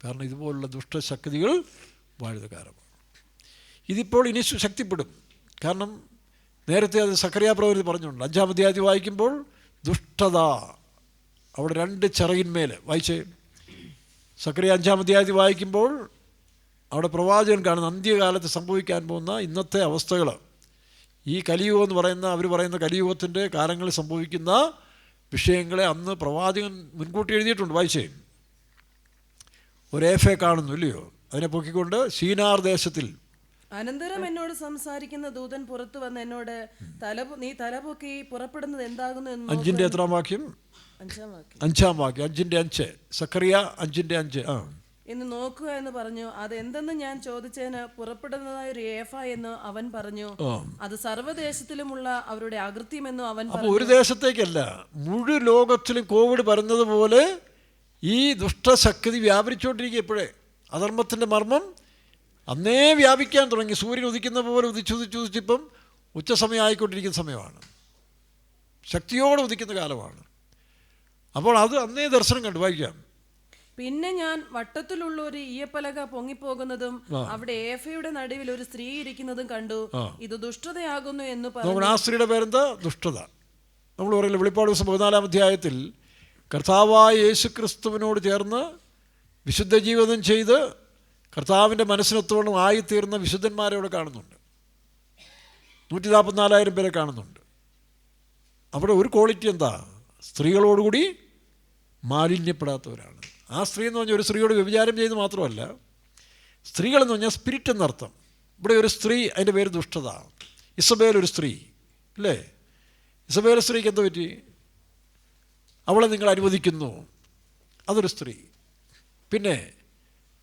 Speaker 1: കാരണം ഇതുപോലുള്ള ദുഷ്ടശക്തികൾ വാഴുന്ന കാലമാണ്. ഇതിപ്പോൾ ഇനി ശക്തിപ്പെടും. കാരണം നേരത്തെ അത് സക്കറിയാ പ്രവചനം പറഞ്ഞുകൊണ്ട് 5-ാം അധ്യായം വായിക്കുമ്പോൾ ദുഷ്ടത അവിടെ 2 ചിറകിന്മേൽ വായിച്ചേ. സക്കറിയ 5-ാം അധ്യായം വായിക്കുമ്പോൾ അവിടെ പ്രവാചകൻ കാണുന്ന അന്ത്യകാലത്ത് സംഭവിക്കാൻ പോകുന്ന ഇന്നത്തെ അവസ്ഥകൾ, ഈ കലിയുഗം എന്ന് പറയുന്ന അവർ പറയുന്ന കലിയുഗത്തിൻ്റെ കാലങ്ങളിൽ സംഭവിക്കുന്ന വിഷയങ്ങളെ അന്ന് പ്രവാചകൻ മുൻകൂട്ടി എഴുതിയിട്ടുണ്ട്. വായിച്ചേ. ഒരു ഏഫെ കാണുന്നു ഇല്ലയോ, അതിനെ പൊക്കിക്കൊണ്ട് സീനാർ ദേശത്തിൽ.
Speaker 3: അനന്തരം എന്നോട് സംസാരിക്കുന്ന ദൂതൻ പുറത്തു വന്ന് എന്നോട് നീ തലപൊക്കി പുറപ്പെടുന്നത് എന്താകുന്നു എന്ന്
Speaker 1: 5-ന്റെ എത്രാം വാക്യം? 5-ാം വാക്യം. 5-ന്റെ 5. സക്കറിയ 5-ന്റെ 5
Speaker 3: എന്ന് നോക്കുക എന്ന് പറഞ്ഞു. അത് എന്തെന്ന് ഞാൻ ചോദിച്ചതിന് പുറപ്പെടുന്നതായ ഒരു ഏഫ എന്ന് അവൻ പറഞ്ഞു. അത് സർവ്വദേശത്തിലുമുള്ള അവരുടെ അകൃത്യമെന്നും അവൻ പറഞ്ഞു.
Speaker 1: അപ്പോൾ ഒരു ദേശത്തേക്കല്ല, മുഴു ലോകത്തിലും കോവിഡ് പരന്നത് പോലെ ഈ ദുഷ്ടശക്തി വ്യാപരിച്ചുകൊണ്ടിരിക്കുക. ഇപ്പോഴേ അധർമ്മത്തിൻ്റെ മർമ്മം അന്നേ വ്യാപിക്കാൻ തുടങ്ങി. സൂര്യൻ ഉദിക്കുന്ന പോലെ ഉദിച്ചുദിച്ചിപ്പം ഉച്ചസമയം ആയിക്കൊണ്ടിരിക്കുന്ന സമയമാണ്, ശക്തിയോടെ ഉദിക്കുന്ന കാലമാണ്. അപ്പോൾ അത് അന്നേ ദർശനം കണ്ടു. വായിക്കാം.
Speaker 3: പിന്നെ ഞാൻ വട്ടത്തിലുള്ള ഒരു ഈയപ്പലക പൊങ്ങിപ്പോകുന്നതും അവിടെ ഏഫയുടെ നടുവിൽ ഒരു സ്ത്രീ ഇരിക്കുന്നതും കണ്ടു. ഇത് ദുഷ്ടതയാകുന്നു എന്ന് പറഞ്ഞു.
Speaker 1: ആ സ്ത്രീയുടെ പേരെന്താ? ദുഷ്ടത. നമ്മൾ പറയില്ല, വെളിപ്പാട് ദിവസം 14-ാം അധ്യായത്തിൽ കർത്താവായ യേശു ക്രിസ്തുവിനോട് ചേർന്ന് വിശുദ്ധ ജീവിതം ചെയ്ത് കർത്താവിൻ്റെ മനസ്സിനൊത്തോളം ആയിത്തീർന്ന വിശുദ്ധന്മാരെ അവിടെ കാണുന്നുണ്ട്. 144,000 പേരെ കാണുന്നുണ്ട്. അവിടെ ഒരു ക്വാളിറ്റി എന്താ? സ്ത്രീകളോടുകൂടി മാലിന്യപ്പെടാത്തവരാണ്. ആ സ്ത്രീ എന്ന് പറഞ്ഞാൽ ഒരു സ്ത്രീയോട് വ്യഭിചാരം ചെയ്ത് മാത്രമല്ല, സ്ത്രീകളെന്ന് പറഞ്ഞാൽ സ്പിരിറ്റ് എന്നർത്ഥം. ഇവിടെ ഒരു സ്ത്രീ, അതിൻ്റെ പേര് ദുഷ്ടത. ഇസബേൽ ഒരു സ്ത്രീ അല്ലേ? ഇസബേൽ സ്ത്രീക്ക് എന്താ പറ്റി? അവളെ നിങ്ങൾ അനുവദിക്കുന്നു, അതൊരു സ്ത്രീ. പിന്നെ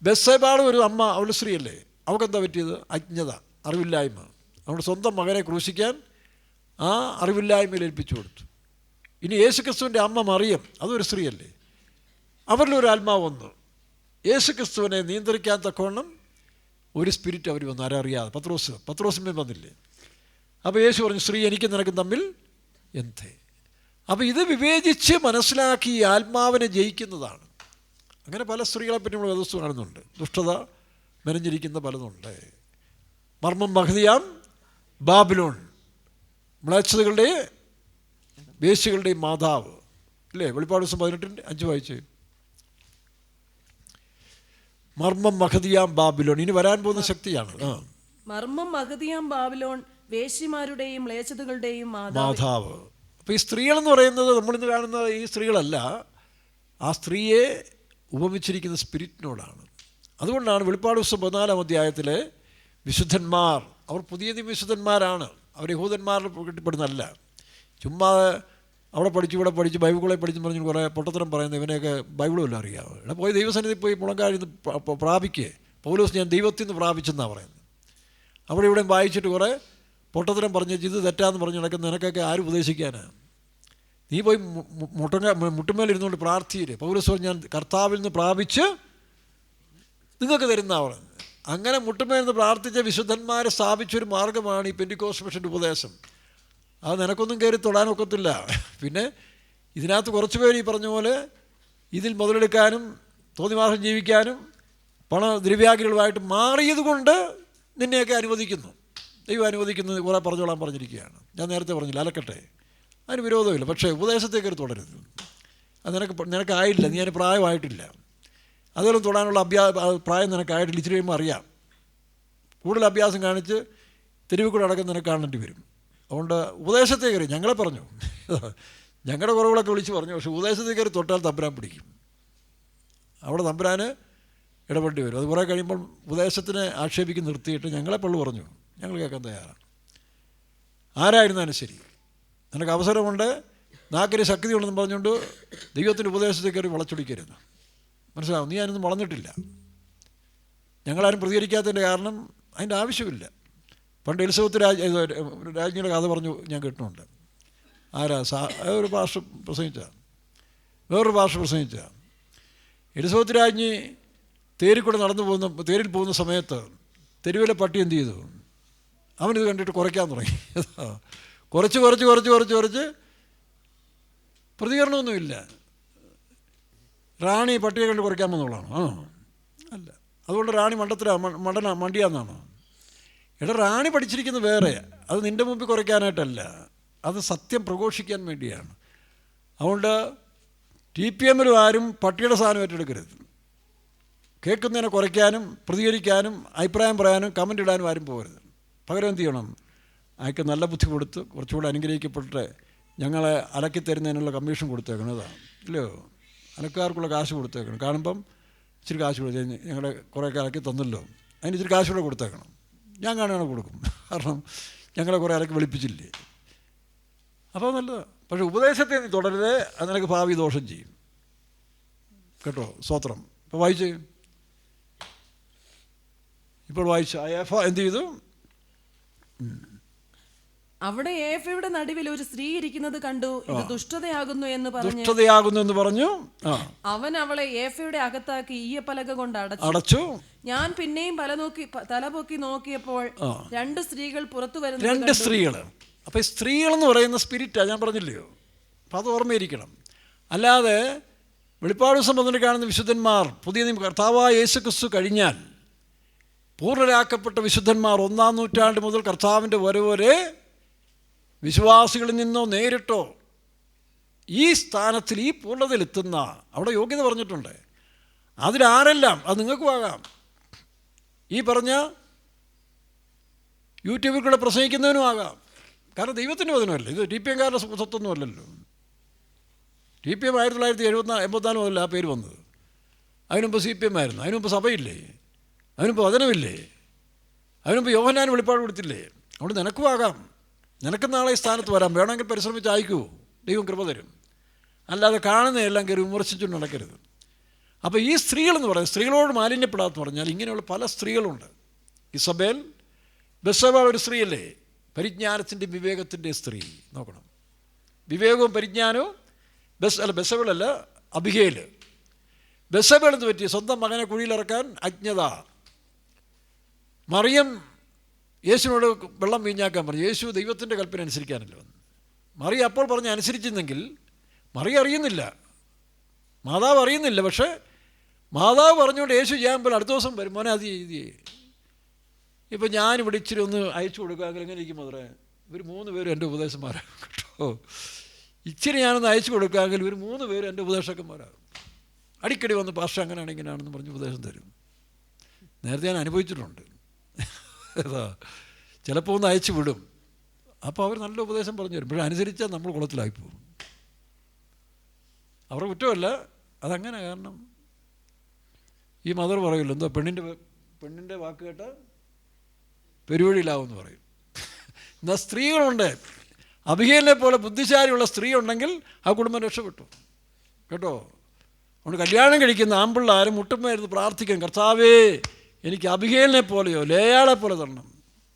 Speaker 1: ബത്ശേബാൾ ഒരു അമ്മ, അവളുടെ സ്ത്രീയല്ലേ? അവൾക്ക് എന്താ പറ്റിയത്? അജ്ഞത, അറിവില്ലായ്മ. അവളുടെ സ്വന്തം മകനെ ക്രൂശിക്കാൻ ആ അറിവില്ലായ്മയിൽ ഏൽപ്പിച്ചു കൊടുത്തു. ഇനി യേശുക്രിസ്തുവിൻ്റെ അമ്മ മറിയം, അതൊരു സ്ത്രീയല്ലേ? അവരിലൊരു ആത്മാവ് വന്നു. യേശുക്രിസ്തുവിനെ നിയന്ത്രിക്കാൻ തക്കവണ്ണം ഒരു സ്പിരിറ്റ് അവർ വന്നു, ആരറിയാതെ. പത്രോസിന്മേ വന്നില്ലേ? അപ്പോൾ യേശു പറഞ്ഞു, സ്ത്രീ എനിക്കും നിനക്കും തമ്മിൽ എന്തേ? അപ്പോൾ ഇത് വിവേചിച്ച് മനസ്സിലാക്കി ഈ ആത്മാവിനെ ജയിക്കുന്നതാണ്. അങ്ങനെ പല സ്ത്രീകളെ പറ്റി നമ്മൾ വേദപുസ്തകം കാണുന്നുണ്ട്. ദുഷ്ടത മെനഞ്ഞിരിക്കുന്ന പലതുണ്ട്. മർമ്മം മഹതിയാം ബാബിലോൺ, മ്ലേച്ഛതകളുടെ വേശ്യകളുടെയും മാതാവ് അല്ലേ? വെളിപ്പാട് ദിവസം 18-5 വായിച്ച്. മർമ്മം മഹതിയാം ബാബിലോൺ, ഇനി വരാൻ പോകുന്ന ശക്തിയാണ്.
Speaker 3: മർമ്മം മഹതിയാം ബാബിലോൺ, വേശ്യമാരുടെയും മ്ലേച്ഛതകളുടെയും മാതാവ്.
Speaker 1: അപ്പോൾ ഈ സ്ത്രീകളെന്ന് പറയുന്നത് നമ്മളിന്ന് കാണുന്ന ഈ സ്ത്രീകളല്ല, ആ സ്ത്രീയെ ഉപമിച്ചിരിക്കുന്ന സ്പിരിറ്റിനോടാണ്. അതുകൊണ്ടാണ് വെളിപ്പാട് ദിവസം 14-ാം അധ്യായത്തിലെ വിശുദ്ധന്മാർ, അവർ പുതിയ വിശുദ്ധന്മാരാണ്. അവർ യഹൂദന്മാരിൽ കിട്ടപ്പെടുന്നതല്ല. ചുമ്മാ അവിടെ പഠിച്ചു ഇവിടെ പഠിച്ച് ബൈബിളെ പഠിച്ചു പറഞ്ഞ് കുറേ പൊട്ടത്തരം പറയുന്നത്, ഇവനെയൊക്കെ ബൈബിളുമല്ല അറിയാമോ? ഇവിടെ പോയി ദൈവസന്നിധി പോയി മുളങ്കാലിൽ നിന്ന് പ്രാപിക്കേ. പൗലോസ് ഞാൻ ദൈവത്തിൽ നിന്ന് പ്രാപിച്ചെന്നാണ് പറയുന്നത്. അവിടെ ഇവിടെ വായിച്ചിട്ട് കുറേ പൊട്ടത്തരം പറഞ്ഞ് ഇത് തെറ്റാന്ന് പറഞ്ഞ് നടക്കുന്ന നിനക്കൊക്കെ ആര് ഉപദേശിക്കാനാണ്? നീ പോയി മുട്ടുമേലിരുന്നുകൊണ്ട് പ്രാർത്ഥിയില്ലേ. പൗലോസ് ഞാൻ കർത്താവിൽ നിന്ന് പ്രാപിച്ച് നിങ്ങൾക്ക് തരുന്ന പറയുന്നത്. അങ്ങനെ മുട്ടുമേലിരുന്ന് പ്രാർത്ഥിച്ച വിശുദ്ധന്മാരെ സ്ഥാപിച്ചൊരു മാർഗ്ഗമാണ് ഈ പെന്തിക്കോസ്ത് മിഷൻ്റെ ഉപദേശം. അത് നിനക്കൊന്നും കയറി തൊടാനൊക്കത്തില്ല. പിന്നെ ഇതിനകത്ത് കുറച്ച് പേര് ഈ പറഞ്ഞ പോലെ ഇതിൽ മുതലെടുക്കാനും തോന്നിവാസം ജീവിക്കാനും ദ്രവ്യാഗ്രഹികളുമായിട്ട് മാറിയത് കൊണ്ട് നിന്നെയൊക്കെ അനുവദിക്കുന്നു. ദൈവം അനുവദിക്കുന്നത് കുറേ പറഞ്ഞോളാൻ പറഞ്ഞിരിക്കുകയാണ്. ഞാൻ നേരത്തെ പറഞ്ഞില്ല, അലക്കട്ടെ, അതിന് വിരോധമില്ല. പക്ഷേ ഉപദേശത്തെ കയറി തുടരുത്. അത് നിനക്കായില്ല, നീ അതിന് പ്രായമായിട്ടില്ല. അതുപോലെ തൊടാനുള്ള പ്രായം നിനക്കായിട്ടില്ല. ഇച്ചിരി കഴിയുമ്പോൾ അറിയാം. കൂടുതൽ അഭ്യാസം കാണിച്ച് തെരുവിൽ കൂടെ അടക്കം നിനക്ക് കാണേണ്ടി വരും. അതുകൊണ്ട് ഉപദേശത്തെ കയറി ഞങ്ങളെ പറഞ്ഞു, ഞങ്ങളുടെ കുറവുകളൊക്കെ വിളിച്ച് പറഞ്ഞു. പക്ഷേ ഉപദേശത്തെ കയറി തൊട്ടാൽ തമ്പുരാൻ പിടിക്കും. അവിടെ തമ്പുരാന് ഇടപെടേണ്ടി വരും. അത് കുറേ കഴിയുമ്പോൾ ഉപദേശത്തിനെ ആക്ഷേപിക്ക് നിർത്തിയിട്ട് ഞങ്ങളെ പള്ളു പറഞ്ഞു, ഞങ്ങൾ കേൾക്കാൻ തയ്യാറാണ്. ആരായിരുന്നാലും ശരി, നിനക്ക് അവസരമുണ്ട്, നാക്കിന് ശക്തി ഉണ്ടെന്ന് പറഞ്ഞുകൊണ്ട് ദൈവത്തിൻ്റെ ഉപദേശത്തെ കയറി വളച്ചൊടിക്കരുത്. മനസ്സിലാവും? നീ അതിനൊന്നും വളർന്നിട്ടില്ല. ഞങ്ങളാരും പ്രതികരിക്കാത്തതിൻ്റെ കാരണം അതിൻ്റെ ആവശ്യമില്ല. പണ്ട് എലിസബത്ത് രാജ്ഞിയുടെ കഥ പറഞ്ഞു ഞാൻ കേട്ടിട്ടുണ്ട്. ഒരു ഭാഷ പ്രസംഗിച്ചതാണ്, വേറൊരു ഭാഷ പ്രസംഗിച്ചതാണ്. എലിസബത്ത് രാജ്ഞി തേരിൽ പോകുന്ന സമയത്ത് തെരുവിലെ പട്ടി എന്ത് ചെയ്തു? അവനിത് കണ്ടിട്ട് കുറയ്ക്കാൻ തുടങ്ങി. കുറച്ച് പ്രതികരണമൊന്നുമില്ല. റാണി പട്ടിയെ കണ്ട് കുറയ്ക്കാമെന്നുള്ളതാണോ? അല്ല. അതുകൊണ്ട് റാണി മണ്ടിയാന്നാണോ? എടാ, റാണി പഠിച്ചിരിക്കുന്നത് വേറെ. അത് നിൻ്റെ മുമ്പിൽ കുറയ്ക്കാനായിട്ടല്ല, അത് സത്യം പ്രഘോഷിക്കാൻ വേണ്ടിയാണ്. അതുകൊണ്ട് TPM-ലും ആരും പട്ടിയുടെ സാധനം ഏറ്റെടുക്കരുത്. കേൾക്കുന്നതിനെ കുറയ്ക്കാനും പ്രതികരിക്കാനും അഭിപ്രായം പറയാനും കമൻ്റ് ഇടാനും ആരും പോകരുത്. പകരം എന്ത് ചെയ്യണം? അയാൾക്ക് നല്ല ബുദ്ധി കൊടുത്ത് കുറച്ചുകൂടെ അനുഗ്രഹിക്കപ്പെട്ടിട്ട് ഞങ്ങളെ അലക്കി തരുന്നതിനുള്ള കമ്മീഷൻ കൊടുത്തേക്കണം. അതാണ് ഇല്ലയോ? അലക്കാർക്കുള്ള കാശ് കൊടുത്തേക്കണം. കാണുമ്പം ഇച്ചിരി കാശ് കൊടുത്ത് ഞങ്ങളെ കുറേയൊക്കെ അലക്കി തന്നല്ലോ, അതിന് ഇച്ചിരി കാശ് കൂടെ കൊടുത്തേക്കണം. ഞാൻ കാണുകയാണെങ്കിൽ കൊടുക്കും, കാരണം ഞങ്ങളെ കുറേ അലക്കി വെളുപ്പിച്ചില്ലേ. അപ്പോൾ നല്ലതാണ്. പക്ഷേ ഉപദേശത്തെ നീ തുടരുത്, അത് നിനക്ക് ഭാവി ദോഷം ചെയ്യും കേട്ടോ. സ്തോത്രം. ഇപ്പോൾ വായിച്ചു ഏഫ എന്ത് ചെയ്തു?
Speaker 3: അവിടെ ഏഫയുടെ നടുവിൽ ഒരു സ്ത്രീ ഇരിക്കുന്നത് കണ്ടു. ഇത് ദുഷ്ടതയാകുന്നു എന്ന് പറഞ്ഞു. അവൻ അവളെ ഏഫയുടെ അകത്താക്കി ഈയപ്പലക കൊണ്ട് അടച്ചു. ഞാൻ പിന്നെയും തലപൊക്കി നോക്കിയപ്പോൾ 2 സ്ത്രീകൾ പുറത്തു വരുന്നു.
Speaker 1: 2 സ്ത്രീകൾ. അപ്പോൾ ഈ സ്ത്രീകളെന്ന് പറയുന്ന സ്പിരിറ്റാണ് ഞാൻ പറഞ്ഞില്ലയോ? അപ്പോൾ അത് ഓർമ്മയിരിക്കണം. അല്ലാതെ വെളിപ്പാട് സംബന്ധത്തിൽ കാണുന്ന വിശുദ്ധന്മാർ, പുതിയ കർത്താവായ യേശുക്രിസ്തു കഴിഞ്ഞാൽ പൂർണ്ണരാക്കപ്പെട്ട വിശുദ്ധന്മാർ 1-ാം നൂറ്റാണ്ട് മുതൽ കർത്താവിൻ്റെ വരെ വിശ്വാസികളിൽ നിന്നോ നേരിട്ടോ ഈ സ്ഥാനത്തിൽ, ഈ പൂർണ്ണതയിലെത്തുന്ന, അവിടെ യോഗ്യത പറഞ്ഞിട്ടുണ്ട്. അതിലാരെല്ലാം അത് നിങ്ങൾക്കും ആകാം. ഈ പറഞ്ഞ യൂട്യൂബിൽ കൂടെ പ്രസംഗിക്കുന്നതിനും ആകാം. കാരണം ദൈവത്തിൻ്റെ വചനമല്ലേ ഇത്. TPM-കാരുടെ സ്വത്തൊന്നും അല്ലല്ലോ. TPM 1984 മുതൽ ആ പേര് വന്നത്. അതിനുമുമ്പ് CPM ആയിരുന്നു. അതിനുമുമ്പ് സഭയില്ലേ? അതിനുമുമ്പ് വചനമില്ലേ? അതിനുമുമ്പ് യോഹന്നാൻ വെളിപ്പാട് കൊടുത്തില്ലേ? അതുകൊണ്ട് നിനക്കും ആകാം. നിനക്ക് നാളെ ഈ സ്ഥാനത്ത് വരാം. വേണമെങ്കിൽ പരിശ്രമിച്ച് അയക്കൂ, ദൈവം കൃപ തരും. അല്ലാതെ കാണുന്നതെല്ലാം കയറി വിമർശിച്ചുകൊണ്ട് നടക്കരുത്. അപ്പോൾ ഈ സ്ത്രീകളെന്ന് പറയുന്നത്, സ്ത്രീകളോട് മാലിന്യപ്പെടാമെന്ന് പറഞ്ഞാൽ ഇങ്ങനെയുള്ള പല സ്ത്രീകളുണ്ട്. ഇസബേൽ, ബത്ശേബ ഒരു സ്ത്രീയല്ലേ? പരിജ്ഞാനത്തിൻ്റെ വിവേകത്തിൻ്റെ സ്ത്രീ. നോക്കണം, വിവേകവും പരിജ്ഞാനവും. ബത്ശേബയല്ല, അബിഗയിൽ. ബത്ശേബ എന്ന് പറ്റി സ്വന്തം മകനെ കുഴിയിലിറക്കാൻ അജ്ഞത. മറിയം യേശുവിനോട് വെള്ളം വീഞ്ഞാക്കാൻ പറഞ്ഞു. യേശു ദൈവത്തിൻ്റെ കൽപ്പന അനുസരിക്കാനല്ലോ വന്നു. മറിയ അപ്പോൾ പറഞ്ഞ് അനുസരിച്ചിരുന്നെങ്കിൽ, മറിയ അറിയുന്നില്ല, മാതാവ് അറിയുന്നില്ല. പക്ഷേ മാതാവ് പറഞ്ഞുകൊണ്ട് യേശു ചെയ്യുമ്പോൾ അടുത്ത ദിവസം വരും, മോനെ അത് ചെയ്ത്. ഇപ്പം ഞാനിവിടെ ഇച്ചിരി ഒന്ന് അയച്ചു കൊടുക്കാമെങ്കിൽ എങ്ങനെ ഇരിക്കും മധുരേ? ഇവർ 3 പേരും എൻ്റെ ഉപദേശന്മാരാകും കേട്ടോ. ഇച്ചിരി ഞാനൊന്ന് അയച്ചു കൊടുക്കാമെങ്കിൽ ഇവർ 3 പേരും എൻ്റെ ഉപദേശകന്മാരാകും. അടിക്കടി വന്ന് പാസ്റ്റർ അങ്ങനെയാണ് ഇങ്ങനെയാണെന്ന് പറഞ്ഞ് ഉപദേശം തരും. നേരത്തെ ഞാൻ അനുഭവിച്ചിട്ടുണ്ട്. ചിലപ്പോൾ ഒന്ന് അയച്ചു വിടും, അപ്പോൾ അവർ നല്ല ഉപദേശം പറഞ്ഞു തരും. പക്ഷേ അനുസരിച്ചാൽ നമ്മൾ കുളത്തിലായിപ്പോവും. അവരുടെ കുറ്റമല്ല, അതങ്ങനെ. കാരണം ഈ മദർ പറയുമല്ലോ, എന്തോ പെണ്ണിൻ്റെ വാക്ക് കേട്ട പെരുവഴിയിലാവുമെന്ന് പറയും. എന്നാൽ സ്ത്രീകളുണ്ട്, അബിഗേലിനെ പോലെ ബുദ്ധിശാലിയുള്ള സ്ത്രീ ഉണ്ടെങ്കിൽ ആ കുടുംബം രക്ഷപ്പെട്ടു കേട്ടോ. അതുകൊണ്ട് കല്യാണം കഴിക്കുന്ന ആമ്പിള്ളാരും മുട്ടുമായിരുന്നു പ്രാർത്ഥിക്കണം, കർത്താവേ എനിക്ക് അബിഗേലിനെ പോലെയോ ലേയാളെ പോലെ തരണം.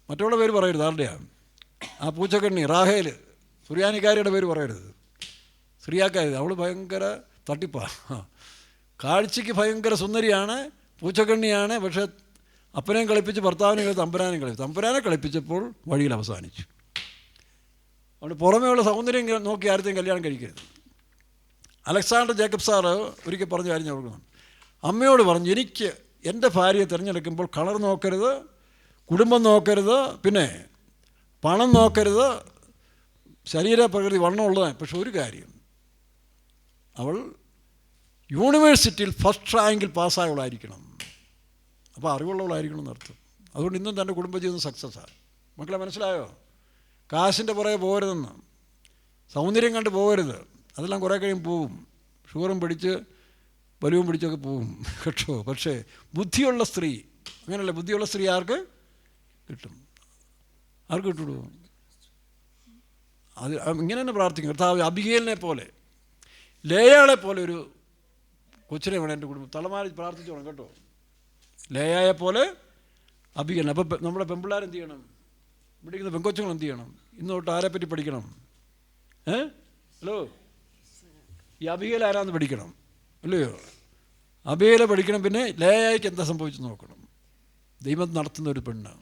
Speaker 1: മറ്റുള്ള പേര് പറയരുത്. ആരുടെയാണ്? ആ പൂച്ചക്കണ്ണി റാഹേൽ, സുറിയാനിക്കാരിയുടെ പേര് പറയരുത്, സ്ത്രീയാക്കാരുത്. അവൾ ഭയങ്കര തട്ടിപ്പാണ്. കാഴ്ചയ്ക്ക് ഭയങ്കര സുന്ദരിയാണ്, പൂച്ചക്കണ്ണിയാണ്. പക്ഷേ അപ്പനെയും കളിപ്പിച്ച് ഭർത്താവിനെ കളിച്ച് തമ്പുരാനെ കളിപ്പിച്ചപ്പോൾ വഴിയിൽ അവസാനിച്ചു. അതുകൊണ്ട് പുറമേയുള്ള സൗന്ദര്യം നോക്കി ആരത്തെയും കല്യാണം കഴിക്കരുത്. അലക്സാണ്ടർ ജേക്കബ് സാറ് ഒരിക്കൽ പറഞ്ഞ കാര്യം ഓർക്കണം. അമ്മയോട് പറഞ്ഞു, എനിക്ക് എൻ്റെ ഭാര്യയെ തിരഞ്ഞെടുക്കുമ്പോൾ കളർ നോക്കരുത്, കുടുംബം നോക്കരുത്, പിന്നെ പണം നോക്കരുത്, ശരീരപ്രകൃതി വണ്ണമുള്ളതാണ്. പക്ഷെ ഒരു കാര്യം, അവൾ യൂണിവേഴ്സിറ്റിയിൽ ഫസ്റ്റ് റാങ്കിൽ പാസ്സായവളായിരിക്കണം. അപ്പോൾ അറിവുള്ളവളായിരിക്കണം എന്നർത്ഥം. അതുകൊണ്ട് ഇന്നും തൻ്റെ കുടുംബജീവിതം സക്സസ്സാണ്. മക്കളെ മനസ്സിലായോ? കാശിൻ്റെ പുറകെ പോകരുതെന്ന്, സൗന്ദര്യം കണ്ട് പോകരുത്. അതെല്ലാം കുറേ കഴിയും പോവും. ഷുഗറും പിടിച്ച് ബലവും പിടിച്ചൊക്കെ പോവും കേട്ടോ. പക്ഷേ ബുദ്ധിയുള്ള സ്ത്രീ അങ്ങനെയല്ല. ബുദ്ധിയുള്ള സ്ത്രീ ആർക്ക് കിട്ടും? ആർക്ക് കിട്ടുള്ളൂ? അത് ഇങ്ങനെ തന്നെ പ്രാർത്ഥിക്കും. കർത്താവ് അബിഗേലിനെ പോലെ, ലേയാളെ പോലെ ഒരു കൊച്ചിനെ വേണം എൻ്റെ കുടുംബം. തലമാരി പ്രാർത്ഥിച്ചോണം കേട്ടോ. ലേയായെ പോലെ അബിഗേലിനെ. അപ്പോൾ നമ്മുടെ പെൺപിള്ളേർ എന്ത് ചെയ്യണം? പഠിക്കുന്ന പെൺകൊച്ചുങ്ങൾ എന്ത് ചെയ്യണം? ഇന്ന് തൊട്ട് ആരെപ്പറ്റി പഠിക്കണം? ഹലോ, ഈ അബിഗേൽ ആരാന്ന് പഠിക്കണം, അല്ലയോ? അബിഗേലെ പഠിക്കണം. പിന്നെ ലേയായ്ക്ക് എന്താ സംഭവിച്ചു നോക്കണം. ദൈവം നടത്തുന്ന ഒരു പെണ്ണ്,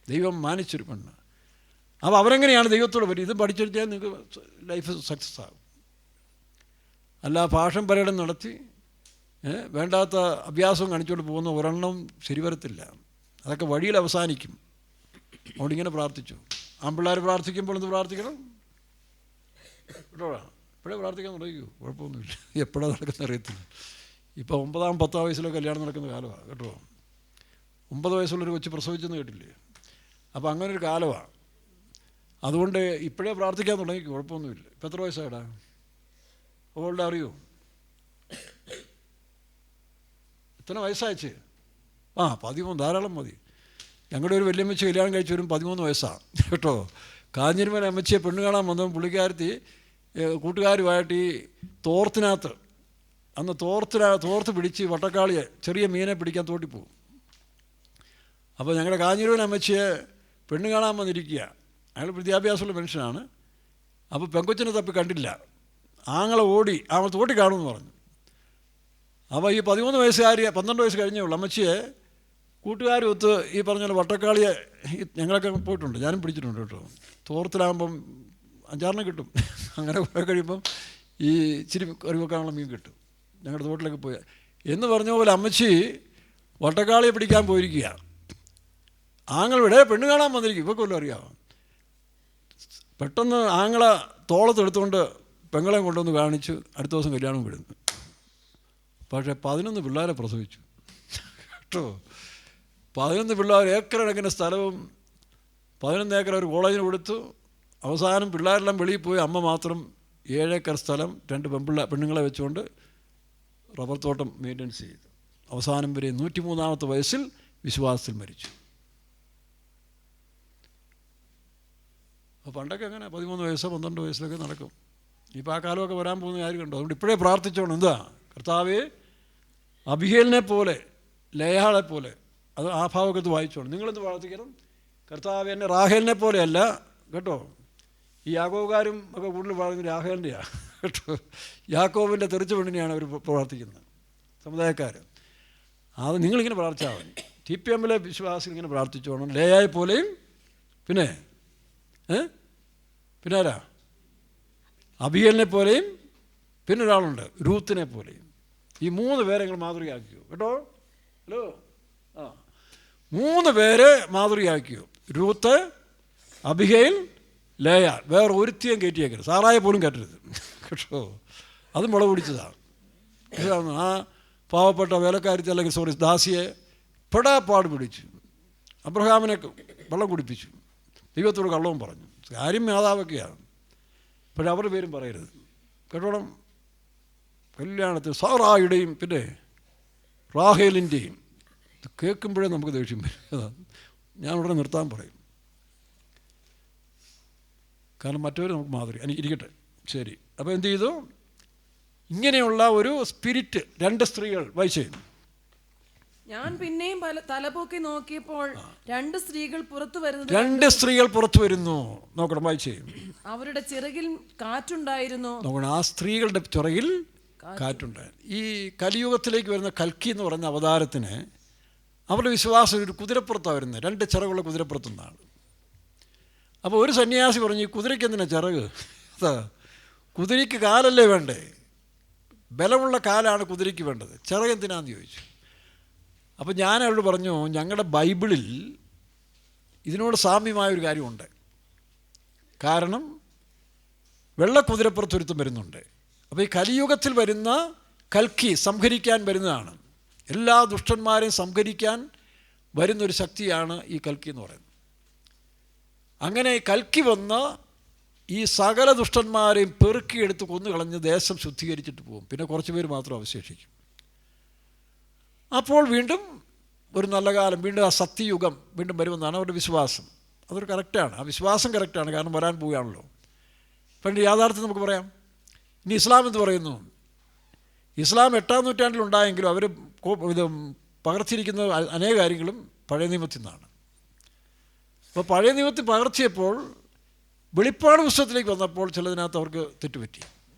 Speaker 1: ദൈവം മാനിച്ചൊരു പെണ്ണ്. അപ്പോൾ അവരെങ്ങനെയാണ് ദൈവത്തോട് പറ്റി ഇത് പഠിച്ചെടുത്താൽ നിങ്ങൾക്ക് ലൈഫ് സക്സസ് ആകും. അല്ല ഫാഷൻ പരേഡും നടത്തി വേണ്ടാത്ത അഭ്യാസവും കാണിച്ചുകൊണ്ട് പോകുന്ന ഒരെണ്ണം ശരി വരത്തില്ല. അതൊക്കെ വഴിയിൽ അവസാനിക്കും. അതുകൊണ്ട് ഇങ്ങനെ പ്രാർത്ഥിച്ചു. ആൺപിള്ളേർ പ്രാർത്ഥിക്കുമ്പോൾ എന്ത് പ്രാർത്ഥിക്കണം കേട്ടോ? ഇപ്പോഴേ പ്രാർത്ഥിക്കാൻ തുടങ്ങിക്കോ, കുഴപ്പമൊന്നുമില്ല. എപ്പോഴാണ് നടക്കുന്ന അറിയത്തില്ല. ഇപ്പോൾ 9-ാം 10-ാം വയസ്സിലൊക്കെ കല്യാണം നടക്കുന്ന കാലമാണ് കേട്ടോ. 9 വയസ്സുള്ളൊരു കൊച്ചു പ്രസവിച്ചെന്ന് കേട്ടില്ലേ? അപ്പോൾ അങ്ങനൊരു കാലമാണ്. അതുകൊണ്ട് ഇപ്പോഴേ പ്രാർത്ഥിക്കാൻ തുടങ്ങി, കുഴപ്പമൊന്നുമില്ല. ഇപ്പം എത്ര വയസ്സായിടാ? ഓൾഡ് അറിയോ? എത്ര വയസ്സായിച്ച്? 13. ധാരാളം മതി. ഞങ്ങളുടെ ഒരു വല്യമ്മച്ചി കല്യാണം കഴിച്ച് വരും 13 വയസ്സാണ് കേട്ടോ. കാഞ്ഞിരമല അമ്മച്ചിയെ പെണ്ണ് കാണാൻ വന്നപ്പോൾ പുള്ളിക്കാരത്തി കൂട്ടുകാരുമായിട്ട് ഈ തോർത്തിനകത്ത്, അന്ന് തോർത്ത് പിടിച്ച് വട്ടക്കാളിയെ ചെറിയ മീനെ പിടിക്കാൻ തോട്ടിപ്പോവും. അപ്പോൾ ഞങ്ങളുടെ കാഞ്ഞിരമല അമ്മച്ചിയെ പെണ്ണ് കാണാൻ വന്നിരിക്കുക. അയാൾ വിദ്യാഭ്യാസമുള്ള മനുഷ്യനാണ്. അപ്പോൾ പെങ്കൊച്ചിനെ തപ്പി കണ്ടില്ല. ആങ്ങളെ ഓടി അവൾ തോട്ടി കാണുമെന്ന് പറഞ്ഞു. അപ്പോൾ ഈ 13 വയസ്സുകാരി 12 വയസ്സ് കഴിഞ്ഞേ ഉള്ളൂ അമ്മച്ചിയെ കൂട്ടുകാരൊത്ത് ഈ പറഞ്ഞ വട്ടക്കാളിയെ ഞങ്ങളൊക്കെ പോയിട്ടുണ്ട്, ഞാനും പിടിച്ചിട്ടുണ്ട് കേട്ടോ. തോർത്തിലാകുമ്പം 5-6 കിട്ടും. അങ്ങനെ പോയി കഴിയുമ്പം ഈ ഇച്ചിരി കറി വെക്കാനുള്ള മീൻ കിട്ടും. ഞങ്ങളുടെ തോട്ടിലൊക്കെ പോയി എന്ന് പറഞ്ഞ പോലെ അമ്മച്ചി വട്ടക്കാളിയെ പിടിക്കാൻ പോയിരിക്കുക. ആങ്ങളുടെ പെണ്ണ് കാണാൻ വന്നിരിക്കും. ഇവർക്ക് വല്ലതും അറിയാമോ? പെട്ടെന്ന് ആങ്ങളെ തോളത്തെടുത്തുകൊണ്ട് പെങ്ങളെ കൊണ്ടുവന്ന് കാണിച്ചു. അടുത്ത ദിവസം കല്യാണം വിടുന്നു. പക്ഷേ 11 പിള്ളേരെ പ്രസവിച്ചു കേട്ടോ. 11 പിള്ളേർ, ഏക്കറടങ്ങിന സ്ഥലവും 11 ഏക്കർ ഒരു കോളേജിന് കൊടുത്തു. അവസാനം പിള്ളേരെല്ലാം വെളിയിൽ പോയി. അമ്മ മാത്രം 7 ഏക്കർ സ്ഥലം 2 പെണ്ണുങ്ങളെ വെച്ചുകൊണ്ട് റബ്ബർ തോട്ടം മെയിൻ്റെനൻസ് ചെയ്തു. അവസാനം വരെ 103-ാമത്തെ വയസ്സിൽ വിശ്വാസത്തിൽ മരിച്ചു. അപ്പോൾ പണ്ടൊക്കെ അങ്ങനെ 13 വയസ്സോ 12 വയസ്സിലൊക്കെ നടക്കും. ഇപ്പോൾ ആ കാലമൊക്കെ വരാൻ പോകുന്ന കാര്യം കണ്ടോ. അതുകൊണ്ട് ഇപ്പോഴേ പ്രാർത്ഥിച്ചോണം. എന്താ? കർത്താവേ അബിഗേലിനെ പോലെ, ലേയാളെ പോലെ. അത് ആ ഭാവമൊക്കെ വായിച്ചോണം. നിങ്ങളെന്ത് പ്രാർത്ഥിക്കണം? കർത്താവ് എന്നെ റാഹേലിനെ പോലെയല്ല കേട്ടോ. ഈ യാക്കോബുകാരും ഒക്കെ കൂടുതൽ പറയുന്നത് രാഹേലിൻ്റെയാണ് കേട്ടോ. യാക്കോബിൻ്റെ തെറിച്ച പെണ്ണിനെയാണ് അവർ പ്രാർത്ഥിക്കുന്നത്, സമുദായക്കാർ. അത് നിങ്ങളിങ്ങനെ പ്രാർത്ഥിച്ചാൽ മതി. TPM-ലെ വിശ്വാസികൾ ഇങ്ങനെ പ്രാർത്ഥിച്ചോണം. ലേയായെ പോലെയും പിന്നെ ആരാ? അബിഗേലിനെ പോലെയും പിന്നെ ഒരാളുണ്ട് രൂത്തിനെ പോലെയും. ഈ 3 പേരെ നിങ്ങൾ മാതൃകയാക്കിയോ കേട്ടോ. ഹലോ, 3 പേരെ മാതൃകയാക്കിയോ. Ruth, Abigail, Leah. വേറെ ഒരുത്തിയും കയറ്റിയേക്കരുത്. സാറായെ പോലും കയറ്റരുത് കേട്ടോ. അത് മുള പിടിച്ചതാണ്. ആ പാവപ്പെട്ട വേലക്കാരത്തെ അല്ലെങ്കിൽ ദാസിയെ പെടാപ്പാട് പിടിച്ചു. അബ്രഹാമിനെ വെള്ളം കുടിപ്പിച്ചു. ദൈവത്തോട് കള്ളവും പറഞ്ഞു. കാര്യം മാതാവൊക്കെയാണ്. പക്ഷേ അവരുടെ പേരും പറയരുത് കേട്ടോണം. കല്യാണത്തിൽ സാറായുടെയും പിന്നെ റാഹേലിൻ്റെയും ഇത് കേൾക്കുമ്പോഴേ നമുക്ക് ദേഷ്യം വരും. ഞാൻ ഉടനെ നിർത്താൻ പറയും. കാരണം മറ്റവർ നമുക്ക് മാതൃക ഇരിക്കട്ടെ. ശരി. അപ്പോൾ എന്ത് ചെയ്തു? ഇങ്ങനെയുള്ള ഒരു സ്പിരിറ്റ് 2 സ്ത്രീകൾ വായിച്ചേ.
Speaker 3: ഞാൻ പിന്നെയും തലപൊക്കി നോക്കിയപ്പോൾ 2 സ്ത്രീകൾ പുറത്തു വരുന്നത്
Speaker 1: 2 സ്ത്രീകൾ പുറത്തു വരുന്നു. നോക്കണം, വായിച്ചേ.
Speaker 3: അവരുടെ ചിറകിൽ കാറ്റുണ്ടായിരുന്നു.
Speaker 1: നോക്കണം, ആ സ്ത്രീകളുടെ ചിറകിൽ കാറ്റുണ്ടായിരുന്നു. ഈ കലിയുഗത്തിലേക്ക് വരുന്ന കൽക്കി എന്ന് പറയുന്ന അവതാരത്തിന് അവരുടെ വിശ്വാസം ഒരു കുതിരപ്പുറത്താണ് വരുന്നത്. 2 ചിറകുള്ള കുതിരപ്പുറത്തുനിന്നാണ്. അപ്പോൾ ഒരു സന്യാസി പറഞ്ഞു, ഈ കുതിരയ്ക്ക് എന്തിനാ ചിറക്? കുതിരയ്ക്ക് കാലല്ലേ വേണ്ടേ? ബലമുള്ള കാലാണ് കുതിരയ്ക്ക് വേണ്ടത്, ചിറക് എന്തിനാന്ന് ചോദിച്ചു. അപ്പോൾ ഞാൻ അവരോട് പറഞ്ഞു, ഞങ്ങളുടെ ബൈബിളിൽ ഇതിനോട് സാമ്യമായൊരു കാര്യമുണ്ട്. കാരണം വെള്ളക്കുതിരപ്പുറത്തൊരുത്തം വരുന്നുണ്ട്. അപ്പോൾ ഈ കലിയുഗത്തിൽ വരുന്ന കൽക്കി സംഹരിക്കാൻ വരുന്നതാണ്. എല്ലാ ദുഷ്ടന്മാരെയും സംഹരിക്കാൻ വരുന്നൊരു ശക്തിയാണ് ഈ കൽക്കി എന്ന് പറയുന്നത്. അങ്ങനെ കൽക്കി വന്ന് ഈ സകല ദുഷ്ടന്മാരെയും പെറുക്കിയെടുത്ത് കൊന്നുകളഞ്ഞ് ദേശം ശുദ്ധീകരിച്ചിട്ട് പോകും. പിന്നെ കുറച്ച് പേര് മാത്രം അവശേഷിക്കും. അപ്പോൾ വീണ്ടും ഒരു നല്ല കാലം, വീണ്ടും ആ സത്യയുഗം വീണ്ടും വരുമെന്നാണ് അവരുടെ വിശ്വാസം. അതൊരു കറക്റ്റാണ്. ആ വിശ്വാസം കറക്റ്റാണ്. കാരണം വരാൻ പോവുകയാണല്ലോ. പണ്ട് യാഥാർത്ഥ്യം നമുക്ക് പറയാം. ഇനി ഇസ്ലാം എന്ന് പറയുന്നു. ഇസ്ലാം 8-ാം നൂറ്റാണ്ടിലുണ്ടായെങ്കിലും അവർ ഇത് പകർത്തിയിരിക്കുന്ന അനേക കാര്യങ്ങളും പഴയ നിയമത്തിൽ നിന്നാണ്. അപ്പോൾ പഴയ നിയമത്തിൽ പകർത്തിയപ്പോൾ വെളിപ്പാട് പുസ്തകത്തിലേക്ക് വന്നപ്പോൾ ചിലതിനകത്ത് അവർക്ക് തെറ്റുപറ്റി.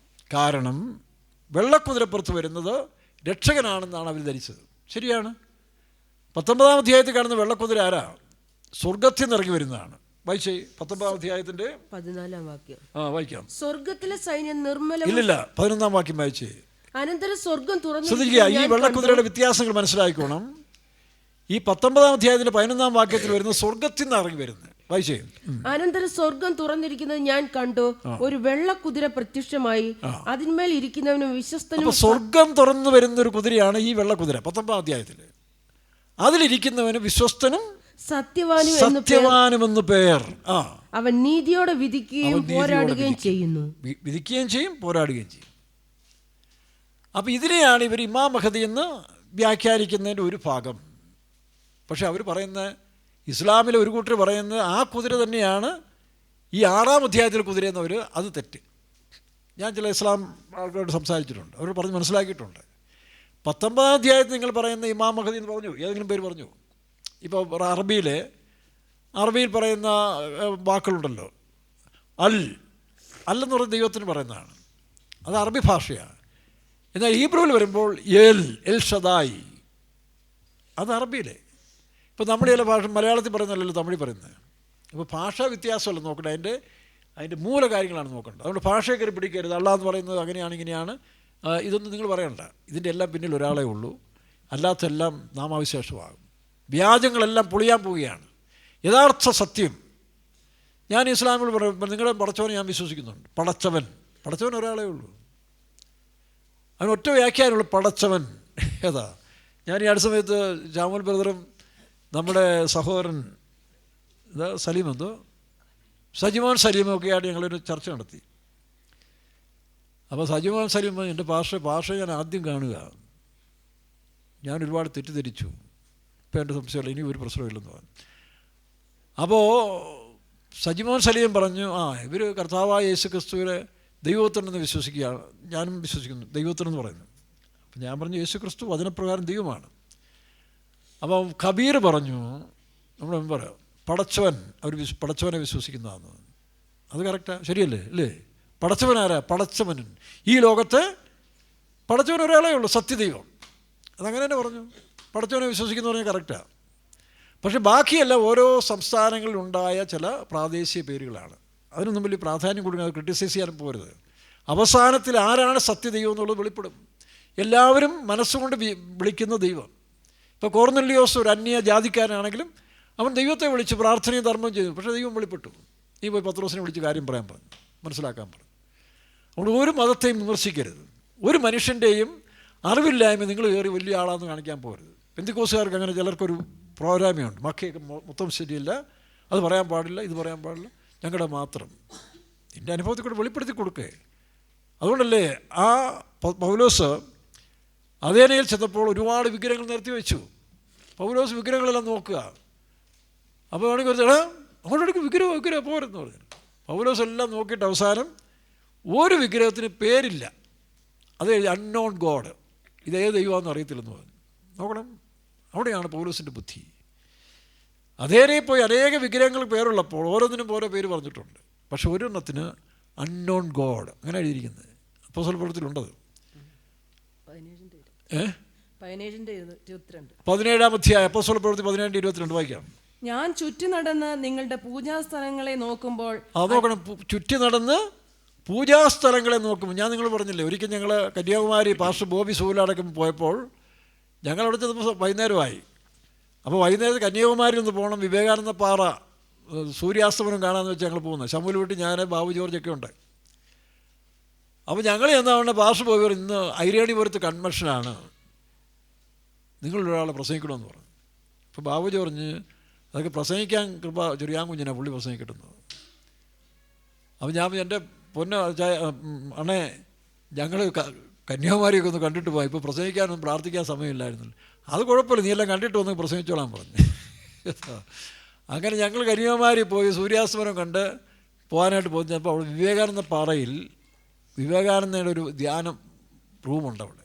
Speaker 1: കാരണം വെള്ളക്കുതിരപ്പുറത്ത് വരുന്നത് രക്ഷകനാണെന്നാണ് അവർ ധരിച്ചത്. ശരിയാണ്. 19-ാം അധ്യായത്തിൽ കാണുന്ന വെള്ളക്കുതിര ആരാ? സ്വർഗത്തിൽ നിന്ന് ഇറങ്ങി വരുന്നതാണ്. വായിച്ചേ 19-ാം അധ്യായത്തിന്റെ
Speaker 2: 14-ാം വാക്യം.
Speaker 1: വായിക്കാം.
Speaker 2: സ്വർഗത്തിലെ സൈന്യം നിർമ്മല.
Speaker 1: ഇല്ലില്ല, 11-ാം വാക്യം വായിച്ചേ.
Speaker 2: അനന്തരം സ്വർഗം തുറന്നു.
Speaker 1: ശ്രദ്ധിക്കുക, ഈ വെള്ളക്കുതിരയുടെ വ്യത്യാസങ്ങൾ മനസ്സിലാക്കണം. ഈ 19-ാം അധ്യായത്തിന്റെ 11-ാം വാക്യത്തിൽ വരുന്ന സ്വർഗത്തിൽ നിന്ന് ഇറങ്ങി വരുന്നത്. വായിച്ചേ.
Speaker 2: അനന്തരം സ്വർഗം തുറന്നിരിക്കുന്നത് ഞാൻ കണ്ടു, ഒരു വെള്ളക്കുതിര പ്രത്യക്ഷമായി, അതിന്മേൽ ഇരിക്കുന്നവനും വിശ്വസ്തനും.
Speaker 1: സ്വർഗം തുറന്നു വരുന്ന ഒരു കുതിരയാണ് ഈ വെള്ളക്കുതിര. 19-ാം അധ്യായത്തിൽ അതിലിരിക്കുന്നവന് വിശ്വസ്തനും സത്യവാനുമെന്ന് പേർ.
Speaker 2: അവൻ നീതിയോടെ വിധിക്കുകയും പോരാടുകയും ചെയ്യുന്നു.
Speaker 1: വിധിക്കുകയും ചെയ്യും, പോരാടുകയും ചെയ്യും. അപ്പം ഇതിനെയാണ് ഇവർ ഇമാം മഹദി എന്ന് വ്യാഖ്യാനിക്കുന്നതിൻ്റെ ഒരു ഭാഗം. പക്ഷെ അവർ പറയുന്ന ഇസ്ലാമിലെ ഒരു കൂട്ടർ പറയുന്നത് ആ കുതിര തന്നെയാണ് ഈ 6-ാം അധ്യായത്തിൽ കുതിരയെന്നവർ. അത് തെറ്റ്. ഞാൻ ചില ഇസ്ലാം ആൾക്കാരോട് സംസാരിച്ചിട്ടുണ്ട്, അവർ പറഞ്ഞ് മനസ്സിലാക്കിയിട്ടുണ്ട്. 19-ാം അധ്യായത്തിൽ നിങ്ങൾ പറയുന്ന ഇമാം മഹദി എന്ന് പറഞ്ഞു, ഏതെങ്കിലും പേര് പറഞ്ഞു. ഇപ്പോൾ അറബിയിൽ പറയുന്ന വാക്കുകളുണ്ടല്ലോ, അല്ലെന്ന് പറയുന്ന ദൈവത്തിന് പറയുന്നതാണ്, അത് അറബി ഭാഷയാണ്. എന്നാൽ ഹീബ്രുവിൽ വരുമ്പോൾ എൽ ഷദായി, അത് അറബിയിലെ. ഇപ്പോൾ നമ്മുടെ ചില ഭാഷ മലയാളത്തിൽ പറയുന്നതല്ലല്ലോ തമിഴിൽ പറയുന്നത്. അപ്പോൾ ഭാഷാ വ്യത്യാസമല്ല നോക്കട്ടെ, അതിൻ്റെ മൂല കാര്യങ്ങളാണ് നോക്കേണ്ടത്. അതുകൊണ്ട് ഭാഷയെ കയറി പിടിക്കരുത്. അള്ളാഹ് എന്ന് പറയുന്നത് അങ്ങനെയാണ് ഇങ്ങനെയാണ് ഇതൊന്നും നിങ്ങൾ പറയണ്ട. ഇതിൻ്റെ എല്ലാം പിന്നിൽ ഒരാളേ ഉള്ളൂ, അല്ലാത്തെല്ലാം നാമാവിശേഷമാകും. വ്യാജങ്ങളെല്ലാം പൊളിയാൻ പോവുകയാണ്. യഥാർത്ഥ സത്യം ഞാൻ ഇസ്ലാമിൽ പറയുമ്പോൾ നിങ്ങളുടെ പടച്ചവനെ ഞാൻ വിശ്വസിക്കുന്നുണ്ട്. പടച്ചവൻ ഒരാളേ ഉള്ളൂ. അവന് ഒറ്റ വ്യാഖ്യാനമുള്ളൂ, പടച്ചവൻ. ഏതാ? ഞാൻ ഈ അടുത്ത സമയത്ത് ജാമുൽ ബ്രദറും നമ്മുടെ സഹോദരൻ സജിമോൻ സലീമൊക്കെ ആയിട്ട് ഞങ്ങളൊരു ചർച്ച നടത്തി. അപ്പോൾ സജിമോൻ സലീം എൻ്റെ ഭാഷ ഞാൻ ആദ്യം കാണുക, ഞാൻ ഒരുപാട് തെറ്റിദ്ധരിച്ചു. ഇപ്പം എൻ്റെ സംശയമുള്ള ഇനി ഒരു പ്രശ്നമില്ലെന്ന് പറഞ്ഞു. അപ്പോൾ സജിമോൻ സലീം പറഞ്ഞു, ഇവർ കർത്താവായ യേശു ക്രിസ്തുവിനെ ദൈവത്തിനെന്ന് വിശ്വസിക്കുകയാണ്, ഞാനും വിശ്വസിക്കുന്നു ദൈവത്തിനെന്ന് പറയുന്നു. അപ്പം ഞാൻ പറഞ്ഞു യേശു ക്രിസ്തു വചനപ്രകാരം ദൈവമാണ്. അപ്പം കബീർ പറഞ്ഞു, നമ്മുടെ മെമ്പർ, പടച്ചവനെ വിശ്വസിക്കുന്നതാണ്. അത് കറക്റ്റാണ്, ശരിയല്ലേ? അല്ലേ? പടച്ചവൻ ആരാ? പടച്ചവൻ. ഈ ലോകത്ത് പടച്ചവൻ ഒരാളേ ഉള്ളൂ, സത്യദൈവം. അതങ്ങനെ തന്നെ പറഞ്ഞു. പടച്ചവനെ വിശ്വസിക്കുന്ന പറഞ്ഞാൽ കറക്റ്റാണ്. പക്ഷെ ബാക്കിയെല്ലാം ഓരോ സംസ്ഥാനങ്ങളിലുണ്ടായ ചില പ്രാദേശിക പേരുകളാണ്. അതിനൊന്നും വലിയ പ്രാധാന്യം കൊടുക്കുന്നത്, ക്രിട്ടിസൈസ് ചെയ്യാനും പോരുത്. അവസാനത്തിൽ ആരാണ് സത്യദൈവം എന്നുള്ളത് വെളിപ്പെടും. എല്ലാവരും മനസ്സുകൊണ്ട് വിളിക്കുന്ന ദൈവം. ഇപ്പോൾ കോർന്നല്യോസ് ഒരു അന്യ ജാതിക്കാരനാണെങ്കിലും അവൻ ദൈവത്തെ വിളിച്ച് പ്രാർത്ഥനയും ധർമ്മം ചെയ്തു. പക്ഷേ ദൈവം വെളിപ്പെട്ടു. നീ പോയി പത്രോസിനെ വിളിച്ച് കാര്യം പറയാൻ പറഞ്ഞു, മനസ്സിലാക്കാൻ പറഞ്ഞു. അതുകൊണ്ട് ഒരു മതത്തെയും വിമർശിക്കരുത്. ഒരു മനുഷ്യൻ്റെയും അറിവില്ലായ്മ നിങ്ങൾ കയറി വലിയ ആളാണെന്ന് കാണിക്കാൻ പോകരുത്. പെന്തിക്കോസുകാർക്ക് അങ്ങനെ ചിലർക്കൊരു പ്രോഗ്രാമുണ്ട്, മക്കയൊക്കെ മൊത്തം ശരിയല്ല, അത് പറയാൻ പാടില്ല, ഇത് പറയാൻ പാടില്ല, ഞങ്ങളുടെ മാത്രം. എൻ്റെ അനുഭവത്തിൽ കൂടെ വെളിപ്പെടുത്തി കൊടുക്കേ. അതുകൊണ്ടല്ലേ ആ പൗലോസ് അതേനയിൽ ചെന്നപ്പോൾ ഒരുപാട് വിഗ്രഹങ്ങൾ നിരത്തി വെച്ചു. പൗലോസ് വിഗ്രഹങ്ങളെല്ലാം നോക്കുക. അപ്പോൾ വേണമെങ്കിൽ ഒരു അങ്ങോട്ടേക്ക് വിഗ്രഹം പോരെന്ന് പറഞ്ഞു. പൗലോസ് എല്ലാം നോക്കിയിട്ട് അവസാനം ഒരു വിഗ്രഹത്തിന് പേരില്ല, അത് അൺനോൺ ഗോഡ്, ഇതേത് ദൈവമാണെന്ന് അറിയത്തില്ലെന്ന് പറഞ്ഞു. നോക്കണം, അവിടെയാണ് പൗലോസിൻ്റെ ബുദ്ധി. അതേനെ പോയി അനേക വിഗ്രഹങ്ങൾ പേരുള്ളപ്പോൾ ഓരോന്നിനും ഓരോ പേര് പറഞ്ഞിട്ടുണ്ട്. പക്ഷെ ഒരെണ്ണത്തിന് അൺനോൺ ഗോഡ് അങ്ങനെ എഴുതിയിരിക്കുന്നത് അപ്പോസ്തലപ്രവൃത്തിയിലുണ്ടത്. 17-ാം അധ്യായം അപ്പോസ്തലപ്രവൃത്തി 17-22 വായിക്കാം.
Speaker 3: ഞാൻ ചുറ്റി നടന്ന് നിങ്ങളുടെ പൂജാസ്ഥലങ്ങളെ നോക്കുമ്പോൾ
Speaker 1: നോക്കണം, ചുറ്റി നടന്ന് പൂജാസ്ഥലങ്ങളെ നോക്കുമ്പോൾ ഞാൻ നിങ്ങൾ പറഞ്ഞില്ലേ, ഒരിക്കൽ ഞങ്ങൾ കന്യാകുമാരി പാസ്റ്റർ ബോബി സൂലടക്കം പോയപ്പോൾ ഞങ്ങളവിടെ ചെന്നപ്പോൾ വൈകുന്നേരമായി. അപ്പോൾ വൈകുന്നേരത്ത് കന്യാകുമാരിയിൽ നിന്ന് പോകണം, വിവേകാനന്ദ പാറ സൂര്യാസ്തമനം കാണാമെന്ന് വെച്ച് ഞങ്ങൾ പോകുന്നത്. ശമുൽ വീട്ടിൽ ഞാൻ, ബാബു ജോർജൊക്കെ ഉണ്ട്. അപ്പോൾ ഞങ്ങൾ ചെന്നവിടെ പാസ്റ്റർ ബോബി പറഞ്ഞു, ഇന്ന് ഐരാണിപുരത്ത് കൺവെൻഷനാണ്, നിങ്ങളൊരാളെ പ്രസംഗിക്കണമെന്ന് പറഞ്ഞു. അപ്പോൾ ബാബു ജോർജ് അതൊക്കെ പ്രസംഗിക്കാൻ കൃപ ചെറിയാൻ കുഞ്ഞിനാണ് പുള്ളി പ്രസംഗിക്കിട്ടുന്നത്. അപ്പോൾ ഞാൻ എൻ്റെ അണേ ഞങ്ങൾ കന്യാകുമാരിയൊക്കെ ഒന്ന് കണ്ടിട്ട് പോയി, ഇപ്പോൾ പ്രസംഗിക്കാനൊന്നും പ്രാർത്ഥിക്കാൻ സമയമില്ലായിരുന്നല്ലോ. അത് കുഴപ്പമില്ല, നീ എല്ലാം കണ്ടിട്ട് വന്ന് പ്രസംഗിച്ചോളാൻ പറഞ്ഞു. അങ്ങനെ ഞങ്ങൾ കന്യാകുമാരി പോയി സൂര്യാസ്തമനം കണ്ട് പോകാനായിട്ട് പോകുന്നപ്പോൾ അവിടെ വിവേകാനന്ദ പാറയിൽ വിവേകാനന്ദയുടെ ഒരു ധ്യാനം റൂമുണ്ട് അവിടെ.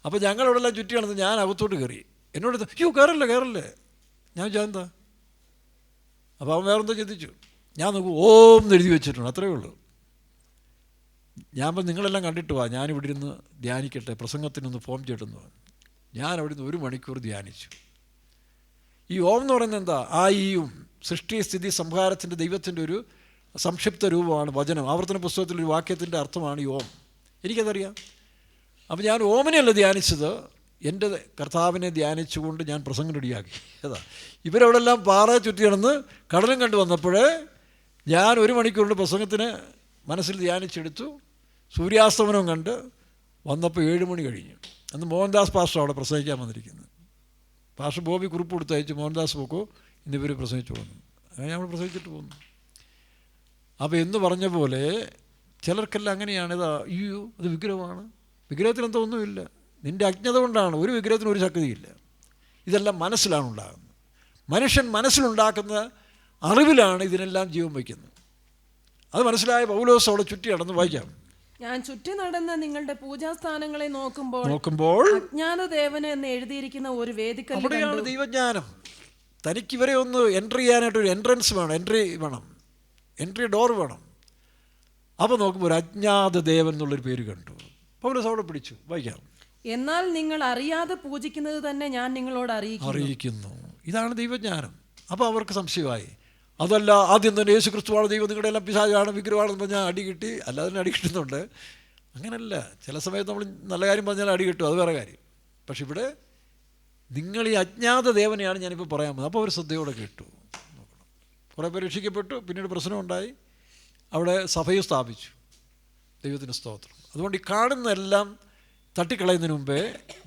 Speaker 1: അപ്പോൾ ഞങ്ങളവിടെ എല്ലാം ചുറ്റി നടന്ന് ഞാൻ അകത്തോട്ട് കയറി. എന്നോട് കയറല്ലേ ഞാൻ എന്താ. അപ്പോൾ അവൻ വേറെന്തോ ചിന്തിച്ചു. ഞാൻ നോക്കും ഓം എന്ന് എഴുതി വെച്ചിട്ടുണ്ട്, അത്രയേ ഉള്ളൂ. ഞാൻ നിങ്ങളെല്ലാം കണ്ടിട്ട് വാ, ഞാനിവിടെ ഇരുന്ന് ധ്യാനിക്കട്ടെ, പ്രസംഗത്തിനൊന്ന് ഫോം ചെയ്തിട്ടെന്ന് പറഞ്ഞു. ഞാൻ അവിടെ നിന്ന് 1 മണിക്കൂർ ധ്യാനിച്ചു. ഈ ഓം എന്ന് പറയുന്നത് എന്താ? ഈയും സൃഷ്ടി സ്ഥിതി സംഹാരത്തിൻ്റെ ദൈവത്തിൻ്റെ ഒരു സംക്ഷിപ്ത രൂപമാണ് വചനം. ആവർത്തന പുസ്തകത്തിലൊരു വാക്യത്തിൻ്റെ അർത്ഥമാണ് ഈ ഓം. എനിക്കതറിയാം. അപ്പോൾ ഞാൻ ഓമിനെയല്ല ധ്യാനിച്ചത്, എൻ്റെ കർത്താവിനെ ധ്യാനിച്ചുകൊണ്ട് ഞാൻ പ്രസംഗം റെഡിയാക്കി. അതാ ഇവരവിടെ എല്ലാം പാറ ചുറ്റി നടന്ന് കടലും കണ്ടു വന്നപ്പോഴേ ഞാൻ 1 മണിക്കൂറിൻ്റെ പ്രസംഗത്തിന് മനസ്സിൽ ധ്യാനിച്ചെടുത്തു. സൂര്യാസ്തമനവും കണ്ട് വന്നപ്പോൾ 7 മണി കഴിഞ്ഞു. അന്ന് മോഹൻദാസ് പാസ്റ്റർ അവിടെ പ്രസംഗിക്കാൻ വന്നിരിക്കുന്നത്. പാസ്റ്റർ ബോബി കുറിപ്പ് കൊടുത്തയച്ചു, മോഹൻദാസ് പോക്കോ ഇന്നിവർ പ്രസംഗിച്ചു പോകുന്നു. അങ്ങനെ നമ്മൾ പ്രസംഗിച്ചിട്ട് പോകുന്നു. അപ്പോൾ എന്ന് പറഞ്ഞ പോലെ ചിലർക്കെല്ലാം അങ്ങനെയാണ്. അയ്യോ അത് വിഗ്രഹമാണ്, വിഗ്രഹത്തിന് എന്തോ ഒന്നുമില്ല. നിൻ്റെ അജ്ഞത കൊണ്ടാണ്. ഒരു വിഗ്രഹത്തിന് ഒരു ശക്തിയില്ല. ഇതെല്ലാം മനസ്സിലാണ് ഉണ്ടാകുന്നത്. മനുഷ്യൻ മനസ്സിലുണ്ടാക്കുന്ന അറിവിലാണ് ഇതിനെല്ലാം ജീവൻ വയ്ക്കുന്നത്. അത് മനസ്സിലായ പൗലോസ് അവിടെ ചുറ്റി നടന്ന് വായിക്കാം.
Speaker 3: ഞാൻ ചുറ്റി നടന്ന നിങ്ങളുടെ പൂജാസ്ഥാനങ്ങളെ നോക്കുമ്പോൾ അജ്ഞാതദേവന് എന്ന് എഴുതിയിരിക്കുന്ന ഒരു വേദിക്കല്ല്.
Speaker 1: അവിടെയാണ് ദൈവജ്ഞാനം. തനിക്ക് ഇവരെ ഒന്ന് എൻട്രി ചെയ്യാനായിട്ടൊരു എൻട്രൻസ് വേണം, എൻട്രി ഡോർ വേണം. അപ്പോൾ നോക്കുമ്പോൾ ഒരു അജ്ഞാതദേവൻ എന്നുള്ളൊരു പേര് കണ്ടു. പൗലോസ് അവിടെ പിടിച്ചു. വായിക്കാം.
Speaker 3: എന്നാൽ നിങ്ങൾ അറിയാതെ പൂജിക്കുന്നത് തന്നെ ഞാൻ നിങ്ങളോട് അറിയിക്കുന്നു.
Speaker 1: ഇതാണ് ദൈവജ്ഞാനം. അപ്പോൾ അവർക്ക് സംശയമായി. അതല്ല, ആദ്യം തന്നെ യേശു ക്രിസ്തുവാണ് ദൈവം, നിങ്ങളുടെ എല്ലാം പിശാചാണ്, വിഗ്രഹമാണെന്ന് പറഞ്ഞാൽ അടി കിട്ടി. അല്ലാതെ അടി കിട്ടുന്നുണ്ട്. അങ്ങനല്ല. ചില സമയത്ത് നമ്മൾ നല്ല കാര്യം പറഞ്ഞാൽ അടി കിട്ടും, അത് വേറെ കാര്യം. പക്ഷെ ഇവിടെ നിങ്ങൾ ഈ അജ്ഞാത ദേവനെയാണ് ഞാനിപ്പോൾ പറയാൻ പോകുന്നത്. അപ്പോൾ അവർ ശ്രദ്ധയോടെ കേട്ടു. കുറേ പേര് രക്ഷിക്കപ്പെട്ടു. പിന്നീട് പ്രശ്നമുണ്ടായി. അവിടെ സഭയെ സ്ഥാപിച്ചു. ദൈവത്തിന് സ്തോത്രം. അതുകൊണ്ട് ഈ കാണുന്നതെല്ലാം തട്ടിക്കളയുന്നതിന് മുമ്പേ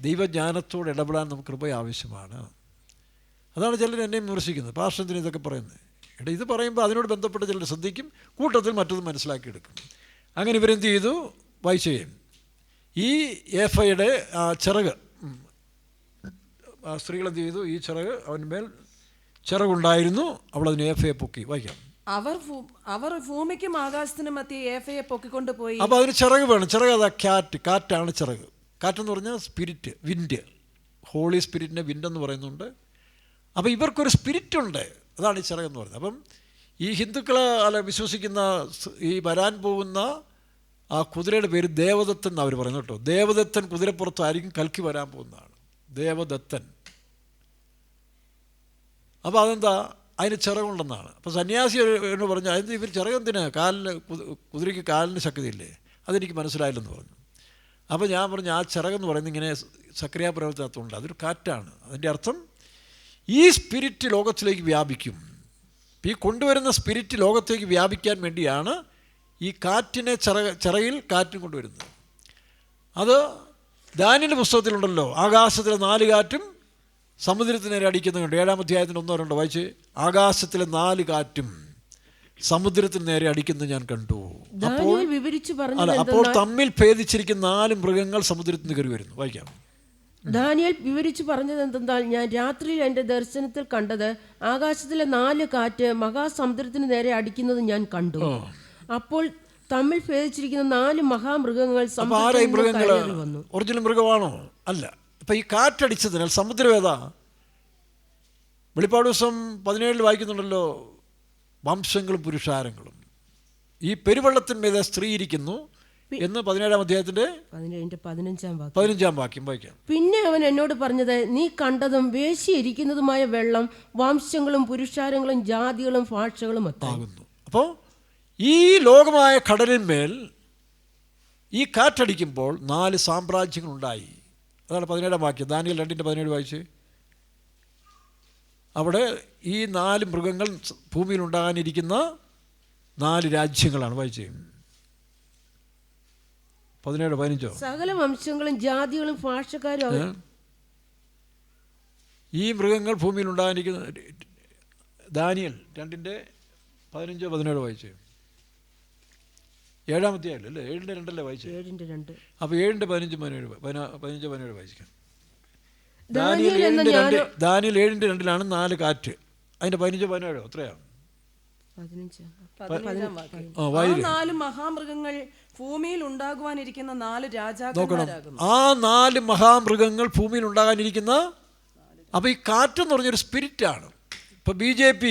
Speaker 1: ദൈവജ്ഞാനത്തോട് ഇടപെടാൻ നമുക്ക് കൃപ ആവശ്യമാണ്. അതാണ് ചിലർ എന്നെയും വിമർശിക്കുന്നത്. പാസ്റ്ററിന് ഇതൊക്കെ പറയുന്നത്. ഇത് പറയുമ്പോൾ അതിനോട് ബന്ധപ്പെട്ട് ചിലർ ശ്രദ്ധിക്കും, കൂട്ടത്തിൽ മറ്റൊന്ന് മനസ്സിലാക്കിയെടുക്കും. അങ്ങനെ ഇവരെന്ത് ചെയ്തു? വായിച്ചുകയും ഈ ഏഫയുടെ ചിറക്, സ്ത്രീകളെന്ത് ചെയ്തു? ഈ ചിറക്, അവൻ്റെ ചിറകുണ്ടായിരുന്നു, അവൾ അതിന് ഏഫയെ പൊക്കി. വായിക്കാം.
Speaker 3: അവർ ഭൂമിക്കും ആകാശത്തിനും മധ്യേ ഏഫയെ പൊക്കിക്കൊണ്ട് പോയി.
Speaker 1: അപ്പോൾ അതിന് ചിറക് വേണം. ചിറക് അതാ കാറ്റാണ് ചിറക്. കാറ്റെന്ന് പറഞ്ഞാൽ സ്പിരിറ്റ്, വിൻഡ്. ഹോളി സ്പിരിറ്റിനെ വിൻഡെന്ന് പറയുന്നുണ്ട്. അപ്പോൾ ഇവർക്കൊരു സ്പിരിറ്റുണ്ട്. അതാണ് ഈ ചിറകെന്ന് പറയുന്നത്. അപ്പം ഈ ഹിന്ദുക്കൾ വിശ്വസിക്കുന്ന ഈ വരാൻ പോകുന്ന ആ കുതിരയുടെ പേര് ദേവദത്തൻ എന്ന് അവർ പറയുന്നത് കേട്ടോ. ദേവദത്തൻ കുതിരപ്പുറത്തായിരിക്കും കൽക്കി വരാൻ പോകുന്നതാണ്. ദേവദത്തൻ. അപ്പോൾ അതെന്താ? അതിന് ചിറകുണ്ടെന്നാണ്. അപ്പോൾ സന്യാസി എന്ന് പറഞ്ഞാൽ അതിന് ഇവർ ചിറകെന്തിനാ? കുതിരയ്ക്ക് കാലിന് ശക്തിയില്ലേ? അതെനിക്ക് മനസ്സിലായില്ലെന്ന് പറഞ്ഞു. അപ്പോൾ ഞാൻ പറഞ്ഞു ആ ചിറകെന്ന് പറയുന്നത് ഇങ്ങനെ സക്രിയ പ്രവർത്തനത്തുണ്ട്, അതൊരു കാറ്റാണ്. അതിൻ്റെ അർത്ഥം ഈ സ്പിരിറ്റ് ലോകത്തിലേക്ക് വ്യാപിക്കും. ഈ കൊണ്ടുവരുന്ന സ്പിരിറ്റ് ലോകത്തേക്ക് വ്യാപിക്കാൻ വേണ്ടിയാണ് ഈ കാറ്റിനെ ചിറകിൽ കാറ്റും കൊണ്ടുവരുന്നത്. അത് ദാനിയേലിന്റെ പുസ്തകത്തിലുണ്ടല്ലോ. ആകാശത്തിലെ 4 കാറ്റും സമുദ്രത്തിന് നേരെ അടിക്കുന്നത് കണ്ടു. 7-ാം അധ്യായത്തിന് 1-2 വായിച്ച്. ആകാശത്തിലെ 4 കാറ്റും സമുദ്രത്തിന് നേരെ അടിക്കുന്നത് ഞാൻ കണ്ടു. അപ്പോൾ തമ്മിൽ ഭേദിച്ചിരിക്കുന്ന 4 മൃഗങ്ങൾ സമുദ്രത്തിന് കയറി വരുന്നു. വായിക്കാം.
Speaker 2: ദാനിയേൽ വിവരിച്ചു പറഞ്ഞത് എന്തെന്നാൽ, ഞാൻ രാത്രിയിൽ എൻ്റെ ദർശനത്തിൽ കണ്ടത് ആകാശത്തിലെ 4 കാറ്റ് മഹാസമുദ്രത്തിന് നേരെ അടിക്കുന്നത് ഞാൻ കണ്ടു. അപ്പോൾ തമ്മിൽ ഭേദിച്ചിരിക്കുന്ന 4 മഹാമൃഗങ്ങൾ വന്നു.
Speaker 1: ഒറിജിനൽ മൃഗമാണോ? അല്ല. ഇപ്പൊ ഈ കാറ്റടിച്ചതിനാൽ സമുദ്രം ഏതാ? വെളിപ്പാട് ദിവസം 17 വായിക്കുന്നുണ്ടല്ലോ, വംശങ്ങളും പുരുഷാരങ്ങളും. ഈ പെരുവെള്ളത്തിന്മേതെ സ്ത്രീ ഇരിക്കുന്നു എന്ന് 17-ാം അധ്യായത്തിന്റെ 15-ാം വാക്യം വായിക്കാം.
Speaker 2: പിന്നെ അവൻ എന്നോട് പറഞ്ഞത്, നീ കണ്ടതും വേശിയിരിക്കുന്നതുമായ വെള്ളം വംശങ്ങളും പുരുഷാരങ്ങളും ജാതികളും ഭാഷകളും
Speaker 1: ആകുന്നു. അപ്പോൾ ഈ ലോകമായ കടലിന്മേൽ ഈ കാറ്റടിക്കുമ്പോൾ 4 സാമ്രാജ്യങ്ങളുണ്ടായി. അതാണ് 17-ാം വാക്യം. ദാനിയേൽ 2:17 വായിച്ച്. അവിടെ ഈ 4 മൃഗങ്ങൾ ഭൂമിയിൽ ഉണ്ടാകാനിരിക്കുന്ന 4 രാജ്യങ്ങളാണ്. വായിച്ചേ 17-15.
Speaker 2: സകല വംശങ്ങളും ജാതികളും ഭാഷക്കാരും.
Speaker 1: ഈ മൃഗങ്ങൾ ഭൂമിയിൽ ഉണ്ടാകാനിരിക്കുന്ന ദാനിയേൽ 2:15-17 വായിച്ചേ. 7-ാം അധ്യായം അല്ലേ? 7:2 വായിച്ചേ.
Speaker 2: 7:2.
Speaker 1: അപ്പോൾ 7:15-17 വായിക്കാം. ദാനിയേൽ 7:2 4 കാറ്റ്. അതിൻ്റെ 15-17 എത്രയാണ്?
Speaker 3: 15-ാം വാക്യം. ആ 4 മഹാമൃഗങ്ങൾ ഭൂമിയിൽ ഉണ്ടാകുവാനിരിക്കുന്ന 4 രാജാക്കന്മാരാകുന്നു.
Speaker 1: ആ 4 മഹാമൃഗങ്ങൾ ഭൂമിയിൽ ഉണ്ടാകാനിരിക്കുന്ന, അപ്പോൾ ഈ കാറ്റെന്ന് പറഞ്ഞൊരു സ്പിരിറ്റാണ്. ഇപ്പോൾ BJP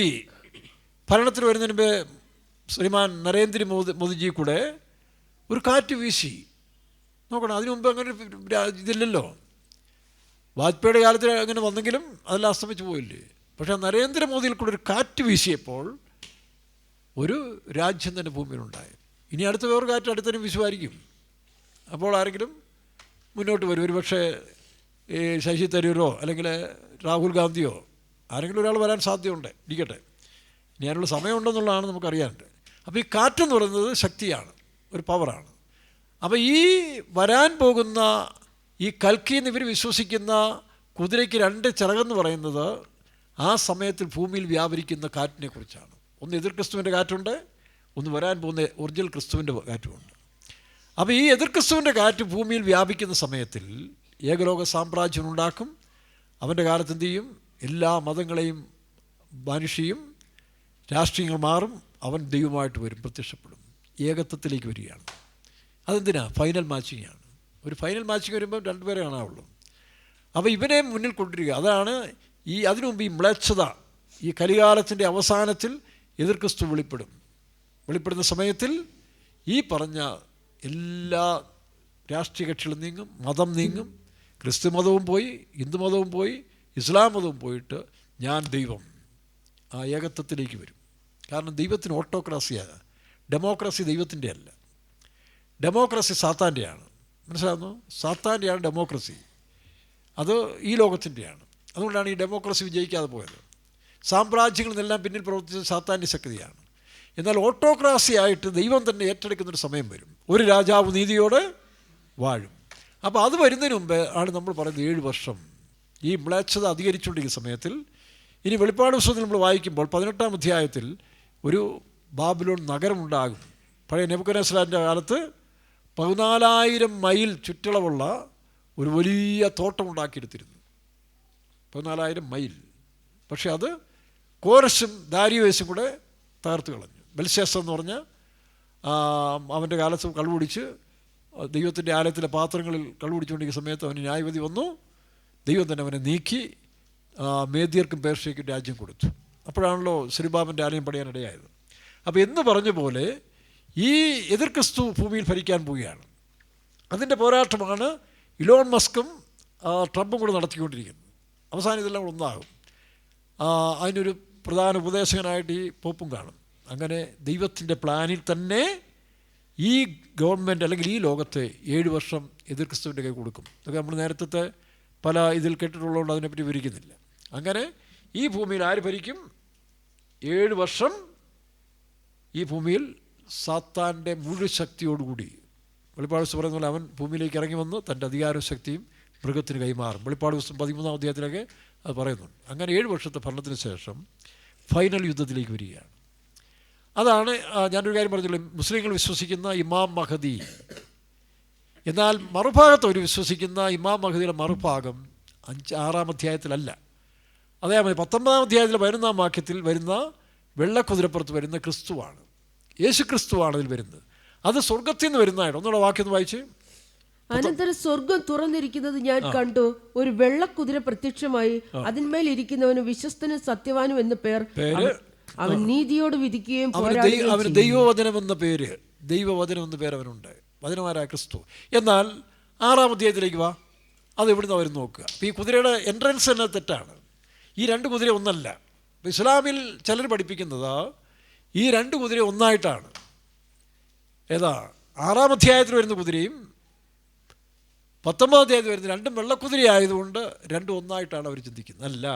Speaker 1: ഭരണത്തിൽ വരുന്നതിന് മുമ്പ് ശ്രീമാൻ നരേന്ദ്രമോദിജി കൂടെ ഒരു കാറ്റ് വീശി. നോക്കണം, അതിനു മുമ്പ് അങ്ങനെ ഇതില്ലല്ലോ. വാജ്പേയിയുടെ കാലത്ത് അങ്ങനെ വന്നെങ്കിലും അതെല്ലാം അസ്തമിച്ച് പോയില്ലേ. പക്ഷേ നരേന്ദ്രമോദിയിൽ കൂടെ ഒരു കാറ്റ് വീശിയപ്പോൾ ഒരു രാജ്യം തന്നെ ഭൂമിയിലുണ്ടായി. ഇനി അടുത്ത വേറൊരു കാറ്റ് അടുത്തതിനും വീശുമായിരിക്കും. അപ്പോൾ ആരെങ്കിലും മുന്നോട്ട് വരും. ഒരു പക്ഷേ ഈ ശശി തരൂരോ അല്ലെങ്കിൽ രാഹുൽ ഗാന്ധിയോ ആരെങ്കിലും ഒരാൾ വരാൻ സാധ്യതയുണ്ട്. ഇരിക്കട്ടെ, ഇനി അതിനുള്ള സമയമുണ്ടെന്നുള്ളതാണ് നമുക്കറിയാനുണ്ട്. അപ്പോൾ ഈ കാറ്റെന്ന് പറയുന്നത് ശക്തിയാണ്, ഒരു പവറാണ്. അപ്പോൾ ഈ വരാൻ പോകുന്ന ഈ കൽക്കി എന്ന് ഇവർ വിശ്വസിക്കുന്ന കുതിരയ്ക്ക് 2 ചിറകെന്ന് പറയുന്നത് ആ സമയത്തിൽ ഭൂമിയിൽ വ്യാപരിക്കുന്ന കാറ്റിനെ കുറിച്ചാണ്. ഒന്ന് എതിർ ക്രിസ്തുവിൻ്റെ കാറ്റുണ്ട്, ഒന്ന് വരാൻ പോകുന്ന ഒറിജിനൽ ക്രിസ്തുവിൻ്റെ കാറ്റുമുണ്ട്. അപ്പോൾ ഈ എതിർ ക്രിസ്തുവിൻ്റെ കാറ്റ് ഭൂമിയിൽ വ്യാപിക്കുന്ന സമയത്തിൽ ഏകലോക സാമ്രാജ്യം ഉണ്ടാക്കും. അവൻ്റെ കാലത്ത് എന്ത് ചെയ്യും? എല്ലാ മതങ്ങളെയും മനുഷ്യയും രാഷ്ട്രീയങ്ങൾ മാറും. അവൻ ദൈവമായിട്ട് വരും, പ്രത്യക്ഷപ്പെടും, ഏകത്വത്തിലേക്ക് വരികയാണ്. അതെന്തിനാ? ഫൈനൽ മാച്ചിങ് ആണ്. ഒരു ഫൈനൽ മാച്ചിങ് വരുമ്പോൾ 2 പേരെ കാണാവുള്ളൂ. അപ്പോൾ ഇവനെ മുന്നിൽ കൊണ്ടുവരിക. അതാണ് അതിനു മുമ്പ് ഈ മ്ലേച്ഛത, ഈ കലികാലത്തിൻ്റെ അവസാനത്തിൽ എതിർ ക്രിസ്തു വെളിപ്പെടുന്ന സമയത്തിൽ ഈ പറഞ്ഞ എല്ലാ രാഷ്ട്രീയ കക്ഷികളും നീങ്ങും, മതം നീങ്ങും. ക്രിസ്തു മതവും പോയി, ഹിന്ദു മതവും പോയി, ഇസ്ലാം മതവും പോയിട്ട് ഞാൻ ദൈവം, ആ ഏകത്വത്തിലേക്ക് വരും. കാരണം ദൈവത്തിന് ഓട്ടോക്രാസിയാണ്. ഡെമോക്രസി ദൈവത്തിൻ്റെ അല്ല, ഡെമോക്രസി സാത്താൻ്റെയാണ്. മനസ്സിലാകുന്നു? സാത്താൻ്റെയാണ് ഡെമോക്രസി, അത് ഈ ലോകത്തിൻ്റെയാണ്. അതുകൊണ്ടാണ് ഈ ഡെമോക്രസി വിജയിക്കാതെ പോയത്. സാമ്രാജ്യങ്ങളിൽ നിന്നെല്ലാം പിന്നിൽ പ്രവർത്തിച്ചത് സാത്താൻ്റെ ശക്തിയാണ്. എന്നാൽ ഓട്ടോക്രാസി ആയിട്ട് ദൈവം തന്നെ ഏറ്റെടുക്കുന്നൊരു സമയം വരും. ഒരു രാജാവ് നീതിയോടെ വാഴും. അപ്പോൾ അത് വരുന്നതിന് മുമ്പ് ആണ് നമ്മൾ പറയുന്നത് 7 വർഷം ഈ മ്ലേച്ഛത അധികരിച്ചുകൊണ്ടിരിക്കുന്ന സമയത്തിൽ. ഇനി വെളിപ്പാട് പുസ്തകത്തിൽ നമ്മൾ വായിക്കുമ്പോൾ 18-ാം അധ്യായത്തിൽ ഒരു ബാബിലോൺ നഗരമുണ്ടാകും. പഴയ നെബൂഖദ്നേസറിൻ്റെ കാലത്ത് 14,000 മൈൽ ചുറ്റളവുള്ള ഒരു വലിയ തോട്ടമുണ്ടാക്കിയെടുത്തിരുന്നു. 14,000 മൈൽ. പക്ഷേ അത് കോരശും ദാരിയോസും കൂടെ തകർത്ത് കളഞ്ഞു. ബെൽശസ്സർ എന്ന് പറഞ്ഞ അവൻ്റെ കാലത്ത് കള്ളുപിടിച്ച് ദൈവത്തിൻ്റെ ആലയത്തിലെ പാത്രങ്ങളിൽ കള്ളുപിടിച്ചുകൊണ്ടിരിക്കുന്ന സമയത്ത് അവന് ന്യായവിധി വന്നു. ദൈവം തന്നെ അവനെ നീക്കി മേദ്യർക്കും പേർഷ്യയ്ക്കും രാജ്യം കൊടുത്തു. അപ്പോഴാണല്ലോ സെരുബ്ബാബലിൻ്റെ ആലയം പണിയാനിടയായത്. അപ്പോൾ എന്ന് പറഞ്ഞ പോലെ ഈ എതിർ ക്രിസ്തു ഭൂമിയിൽ ഭരിക്കാൻ പോവുകയാണ്. അതിൻ്റെ പോരാട്ടമാണ് ഇലോൺ മസ്കും ട്രംപും കൂടെ നടത്തിക്കൊണ്ടിരിക്കുന്നത്. അവസാനം ഇതെല്ലാം കൂടെ ഒന്നാകും. അതിനൊരു പ്രധാന ഉപദേശകനായിട്ട് ഈ പോപ്പും കാണും. അങ്ങനെ ദൈവത്തിൻ്റെ പ്ലാനിൽ തന്നെ ഈ ഗവൺമെൻറ് അല്ലെങ്കിൽ ഈ ലോകത്തെ 7 വർഷം എതിർ ക്രിസ്തുവിൻ്റെ കൈ കൊടുക്കും. ഇതൊക്കെ നമ്മൾ നേരത്തെ പല ഇതിൽ കേട്ടിട്ടുള്ളതുകൊണ്ട് അതിനെപ്പറ്റി വിവരിക്കുന്നില്ല. അങ്ങനെ ഈ ഭൂമിയിൽ ആര് ഭരിക്കും? 7 വർഷം ഈ ഭൂമിയിൽ സാത്താൻ്റെ മുഴു ശക്തിയോടുകൂടി. വെളിപ്പാട് പുസ്തകം പറയുന്ന പോലെ അവൻ ഭൂമിയിലേക്ക് ഇറങ്ങി വന്ന് തൻ്റെ അധികാരവും ശക്തിയും മൃഗത്തിന് കൈമാറും. വെളിപ്പാട് പുസ്തകം 13-ാം അധ്യായത്തിലൊക്കെ അത് പറയുന്നുണ്ട്. അങ്ങനെ 7 വർഷത്തെ ഭരണത്തിന് ശേഷം ഫൈനൽ യുദ്ധത്തിലേക്ക് വരികയാണ്. അതാണ് ഞാനൊരു കാര്യം പറഞ്ഞല്ലോ, മുസ്ലിങ്ങൾ വിശ്വസിക്കുന്ന ഇമാം മഹദി. എന്നാൽ മറുഭാഗത്ത് അവർ വിശ്വസിക്കുന്ന ഇമാം മഹദിയുടെ മറുഭാഗം 6-ാം അധ്യായത്തിലല്ല. അതേപോലെ 19-ാം അധ്യായത്തിൽ 11-ാം വാക്യത്തിൽ വരുന്ന വെള്ളക്കുതിരപ്പുറത്ത് വരുന്ന ക്രിസ്തുവാണ്, യേശു ക്രിസ്തുവാണ് അതിൽ വരുന്നത്. അത് സ്വർഗത്തിൽ നിന്ന് വരുന്നതായിട്ട്. ഒന്നുകൂടെ വാക്യം വായിച്ച്.
Speaker 2: അനന്തരം സ്വർഗം തുറന്നിരിക്കുന്നത് ഞാൻ കണ്ടു. ഒരു വെള്ളക്കുതിര പ്രത്യക്ഷമായി. അതിന്മേൽ ഇരിക്കുന്നവന് വിശ്വസ്തനും സത്യവാനും എന്ന പേർ. അവൻ നീതിയോട് വിധിക്കുകയും
Speaker 1: അവന് ദൈവവചനം എന്ന പേര്, ദൈവവചനം എന്ന പേര് അവനുണ്ട്. വചനമാരായ ക്രിസ്തു. എന്നാൽ 6-ാം അധ്യായത്തിലേക്ക് വാ, അത് എവിടുന്ന് അവർ നോക്കുക. അപ്പോൾ ഈ കുതിരയുടെ എൻട്രൻസ് തന്നെ തെറ്റാണ്. ഈ 2 കുതിര ഒന്നല്ല. ഇപ്പോൾ ഇസ്ലാമിൽ ചിലർ പഠിപ്പിക്കുന്നത് ഈ 2 കുതിര ഒന്നായിട്ടാണ്. ഏതാ? 6-ാം അധ്യായത്തിൽ വരുന്ന കുതിരയും 19-ാം അധ്യായത്തിൽ വരുന്ന 2 വെള്ളക്കുതിര ആയതുകൊണ്ട് 2 ഒന്നായിട്ടാണ് അവർ ചിന്തിക്കുന്നത്. അല്ല,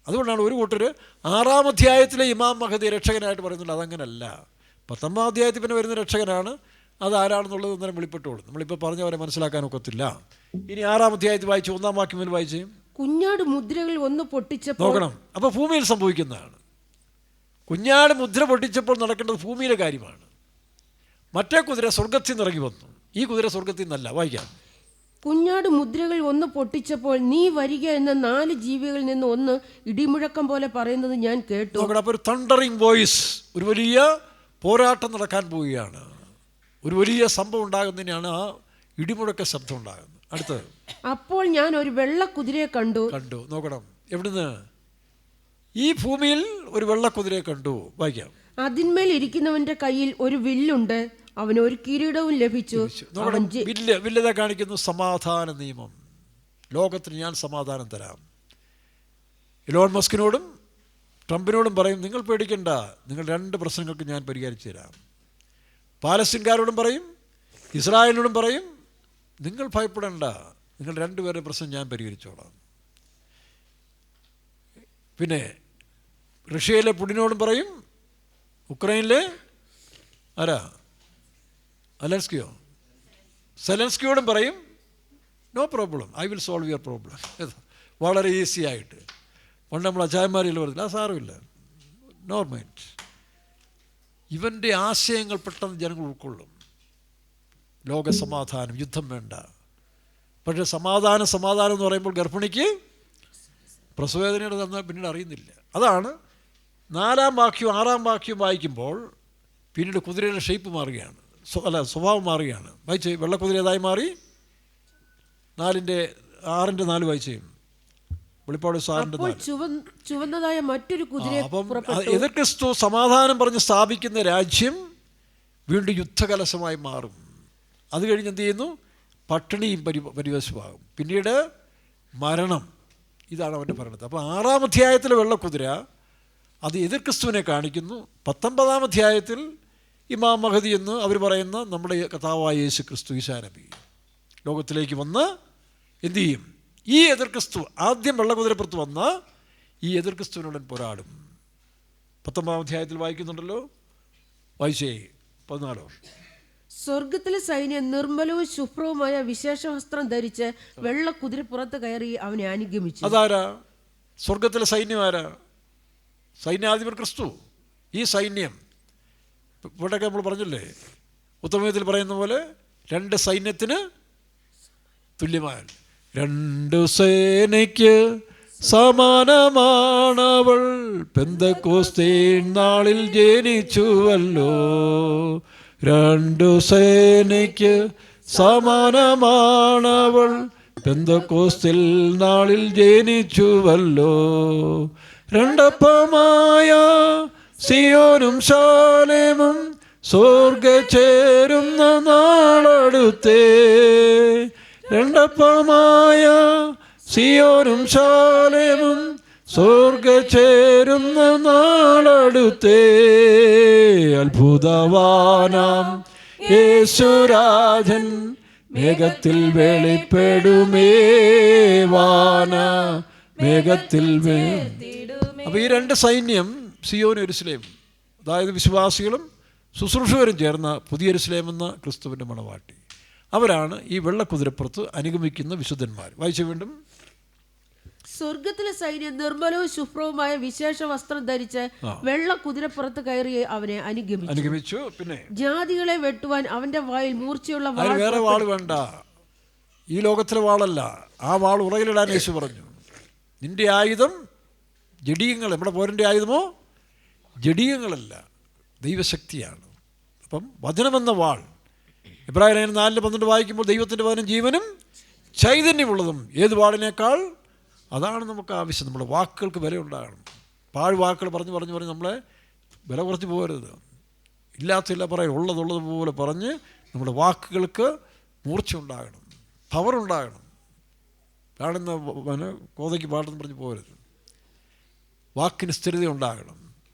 Speaker 1: അതുകൊണ്ടാണ് ഒരു കൂട്ടർ 6-ാം അധ്യായത്തിലെ ഇമാം മഹദി രക്ഷകനായിട്ട് പറയുന്നുണ്ട്. അതങ്ങനല്ല. 19-ാം അധ്യായത്തിൽ പിന്നെ വരുന്ന രക്ഷകനാണ്. അത് ആരാണെന്നുള്ളത് ഒന്നും വെളിപ്പെട്ടോളൂ. നമ്മളിപ്പോൾ പറഞ്ഞവരെ മനസ്സിലാക്കാനൊക്കത്തില്ല. ഇനി 6-ാം അധ്യായത്തിൽ വായിച്ച് 1-ാം വാക്യം മുതൽ വായിച്ച്.
Speaker 2: കുഞ്ഞാട് മുദ്രകൾ ഒന്ന് പൊട്ടിച്ചപ്പോൾ.
Speaker 1: നോക്കണം, അപ്പോൾ ഭൂമിയിൽ സംഭവിക്കുന്നതാണ്. കുഞ്ഞാട് മുദ്ര പൊട്ടിച്ചപ്പോൾ നടക്കേണ്ടത് ഭൂമിയിലെ കാര്യമാണ്. മറ്റേ കുതിര സ്വർഗത്തിൽ നിന്ന് ഇറങ്ങി വന്നു. ഈ കുതിര സ്വർഗത്തിൽ നിന്നല്ല. വായിക്കാം.
Speaker 2: കുഞ്ഞാട് മുദ്രകൾ ഒന്ന് പൊട്ടിച്ചപ്പോൾ നീ വരിക എന്ന 4 ജീവികളിൽ നിന്ന് ഒന്ന് ഇടിമുഴക്കം പോലെ പറയുന്നത് ഞാൻ കേട്ടു.
Speaker 1: അപ്പോൾ ഒരു തണ്ടറിങ് വോയിസ്, ഒരു വലിയ പോരാട്ടം നടക്കാൻ പോവുകയാണ്. ഒരു വലിയ സംഭവം ഉണ്ടാകുന്നതിനാണ് ആ ഇടിമുഴക്ക ശബ്ദം ഉണ്ടാകുന്നത്. അടുത്ത്,
Speaker 2: അപ്പോൾ ഞാൻ ഒരു വെള്ള കുതിരയെ കണ്ടു.
Speaker 1: നോക്കണം, എവിടുന്ന്? ഈ ഭൂമിയിൽ ഒരു വെള്ള കുതിരയെ കണ്ടു. വായിക്കാം.
Speaker 2: അതിന്മേൽ ഇരിക്കുന്നവന്റെ കയ്യിൽ ഒരു വില്ലുണ്ട്, അവന് ഒരു കിരീടവും ലഭിച്ചു.
Speaker 1: വില്ലത കാണിക്കുന്നു സമാധാന നിയമം. ലോകത്തിന് ഞാൻ സമാധാനം തരാം. ഇലോൺ മസ്കിനോടും ട്രംപിനോടും പറയും, നിങ്ങൾ പേടിക്കണ്ട, നിങ്ങൾ 2 പ്രശ്നങ്ങൾക്ക് ഞാൻ പരിഹരിച്ചു തരാം. പാലസ്തീൻകാരോടും പറയും, ഇസ്രായേലിനോടും പറയും, നിങ്ങൾ ഭയപ്പെടേണ്ട, നിങ്ങൾ 2 പേരുടെ പ്രശ്നം ഞാൻ പരിഹരിച്ചോളാം. പിന്നെ റഷ്യയിലെ പുടിനോടും പറയും, ഉക്രൈനിലെ ആരാ, സെലൻസ്കിയോടും പറയും, no problem, I will solve your problem. വളരെ ഈസി ആയിട്ട്. പണ്ട് നമ്മൾ അച്ചായന്മാരിൽ പറഞ്ഞില്ല, ആ സാരമില്ല, നോ മൈൻഡ്. ഇവൻ്റെ ആശയങ്ങൾ പെട്ടെന്ന് ജനങ്ങൾ ഉൾക്കൊള്ളും. ലോകസമാധാനം, യുദ്ധം വേണ്ട. പക്ഷേ സമാധാനം എന്ന് പറയുമ്പോൾ ഗർഭിണിക്ക് പ്രസവവേദനയുടെ തന്നാൽ പിന്നീട് അറിയുന്നില്ല. അതാണ് 4-ാം വാക്യവും 6-ാം വാക്യവും വായിക്കുമ്പോൾ പിന്നീട് കുതിരയുടെ ഷേപ്പ് മാറുകയാണ്, സ്വഭാവം മാറുകയാണ്. വായിച്ച്, വെള്ളക്കുതിര ഏതായി മാറി? 6:4 വായിച്ചു. വെളിപ്പാട് 6:4.
Speaker 2: ചുവന്നതായ മറ്റൊരു കുതിര.
Speaker 1: അപ്പം എതിർ ക്രിസ്തു സമാധാനം പറഞ്ഞ് സ്ഥാപിക്കുന്ന രാജ്യം വീണ്ടും യുദ്ധകലശമായി മാറും. അത് കഴിഞ്ഞ് എന്ത് ചെയ്യുന്നു? പട്ടിണിയും പരിവശമാകും. പിന്നീട് മരണം. ഇതാണ് അവൻ്റെ ഭരണത്ത്. അപ്പോൾ 6-ാം അധ്യായത്തിലെ വെള്ളക്കുതിര അത് എതിർ ക്രിസ്തുവിനെ കാണിക്കുന്നു. 19-ാം അധ്യായത്തിൽ ഇമാം മഹദി എന്ന് അവർ പറയുന്ന നമ്മുടെ കർത്താവായ യേശു ക്രിസ്തു, ഈശാ നബി ലോകത്തിലേക്ക് വന്ന് എന്തു ചെയ്യും? ഈ എതിർ ക്രിസ്തു ആദ്യം വെള്ളക്കുതിരപ്പുറത്ത് വന്ന ഈ എതിർ ക്രിസ്തുവിനോടൻ പോരാടും. 19-ാം അധ്യായത്തിൽ വായിക്കുന്നുണ്ടല്ലോ, വായിച്ചേ 14.
Speaker 2: സ്വർഗത്തിലെ സൈന്യം നിർമ്മലവും ശുഭ്രവുമായ വിശേഷ വസ്ത്രം ധരിച്ച് വെള്ള കുതിരപ്പുറത്ത് കയറി അവനെ അനുഗമിച്ചു.
Speaker 1: അതാരാ? സ്വർഗത്തിലെ സൈന്യം ആരാ? സൈന്യാധിപൻ ക്രിസ്തു. ഈ സൈന്യം ഇവിടെയൊക്കെ നമ്മൾ പറഞ്ഞില്ലേ, ഉത്തമത്തിൽ പറയുന്ന പോലെ 2 സൈന്യത്തിന് തുല്യമായ 2 സേനയ്ക്ക് സമാനമാണവൾ, പെന്തക്കോസ്തീൻ നാളിൽ ജനിച്ചുവല്ലോ. 2 സേനയ്ക്ക് സമാനമാണവൾ, പെന്തക്കോസ്തിൽ നാളിൽ ജനിച്ചുവല്ലോ. 2 സിയോനും ശാലേമും സ്വർഗ ചേരുന്ന നാളടുത്തേ. 2 സിയോനും ശാലേമും സ്വർഗ ചേരുന്ന നാളടുത്തേ. അത്ഭുതവാനാം യേശുരാജൻ മേഘത്തിൽ വെളിപ്പെടുമേ, വാന മേഘത്തിൽ. അപ്പോൾ ഈ 2 സൈന്യം, സിയോൻ യെരൂശലേം, അതായത് വിശ്വാസികളും ശുശ്രൂഷകരും ചേർന്ന പുതിയ യെരൂശലേം എന്ന ക്രിസ്തുവിൻ്റെ മണവാട്ടി, അവരാണ് ഈ വെള്ളക്കുതിരപ്പുറത്ത് അനുഗമിക്കുന്ന വിശുദ്ധന്മാർ. വായിച്ചു വീണ്ടും.
Speaker 2: സ്വർഗത്തിലെ സൈന്യം നിർമ്മലവും ശുഭ്രവുമായ വിശേഷ വസ്ത്രം ധരിച്ച് വെള്ള കുതിരപ്പുറത്ത് കയറി അവനെ അനുഗമിച്ചു.
Speaker 1: പിന്നെ
Speaker 2: ജാതികളെ വെട്ടുവാൻ അവന്റെ വായിൽ മൂർച്ചയുള്ള വാൾ.
Speaker 1: വേറെ വാൾ വേണ്ട, ഈ ലോകത്തിലെ വാളല്ല, ആ വാൾ ഉറയിലിടാൻ യേശു പറഞ്ഞു. നിന്റെ ആയുധം ജഡീയങ്ങൾ. നമ്മുടെ പോരൻ്റെ ആയുധമോ ജഡീയങ്ങളല്ല, ദൈവശക്തിയാണ്. അപ്പം വചനമെന്ന വാൾ, എബ്രായർ 4:12 വായിക്കുമ്പോൾ ദൈവത്തിൻ്റെ വചനം ജീവനും ചൈതന്യമുള്ളതും ഏത് വാളിനേക്കാൾ. അതാണ് നമുക്ക് ആവശ്യം. നമ്മുടെ വാക്കുകൾക്ക് വില ഉണ്ടാകണം. പാഴ്വാക്കുകൾ പറഞ്ഞ് നമ്മളെ വില കുറച്ച് പോകരുത്. ഇല്ലാത്തില്ല പറയും, ഉള്ളതുപോലെ പറഞ്ഞ് നമ്മുടെ വാക്കുകൾക്ക് മൂർച്ച ഉണ്ടാകണം, പവർ ഉണ്ടാകണം. കാണുന്ന കോതയ്ക്ക് പാട്ടെന്ന് പറഞ്ഞ് പോകരുത്. വാക്കിന് സ്ഥിരത ഉണ്ടാകണം,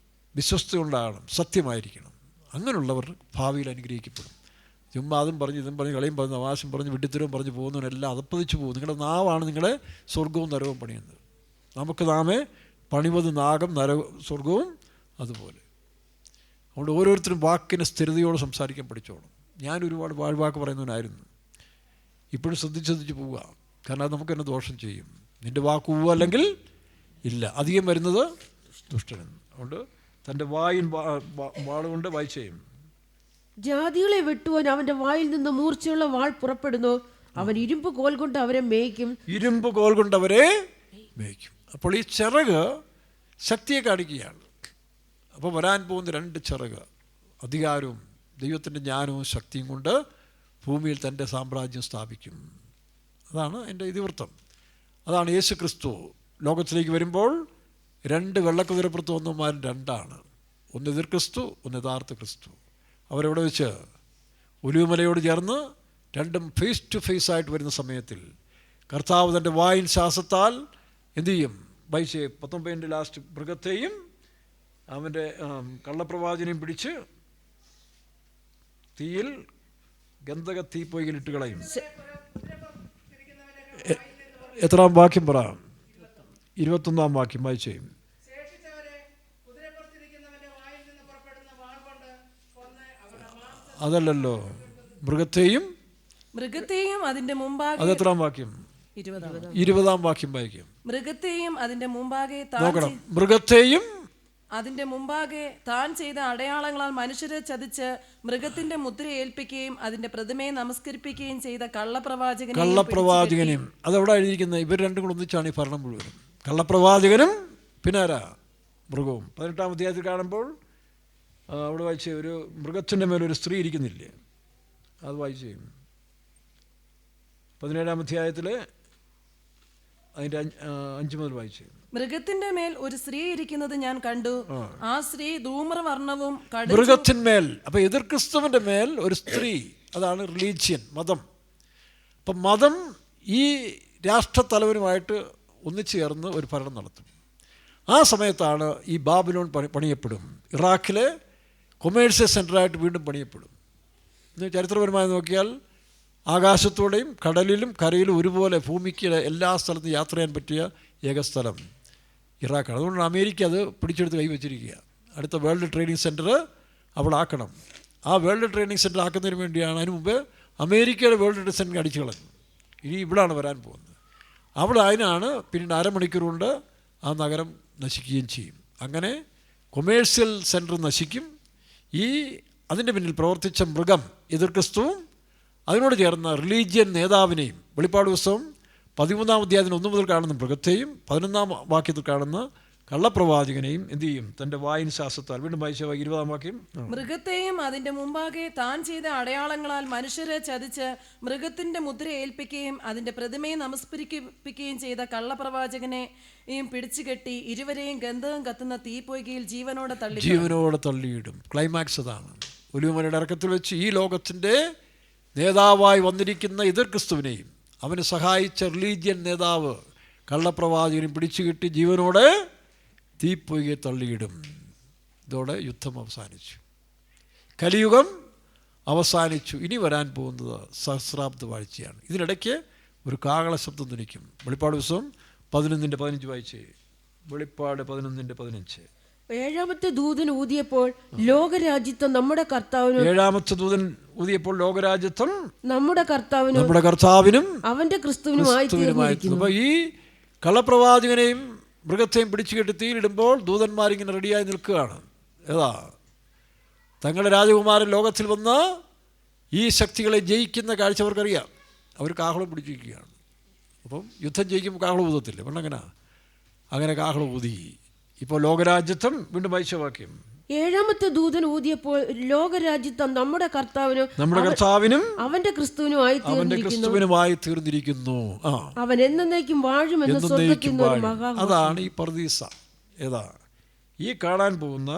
Speaker 1: വിശ്വസ്ത ഉണ്ടാകണം, സത്യമായിരിക്കണം. അങ്ങനെയുള്ളവർ ഭാവിയിൽ അനുഗ്രഹിക്കപ്പെടും. ചുമ്മാ അതും പറഞ്ഞ് ഇതും പറഞ്ഞ് കളിയും പറഞ്ഞ് ആവാശം പറഞ്ഞ് വിഡ്ഢിത്തരവും പറഞ്ഞ് പോകുന്നവനെല്ലാം അതപ്പതിച്ചു പോകും. നിങ്ങളുടെ നാവാണ് നിങ്ങളെ സ്വർഗവും നരകവും പണിയുന്നത്. നമുക്ക് നാമേ പണിവത് നാഗം സ്വർഗവും അതുപോലെ. അതുകൊണ്ട് ഓരോരുത്തരും വാക്കിന് സ്ഥിരതയോടെ സംസാരിക്കാൻ പഠിച്ചോണം. ഞാൻ ഒരുപാട് വാഴ്വാക്ക് പറയുന്നവനായിരുന്നു. ഇപ്പോഴും ശ്രദ്ധിച്ച് പോവുക, കാരണം അത് നമുക്ക് തന്നെ ദോഷം ചെയ്യും. നിൻ്റെ വാക്ക് പോവുക അല്ലെങ്കിൽ ഇല്ല. അധികം വരുന്നത് ദുഷ്ടനെന്ന്. അതുകൊണ്ട് തൻ്റെ വായിൽ വാളുകൊണ്ട് വായിച്ചു ചെയ്യും.
Speaker 2: ജാതികളെ വെട്ടുവാൻ അവന്റെ വായിൽ നിന്ന് മൂർച്ചയുള്ള വാൾ പുറപ്പെടുന്നു, അവൻ ഇരുമ്പ് കോൽ കൊണ്ട് അവരെ മേയ്ക്കും.
Speaker 1: ഇരുമ്പ് കോൽ കൊണ്ട് അവരെ മേയ്ക്കും. അപ്പോൾ ഈ ചിറക് ശക്തിയെ കാണിക്കുകയാണ്. അപ്പോൾ വരാൻ പോകുന്ന 2 ചിറക്, അധികാരവും ദൈവത്തിൻ്റെ ജ്ഞാനവും ശക്തിയും കൊണ്ട് ഭൂമിയിൽ തൻ്റെ സാമ്രാജ്യം സ്ഥാപിക്കും. അതാണ് എൻ്റെ ഇതിവൃത്തം. അതാണ് യേശു ക്രിസ്തു ലോകത്തിലേക്ക് വരുമ്പോൾ 2 വെള്ളക്കുതിരപ്പുറത്ത് വന്നവന്മാരും 2ആണ്. ഒന്ന് എതിർ ക്രിസ്തു, ഒന്ന് യഥാർത്ഥ ക്രിസ്തു. അവരെവിടെ വെച്ച് ഒലിവുമലയോട് ചേർന്ന് രണ്ടും ഫേസ് ടു ഫേസ് ആയിട്ട് വരുന്ന സമയത്തിൽ കർത്താവ് തൻ്റെ വായിൻ ശ്വാസത്താൽ എന്തു ചെയ്യും? 19 ലാസ്റ്റ് മൃഗത്തെയും അവൻ്റെ കള്ളപ്രവാചനെയും പിടിച്ച് തീയിൽ ഗന്ധക തീപ്പൊയ്കയിലിട്ട് കളയും. എത്രാം വാക്യം പറ? 21 വാക്യം വായിച്ചേ. അതല്ലല്ലോ, മൃഗത്തെയും
Speaker 3: അതിന്റെ മുമ്പാകെ.
Speaker 1: അതെത്രാം വാക്യം? 20 വാക്യം വായിക്കും.
Speaker 3: മൃഗത്തെയും അതിന്റെ മുമ്പാകെ
Speaker 1: നോക്കണം. മൃഗത്തെയും
Speaker 3: അതിന്റെ മുമ്പാകെ താൻ ചെയ്ത അടയാളങ്ങളാൽ മനുഷ്യരെ ചതിച്ച് മൃഗത്തിന്റെ മുദ്ര ഏൽപ്പിക്കുകയും അതിന്റെ പ്രതിമയെ നമസ്കരിപ്പിക്കുകയും ചെയ്ത കള്ളപ്രവാചകനെയും. അതെവിടെ എഴുതിയിരിക്കുന്നത്? ഇവർ രണ്ടും കൂടെ ഒന്നിച്ചാണ് ഈ ഭരണം മുഴുവനും. കള്ളപ്രവാചകനും പിന്നെ ആരാ? മൃഗവും. 18 അധ്യായത്തിൽ കാണുമ്പോൾ അവിടെ വായിച്ച ഒരു മൃഗത്തിൻ്റെ മേലൊരു സ്ത്രീ ഇരിക്കുന്നില്ലേ? അത് വായിച്ചു. 17 അധ്യായത്തിൽ അതിൻ്റെ 5 മുതൽ വായിച്ചു. മൃഗത്തിന്റെ മേൽ ഒരു സ്ത്രീ ഇരിക്കുന്നത് ഞാൻ കണ്ടു. ആ സ്ത്രീ ധൂമ്രവർണ്ണവും.
Speaker 1: മൃഗത്തിന്മേൽ, അപ്പൊ എതിർ ക്രിസ്തുവിന്റെ മേൽ ഒരു സ്ത്രീ. അതാണ് റിലീജിയൻ, മതം. അപ്പം മതം ഈ രാഷ്ട്രത്തലവനുമായിട്ട് ഒന്നിച്ചേർന്ന് ഒരു ഭരണം നടത്തും. ആ സമയത്താണ് ഈ ബാബിലോൺ പണിയപ്പെടും. ഇറാഖിലെ കൊമേഴ്സ്യൽ സെൻ്ററായിട്ട് വീണ്ടും പണിയപ്പെടും. ചരിത്രപരമായി നോക്കിയാൽ ആകാശത്തോടെയും കടലിലും കരയിലും ഒരുപോലെ ഭൂമിക്ക് എല്ലാ സ്ഥലത്തും യാത്ര ചെയ്യാൻ പറ്റിയ ഏക സ്ഥലം ഇറാഖാണ്. അതുകൊണ്ടാണ് അമേരിക്ക അത് പിടിച്ചെടുത്ത് കൈവച്ചിരിക്കുക. അടുത്ത വേൾഡ് ട്രേഡിംഗ് സെൻറ്റർ അവിടെ ആക്കണം. ആ വേൾഡ് ട്രേഡിംഗ് സെൻറ്റർ ആക്കുന്നതിന് വേണ്ടിയാണ് അതിന് മുമ്പ് അമേരിക്കയുടെ വേൾഡ് ട്രേഡിംഗ് സെൻറ്റർ അടിച്ചു കളഞ്ഞു. ഇനി ഇവിടാണ് വരാൻ പോകുന്നത്. അവിടെ അതിനാണ് പിന്നീട് അരമണിക്കൂർ കൊണ്ട് ആ നഗരം നശിക്കുകയും ചെയ്യും. അങ്ങനെ കൊമേഴ്സ്യൽ സെൻറ്റർ നശിക്കും. ഈ അതിൻ്റെ പിന്നിൽ പ്രവർത്തിച്ച മൃഗം എതിർ ക്രിസ്തുവും അതിനോട് ചേർന്ന റിലീജിയൻ നേതാവിനെയും വെളിപ്പാട് പുസ്തകം 13 അധ്യായത്തിന് 1 മുതൽ കാണുന്ന മൃഗത്തെയും 11 വാക്യത്തിൽ കാണുന്ന കള്ളപ്രവാചകനെയും എന്തു ചെയ്യും? തൻ്റെ വായിൻ ശ്വാസത്താൽ. വീണ്ടും വായിച്ച 20 വാക്യം.
Speaker 3: മൃഗത്തെയും അതിന്റെ മുമ്പാകെ താൻ ചെയ്ത അടയാളങ്ങളാൽ മനുഷ്യരെ ചതിച്ച് മൃഗത്തിന്റെ മുദ്ര ഏൽപ്പിക്കുകയും അതിന്റെ പ്രതിമയെ നമസ്കരിപ്പിക്കുകയും ചെയ്ത കള്ളപ്രവാചകനെയും പിടിച്ചുകെട്ടി ഇരുവരെയും ഗന്ധകം കത്തുന്ന തീപ്പൊയ്കയിൽ ജീവനോടെ
Speaker 1: തള്ളിയിടും. ക്ലൈമാക്സ് അതാണ്. ഒലിവുമലയുടെ ഇറക്കത്തിൽ വെച്ച് ഈ ലോകത്തിൻ്റെ നേതാവായി വന്നിരിക്കുന്ന എതിർ ക്രിസ്തുവിനെയും അവന് സഹായിച്ച റിലീജിയൻ നേതാവ് കള്ളപ്രവാചകനും പിടിച്ചുകിട്ടി ജീവനോടെ തീപ്പൊയ്കയെ തള്ളിയിടും. ഇതോടെ യുദ്ധം അവസാനിച്ചു. കലിയുഗം അവസാനിച്ചു. ഇനി വരാൻ പോകുന്നത് സഹസ്രാബ്ദ വാഴ്ചയാണ്. ഇതിനിടയ്ക്ക് ഒരു കാഹള ശബ്ദം ധ്വനിക്കും. വെളിപ്പാട് പുസ്തകം 11:15 വായിച്ചേ. വെളിപ്പാട് 11:15.
Speaker 2: ഏഴാമത്തെ ദൂതൻ ഊതിയപ്പോൾ ലോകരാജ്യത്വം നമ്മുടെ കർത്താവിനും.
Speaker 1: ഏഴാമത്തെ ദൂതൻ ഊതിയപ്പോൾ ലോകരാജ്യത്വം
Speaker 2: നമ്മുടെ
Speaker 1: കർത്താവിനും
Speaker 2: അവന്റെ ക്രിസ്തുവിനുമായി തീർന്നിരിക്കുന്നു.
Speaker 1: അപ്പോൾ ഈ കള്ളപ്രവാചകനെയും മൃഗത്തെയും പിടിച്ചു കെട്ടി തീയിലിടുമ്പോൾ ദൂതന്മാരിങ്ങനെ റെഡിയായി നിൽക്കുകയാണ്. ഏതാ? തങ്ങളുടെ രാജകുമാരൻ ലോകത്തിൽ വന്ന് ഈ ശക്തികളെ ജയിക്കുന്ന കാഴ്ച അവർക്കറിയാം. അവർ കാഹളം പിടിച്ചിരിക്കുകയാണ്. അപ്പം യുദ്ധം ജയിക്കുമ്പോൾ കാഹളം ഊതത്തില്ലേ? അങ്ങനെ കാഹളം ഊതി. ഇപ്പോൾ ലോകരാജ്യത്വം. വീണ്ടും വായിച്ച വാക്യം.
Speaker 2: ഏഴാമത്തെ ദൂതൻ ഊതിയപ്പോൾ ലോകരാജ്യത്വം നമ്മുടെ കർത്താവിനും അവന്റെ ക്രിസ്തുവിനുമായി തീർന്നിരിക്കുന്നു. അവൻ എന്നേക്കും വാഴുമെന്ന് സ്വർഗ്ഗത്തിൽ നിന്ന് ഒരു മഹാ.
Speaker 1: അതാണ് ഈ പർദീസ. ഏതാ? ഈ കാണാൻ പോകുന്ന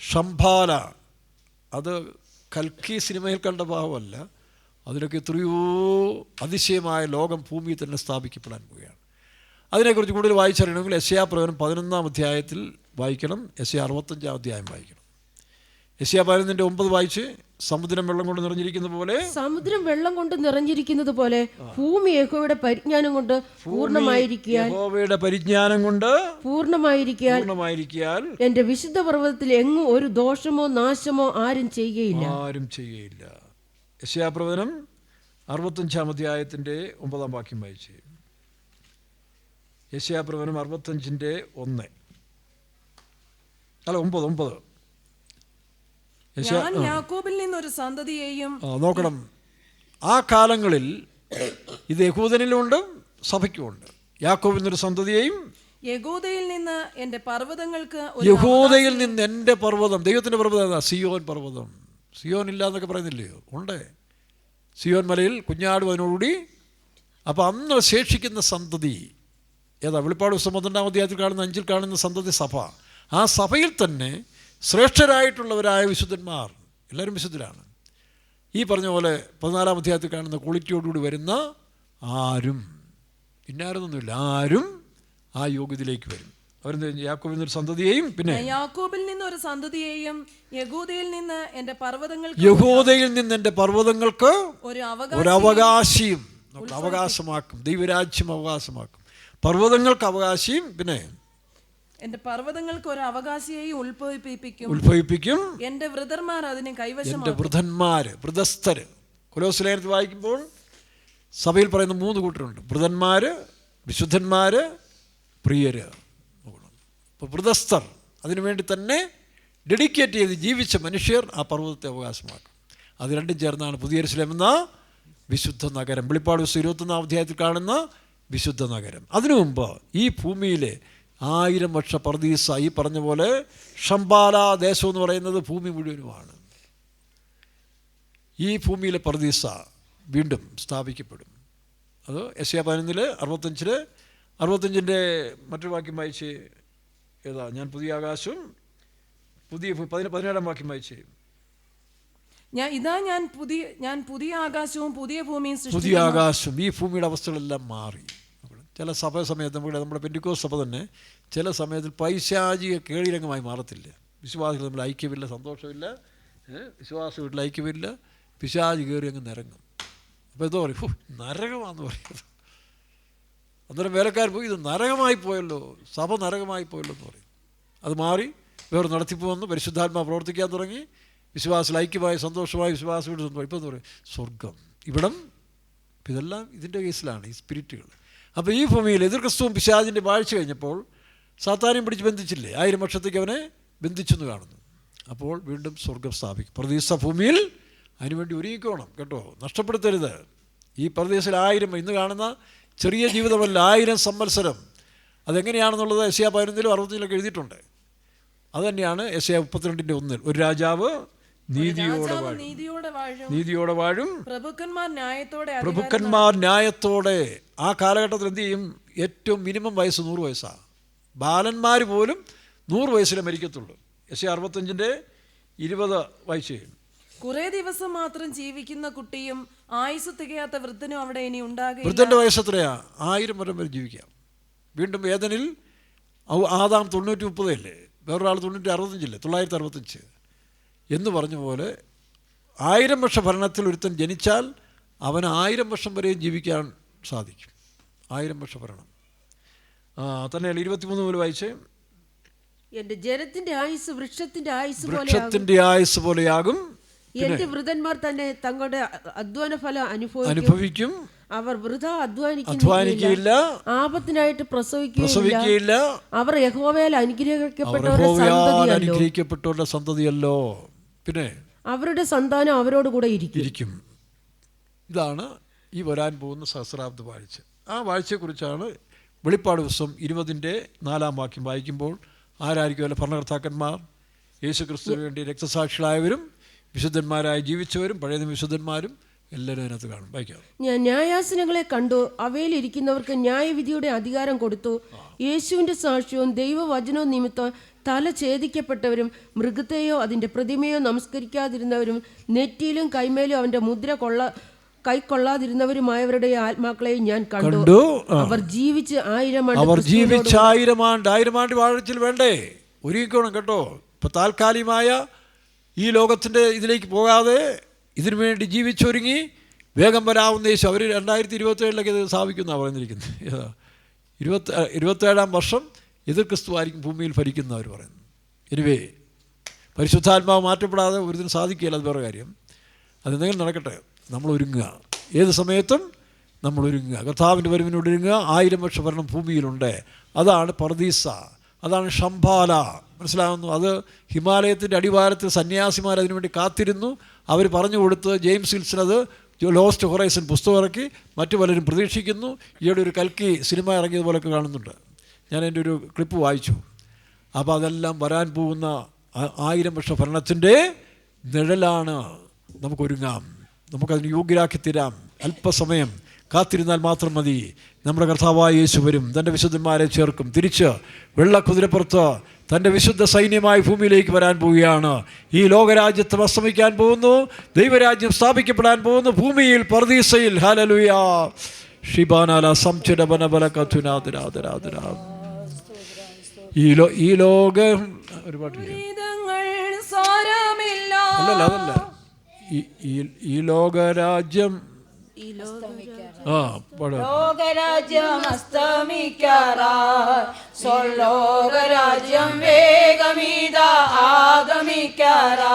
Speaker 1: ഷംഭാല. അത് കൽക്കി സിനിമയിൽ കണ്ട ഭാവമല്ല. അതിനൊക്കെ എത്രയോ അതിശയമായ ലോകം ഭൂമിയിൽ തന്നെ സ്ഥാപിക്കപ്പെടാൻ പോവുകയാണ്. അതിനെക്കുറിച്ച് കൂടുതൽ വായിച്ചറിയണമെങ്കിൽ യെശയ്യാ പ്രവചനം 11 അധ്യായത്തിൽ വായിക്കണം. യെശയ്യാ 65 അധ്യായം വായിക്കണം. യെശയ്യാ 11:9 വായിച്ച്. സമുദ്രം വെള്ളം കൊണ്ട് നിറഞ്ഞിരിക്കുന്നത് പോലെ.
Speaker 2: സമുദ്രം വെള്ളം കൊണ്ട് നിറഞ്ഞിരിക്കുന്നത് പോലെ ഭൂമി യഹോവയുടെ പരിജ്ഞാനം കൊണ്ട് പൂർണ്ണമായിരിക്കാൻ എന്റെ വിശുദ്ധ പർവ്വതത്തിൽ എങ്ങും ഒരു ദോഷമോ നാശമോ ആരും ചെയ്യുകയില്ല.
Speaker 1: യെശയ്യാ പ്രവചനം 65 അധ്യായത്തിൻ്റെ 9 വാക്യം വായിച്ച്. യെശയ്യാ പ്രവചനം 65:1 അല്ല 9.
Speaker 3: ഞാൻ യാക്കോബിൽ നിന്നൊരു സന്തതിയെയും.
Speaker 1: നോക്കണം. ആ കാലങ്ങളിൽ ഇത് യഹൂദനിലുമുണ്ട്, സഭയ്ക്കുമുണ്ട്. യാക്കോബിൽ നിന്നൊരു സന്തതിയെയും
Speaker 3: യഹൂദയിൽ നിന്ന് എൻ്റെ പർവ്വതങ്ങൾക്ക്
Speaker 1: യഹൂദയിൽ നിന്ന് എൻ്റെ പർവ്വതം, ദൈവത്തിൻ്റെ പർവ്വതം, സിയോൻ പർവ്വതം. സിയോൻ ഇല്ല എന്നൊക്കെ പറയുന്നില്ലയോ? ഉണ്ട്. സിയോൻ മലയിൽ കുഞ്ഞാടും അതിനോടുകൂടി. അപ്പോൾ അന്ന് ശേഷിക്കുന്ന സന്തതി ഏതാ? വെളിപ്പാട് പുസ്തകം 12-ാം അധ്യായത്തിൽ കാണുന്ന 5-ൽ കാണുന്ന സന്തതി സഭ. ആ സഭയിൽ തന്നെ ശ്രേഷ്ഠരായിട്ടുള്ളവരായ വിശുദ്ധന്മാർ, എല്ലാവരും വിശുദ്ധരാണ്. ഈ പറഞ്ഞ പോലെ 14-ാം അധ്യായത്തിൽ കാണുന്ന ക്വാളിറ്റിയോടുകൂടി വരുന്ന ആരും, ഇന്നാരൊന്നുമില്ല, ആരും ആ യോഗ്യതയിലേക്ക് വരും. അവരെന്ത്? യാക്കോബിൽ നിന്നൊരു സന്തതിയെയും, പിന്നെ
Speaker 3: യാക്കോബിൽ നിന്നൊരു സന്തതിയെയും യഹൂദയിൽ നിന്ന് എൻ്റെ പർവ്വതങ്ങൾക്ക്,
Speaker 1: യഹൂദയിൽ നിന്ന് എൻ്റെ പർവ്വതങ്ങൾക്ക്
Speaker 3: ഒരു
Speaker 1: അവകാശിയും, അവകാശമാക്കും, ദൈവരാജ്യം അവകാശമാക്കും. പർവ്വതങ്ങൾക്ക് അവകാശിയും, പിന്നെ
Speaker 3: എൻ്റെ പർവ്വതങ്ങൾക്ക് ഒരു അവകാശിയെയും
Speaker 1: ഉത്ഭവിപ്പിക്കും.
Speaker 3: എൻ്റെ വൃതന്മാർ അതിനെ കൈവശം.
Speaker 1: എൻ്റെ വൃതന്മാർ, വൃതസ്ഥര്. കൊലോസ്യലേഖനത്തിൽ വായിക്കുമ്പോൾ സഭയിൽ പറയുന്ന 3 കൂട്ടരുണ്ട്: വൃതന്മാർ, വിശുദ്ധന്മാർ, പ്രിയര്. അപ്പോൾ വൃതസ്ഥർ, അതിനുവേണ്ടി തന്നെ ഡെഡിക്കേറ്റ് ചെയ്ത് ജീവിച്ച മനുഷ്യർ ആ പർവ്വതത്തെ അവകാശമാക്കും. അത് രണ്ടും ചേർന്നാണ് പുതിയ യെരൂശലേം എന്ന വിശുദ്ധ നഗരം. വെളിപ്പാട് പുസ്തകം 21-ാം അധ്യായത്തിൽ കാണുന്ന വിശുദ്ധ നഗരം. അതിനു മുമ്പ് ഈ ഭൂമിയിലെ 1000 വർഷ പർദീസ, ഈ പറഞ്ഞ പോലെ ഷംബാല ദേശം എന്ന് പറയുന്നത് ഭൂമി മുഴുവനുമാണ്. ഈ ഭൂമിയിലെ പർദീസ വീണ്ടും സ്ഥാപിക്കപ്പെടും. അത് യെശയ്യാ 65-ൻ്റെ മറ്റൊരു വാക്യം വായിച്ച് ഏതാ? ഞാൻ പുതിയ ആകാശവും പുതിയ 17-ാം വാക്യം വായിച്ച്
Speaker 3: ഞാൻ പുതിയ ആകാശവും പുതിയ ഭൂമിയും സൃഷ്ടിക്കുന്നു.
Speaker 1: പുതിയ ആകാശം. ഈ ഭൂമിയുടെ അവസ്ഥകളെല്ലാം മാറി. ചില സമയത്ത് നമ്മുടെ പെന്തിക്കോസ്ത് സഭ തന്നെ ചില സമയത്തിൽ പൈശാചിക കേളിരംഗമായി മാറത്തില്ല. വിശ്വാസികൾ തമ്മിൽ ഐക്യമില്ല, സന്തോഷമില്ല, വിശ്വാസ വീട്ടിൽ ഐക്യമില്ല, പിശാചി കയറി അങ്ങ് നിരങ്ങും. അപ്പോൾ എന്തോ പറയും, നരകമാണെന്ന് പറയുന്നത്. അന്നേരം വേലക്കാർ പോയി, ഇത് നരകമായി പോയല്ലോ, സഭ നരകമായി പോയല്ലോ എന്ന് പറയും. അത് മാറി വേറെ നടത്തിപ്പ് വന്ന് പരിശുദ്ധാത്മാവ് പ്രവർത്തിക്കാൻ തുടങ്ങി. വിശ്വാസികൾ ഐക്യമായി സന്തോഷമായി വിശ്വാസ വീട് ഇപ്പോൾ എന്താ പറയുക? സ്വർഗം, ഇവിടം. ഇതെല്ലാം ഇതിൻ്റെ കേസിലാണ്, ഈ സ്പിരിറ്റുകൾ. അപ്പോൾ ഈ ഭൂമിയിൽ എതിർ ക്രിസ്തുവും പിശാചിൻ്റെ വാഴ്ച കഴിഞ്ഞപ്പോൾ സാത്താനെയും പിടിച്ച് ബന്ധിച്ചില്ലേ? 1000 വർഷത്തേക്ക് അവനെ ബന്ധിച്ചെന്ന് കാണുന്നു. അപ്പോൾ വീണ്ടും സ്വർഗം സ്ഥാപിക്കും. പർദീസ ഭൂമിയിൽ അതിനുവേണ്ടി ഒരുങ്ങിക്കോണം കേട്ടോ, നഷ്ടപ്പെടുത്തരുത്. ഈ പർദീസിൽ 1000, ഇന്ന് കാണുന്ന ചെറിയ ജീവിതമല്ല, 1000 സംവത്സരം. അതെങ്ങനെയാണെന്നുള്ളത് യെശയ്യാ 11-ലും 65-ലൊക്കെ എഴുതിയിട്ടുണ്ട്. അതുതന്നെയാണ് യെശയ്യാ 32-1. ഒരു രാജാവ് നീതിയോടെ വാഴും, പ്രഭുക്കന്മാർ ന്യായത്തോടെ. ആ കാലഘട്ടത്തിൽ എന്ത് ചെയ്യും? ഏറ്റവും മിനിമം വയസ്സ് 100 വയസ്സാണ്. ബാലന്മാർ പോലും 100 വയസ്സിലെ മരിക്കത്തുള്ളൂ. യെശയ്യാ 65-20 വായിച്ച്.
Speaker 3: കുറെ ദിവസം മാത്രം ജീവിക്കുന്ന കുട്ടിയും ആയുസ് തികയാത്ത വൃദ്ധനും അവിടെ ഇനി ഉണ്ടാകും.
Speaker 1: വൃദ്ധന്റെ വയസ്സ് എത്രയാ? 1000 വരെ ജീവിക്കാം. വീണ്ടും ഏദനിൽ ആദാം 90-30 അല്ലേ, വേറൊരാൾ 90-65 965 എന്ന് പറഞ്ഞ പോലെ 1000 വർഷ ഭരണത്തിൽ ഒരുത്തൻ ജനിച്ചാൽ അവന് 1000 വർഷം വരെയും ജീവിക്കാൻ സാധിക്കും. 1000 വർഷ ഭരണം തന്നെ. 23 മുതൽ വായിച്ചേ.
Speaker 2: എന്റെ ജനത്തിന്റെ ആയുസ് വൃക്ഷത്തിന്റെ
Speaker 1: ആയുസ് പോലെയാകും.
Speaker 2: എന്റെ വൃതന്മാർ തന്നെ തങ്ങളുടെ അധ്വാന ഫലം
Speaker 1: അനുഭവിക്കും.
Speaker 2: അവർ വൃഥ അധ്വാനിക്കുകയില്ല, ആപത്തിനായിട്ട് പ്രസവിക്കുകയില്ല. അവർ യഹോവയാൽ
Speaker 1: അനുഗ്രഹിക്കപ്പെട്ടവരുടെ സന്തതിയല്ലോ. പിന്നെ
Speaker 2: അവരുടെ സന്താനം അവരോട് കൂടെ ഇരിക്കും.
Speaker 1: ഇതാണ് ഈ വരാൻ പോകുന്ന സഹസ്രാബ്ദ വാഴ്ച. ആ വാഴ്ചയെക്കുറിച്ചാണ് വെളിപ്പാട് പുസ്തകം 20-ന്റെ 4-ാം വാക്യം വായിക്കുമ്പോൾ ആരായിരിക്കുമല്ലോ? ഭരണകർത്താക്കന്മാർ, യേശു ക്രിസ്തുവിന് വേണ്ടി രക്തസാക്ഷികളായവരും വിശുദ്ധന്മാരായി ജീവിച്ചവരും പഴയ വിശുദ്ധന്മാരും എല്ലാവരും അതിനകത്ത് കാണും. വായിക്കാം.
Speaker 2: ഞാൻ ന്യായാസനങ്ങളെ കണ്ടു, അവയിൽ ഇരിക്കുന്നവർക്ക് ന്യായവിധിയുടെ അധികാരം കൊടുത്തു. യേശുവിന്റെ സാക്ഷ്യവും ദൈവവചനവും നിമിത്തം തല ഛേദിക്കപ്പെട്ടവരും മൃഗത്തെയോ അതിൻ്റെ പ്രതിമയോ നമസ്കരിക്കാതിരുന്നവരും നെറ്റിയിലും കൈമേലും അവൻ്റെ മുദ്ര കൈക്കൊള്ളാതിരുന്നവരുമായവരുടെ ആത്മാക്കളെയും ഞാൻ കണ്ടു. അവർ ജീവിച്ച് 1000
Speaker 1: ആണ്ട് വാഴ്ചയിൽ വേണ്ടേ ഒരുങ്ങിക്കോണം കേട്ടോ. ഇപ്പം താൽക്കാലികമായ ഈ ലോകത്തിൻ്റെ ഇതിലേക്ക് പോകാതെ ഇതിനു വേണ്ടി ജീവിച്ചൊരുങ്ങി വേഗം വരാവുന്ന യേശു. അവർ 2027 ഇത് സ്ഥാപിക്കുന്നതാണ് പറഞ്ഞിരിക്കുന്നത്. 27-ാം വർഷം എതിർ ക്രിസ്തു ആയിരിക്കും ഭൂമിയിൽ ഭരിക്കുന്നവർ പറയുന്നു. എനിവേ, പരിശുദ്ധാത്മാവ് മാറ്റപ്പെടാതെ ഒരുതിനും സാധിക്കുകയില്ല, അത് വേറെ കാര്യം. അതെന്തെങ്കിലും നടക്കട്ടെ, നമ്മൾ ഒരുങ്ങുക. ഏത് സമയത്തും നമ്മൾ ഒരുങ്ങുക, കർത്താവിൻ്റെ വരവിനോട് ഒരുങ്ങുക. 1000 വർഷ ഭരണം ഭൂമിയിലുണ്ട്. അതാണ് പർദീസ, അതാണ് ഷംബാല. മനസ്സിലാകുന്നു? അത് ഹിമാലയത്തിൻ്റെ അടിവാരത്തിൽ സന്യാസിമാർ അതിനുവേണ്ടി കാത്തിരുന്നു. അവർ പറഞ്ഞു കൊടുത്ത് ജെയിംസ് വിൽസൺ അത് ലോസ്റ്റ് ഹൊറൈസൺ പുസ്തകം ഇറക്കി, മറ്റു പലരും പ്രതീക്ഷിക്കുന്നു. ഈയിടെ ഒരു കൽക്കി സിനിമ ഇറങ്ങിയതുപോലൊക്കെ കാണുന്നുണ്ട്. ഞാൻ എൻ്റെ ഒരു ക്ലിപ്പ് വായിച്ചു. അപ്പോൾ അതെല്ലാം വരാൻ പോകുന്ന 1000 വർഷ ഭരണത്തിൻ്റെ നിഴലാണ്. നമുക്കൊരുങ്ങാം, നമുക്കതിന് യോഗ്യരാക്കി തരാം. അല്പസമയം കാത്തിരുന്നാൽ മാത്രം മതി. നമ്മുടെ കർത്താവായ യേശു വരും, തൻ്റെ വിശുദ്ധന്മാരെ ചേർക്കും, തിരിച്ച് വെള്ളക്കുതിരപ്പുറത്ത് തൻ്റെ വിശുദ്ധ സൈന്യമായി ഭൂമിയിലേക്ക് വരാൻ പോവുകയാണ്. ഈ ലോകരാജ്യത്ത് അസ്തമിക്കാൻ പോകുന്നു, ദൈവരാജ്യം സ്ഥാപിക്കപ്പെടാൻ പോകുന്നു ഭൂമിയിൽ, പർദീസയിൽ. ഹല്ലേലൂയ. ഷിബാനാല സംചരബനബല കഥുനാദരാദരാദരാ. ഈ ലോകം ഒരുപാട് അതല്ല ഈ ലോകരാജ്യം
Speaker 4: ലോകരാജ്യം അസ്തമിക്കാറായി, സ്വർലോകരാജ്യം വേഗമിതാ ആഗമിക്കാറായി.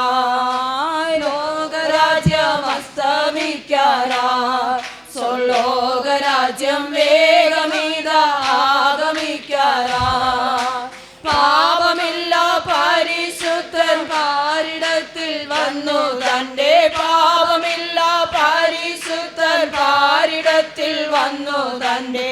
Speaker 4: ലോകരാജ്യം അസ്തമിക്കാറായി, സ്വർലോകരാജ്യം വേഗമിതാ ആഗമിക്കാറായി. പാപമില്ല പരിശുദ്ധൻ പാരിടത്തിൽ വന്നു, തന്റെ പാപമില്ല പരിശുദ്ധൻ പാരിടത്തിൽ വന്നു, തന്റെ